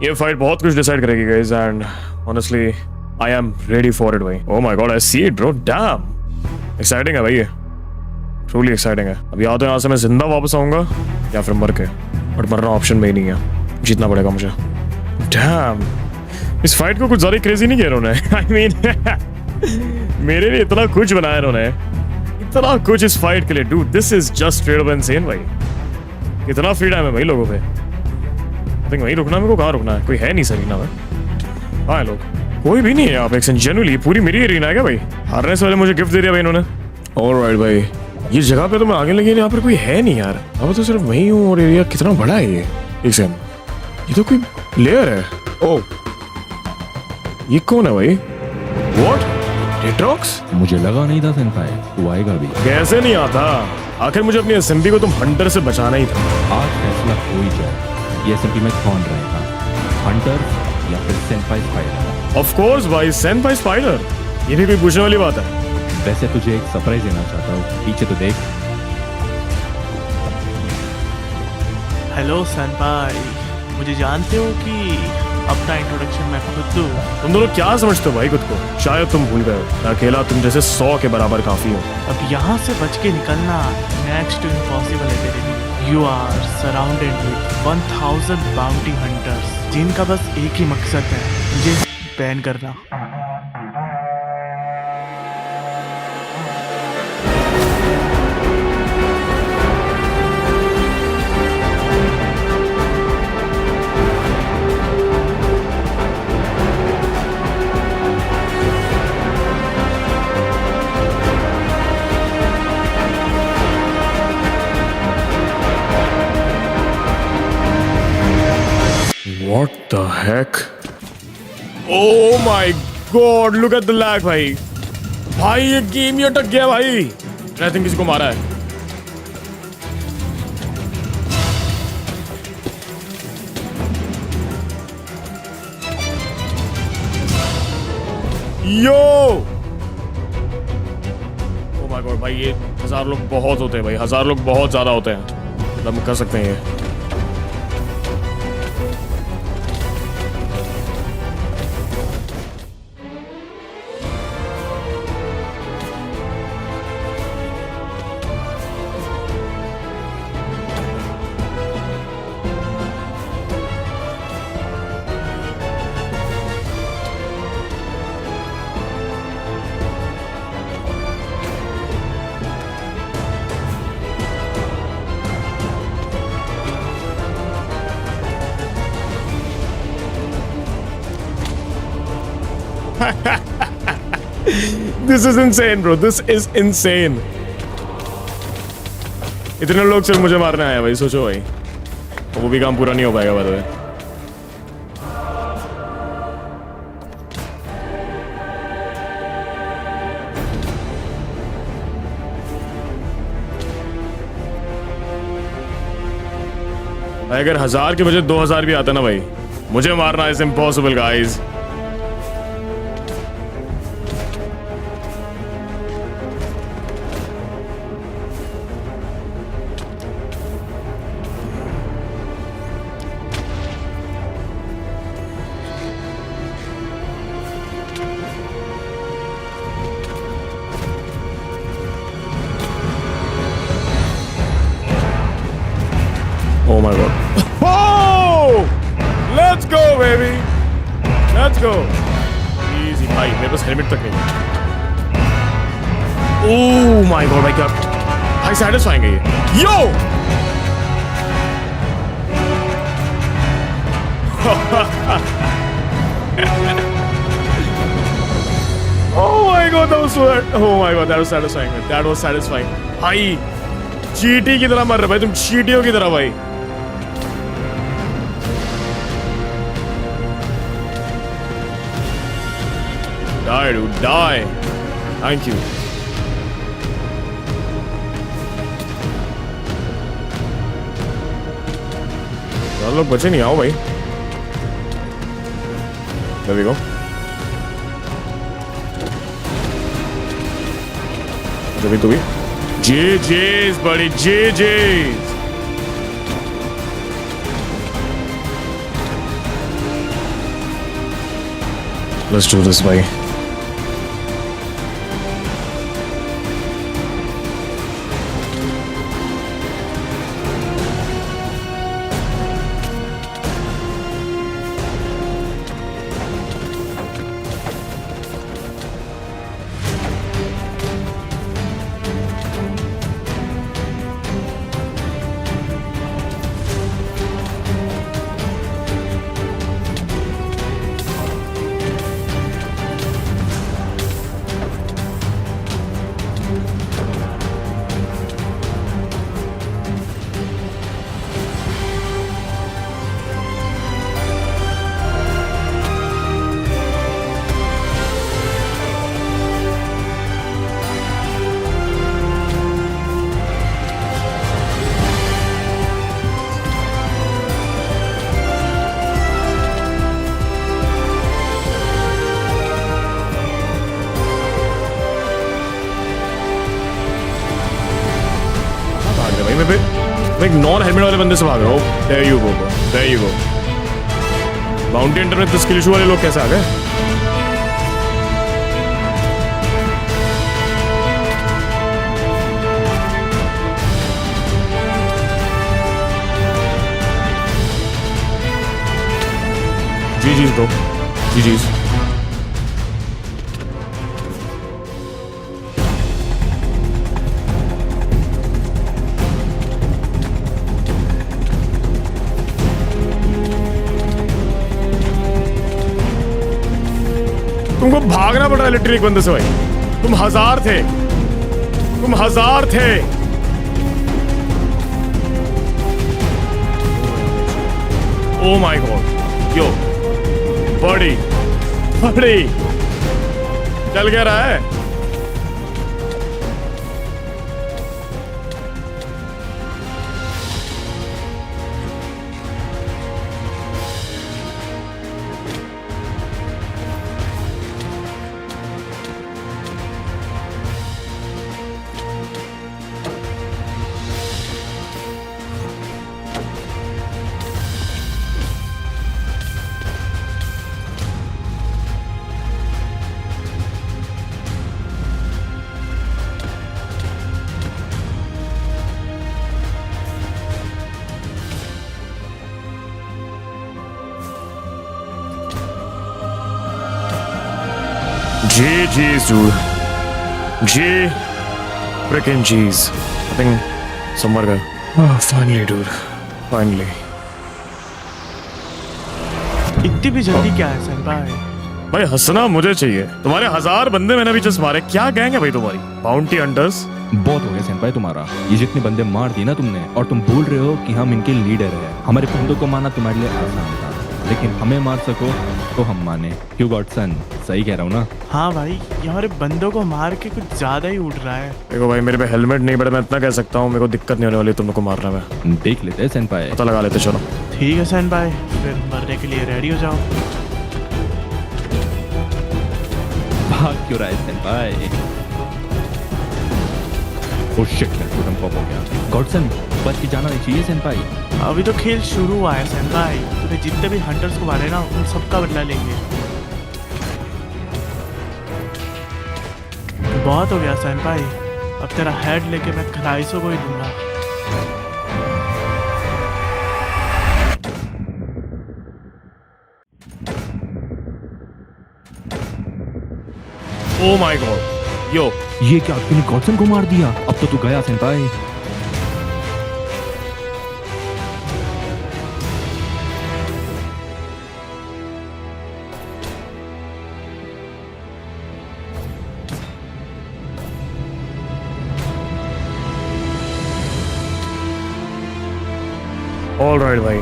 ये फाइट बहुत कुछ डिसाइड करेगी guys, and honestly I am ready for it भाई। Oh my God, I see it bro, damn exciting है भाई ये, ट्रूली एक्साइटिंग है। अब या तो यहाँ से मैं जिंदा वापस आऊंगा या फिर मर के, बट मरना ऑप्शन में ही नहीं है, जीतना पड़ेगा मुझे। डैम, इस फाइट को कुछ ज्यादा क्रेजी नहीं किया इन्होंने। आई मीन मेरे लिए इतना कुछ बनाया इन्होंने, इतना कुछ इस फाइट के लिए। Dude, this is just straight up insane भाई। कितना फ्रीडम है भाई लोगों पे। वहीं रुकना, मेरे को कहाँ रुकना है? कोई है नहीं सरीना में। हाँ लोग, कोई भी नहीं है यहाँ पे। जेन्युइनली पूरी मेरी एरिना है क्या भाई? हारने से पहले मुझे गिफ्ट दे दिया भाई इन्होंने। ऑलराइट भाई, ये जगह पे तो मैं आगे लगी, यहाँ पर कोई है नहीं यार। अब तो सिर्फ वही हूँ और एरिया कितना बड़ा है ये। एक सेकंड, ये तो कोई प्लेयर है। ओह, ये कौन है भाई? व्हाट? डेट्रॉक्स? मुझे लगा नहीं था सेंपाई तू आएगा भी। कैसे नहीं आता? आखिर मुझे अपनी एसएमपी को तुम हंटर से बचाना ही था। आज फैसला हो ही जाए, ये एसएमपी में कौन रहेगा, हंटर या फिर सेंपाई स्पाइडर? ऑफ कोर्स भाई, सेंपाई स्पाइडर, ये भी कोई पूछने वाली बात है। वैसे तुझे एक सरप्राइज देना चाहता हूँ, पीछे तो देख। हेलो सेंपाई, मुझे जानते हो कि अपना इंट्रोडक्शन मैं खुद दूं। तुम दोनों क्या समझते हो भाई खुद को? शायद तुम भूल गए हो, अकेला तुम जैसे 100 के बराबर काफी हो। अब यहाँ से बच के निकलना नेक्स्ट टू इम्पॉसिबल है तेरे लिए। You are surrounded with 1000 bounty hunters, जिनका बस एक ही मकसद है, मुझे बैन करना। What the heck? Oh my God! Look at the lag भाई। भाई ये गेम ही अटक गया भाई। I think किसी को मारा है। Yo! Oh my God भाई, ये 1000 लोग बहुत होते हैं भाई, 1000 लोग बहुत ज्यादा होते हैं। हम कर सकते हैं ये। This is insane, bro. This is insane. इतने लोग सिर्फ मुझे मारने आए भाई, सोचो भाई। वो भी काम पूरा नहीं हो पाएगा बाय द वे। अगर 1000 के बजाय 2000 भी आता ना भाई, मुझे मारना इज इम्पॉसिबल गाइस। भाई मेरे पास हेलमेट तक नहीं है। ओह माय गॉड भाई क्या भाई सैटिस्फाइंग है ये। यो Oh my god, that was so, oh my god, that was satisfying. That was satisfying. भाई चीटी की तरह मर रहे भाई तुम, चीटियों की तरह भाई। Die dude, die. Thank you. यार लोग बचे नहीं, आओ भाई। There we go. जब तो भी JJ's buddy, JJ's. Let's do this भाई। मैं एक नॉन हेलमेट वाले बंदे से भाग रहा हूँ। There you go, bro. There you go. Bounty Hunter में स्किल इशू वाले लोग कैसे आ गए? GG's bro. GG's. तुमको भागना पड़ रहा है लिटरली एक बंदे से भाई। तुम हजार थे, तुम हजार थे। ओ माय गॉड, यो बड़ी बड़ी चल क्या रहा है? GG's dude. G freaking G's. I think somewhere गया. Oh, finally dude. Finally. इतनी भी जल्दी क्या है सेंपाई? भाई हंसना मुझे चाहिए। तुम्हारे हजार बंदे मैंने अभी जस्ट मारे। क्या गैंग है भाई तुम्हारी? Bounty hunters? बहुत हो गया सेंपाई तुम्हारा। ये जितने बंदे मार दिए ना तुमने, और तुम बोल रहे हो कि हम इनके लीडर हैं। हमारे बंदों को मारना तुम्हारे लिए आसान था, लेकिन हमें मार सको तो हम माने। क्यों गॉडसन, सही कह रहा हूँ ना? हाँ भाई, ये हमारे बंदों को मार के कुछ ज्यादा ही उड़ रहा है। देखो भाई मेरे पे हेलमेट नहीं, बट मैं इतना कह सकता हूँ मेरे को दिक्कत नहीं होने वाली तुम लोग को मारने में। देख लेते हैं सेंपाई, पता लगा लेते। चलो ठीक है सेंपाई, फिर मरने के लिए रेडी हो जाओ। भाग क्यों रहा है सेंपाई? ओह शिट, मेरा टोटम पॉप हो गया। गॉडसन, बच के जाना नहीं चाहिए सेंपाई। अभी तो खेल शुरू हुआ है सेंपाई। तुम्हें जितने भी हंटर्स को मारे ना, उन सबका बदला लेंगे। बहुत हो गया सेंपाई, अब तेरा हेड लेके मैं क्राइसो को ही दूंगा। ओ माय गॉड, यो ये क्या, तूने गॉडसन को मार दिया? अब तो तू गया सेंपाई। ऑलराइट भाई,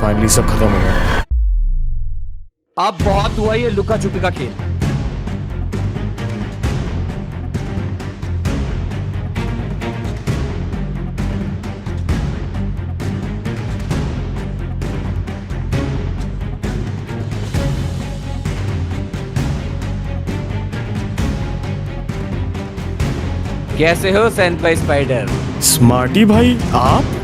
फाइनली सब खत्म हो गया। अब बहुत हुआ ये लुका छुपी का खेल। कैसे हो सेंपाई स्पाइडर? स्मार्टी भाई आप?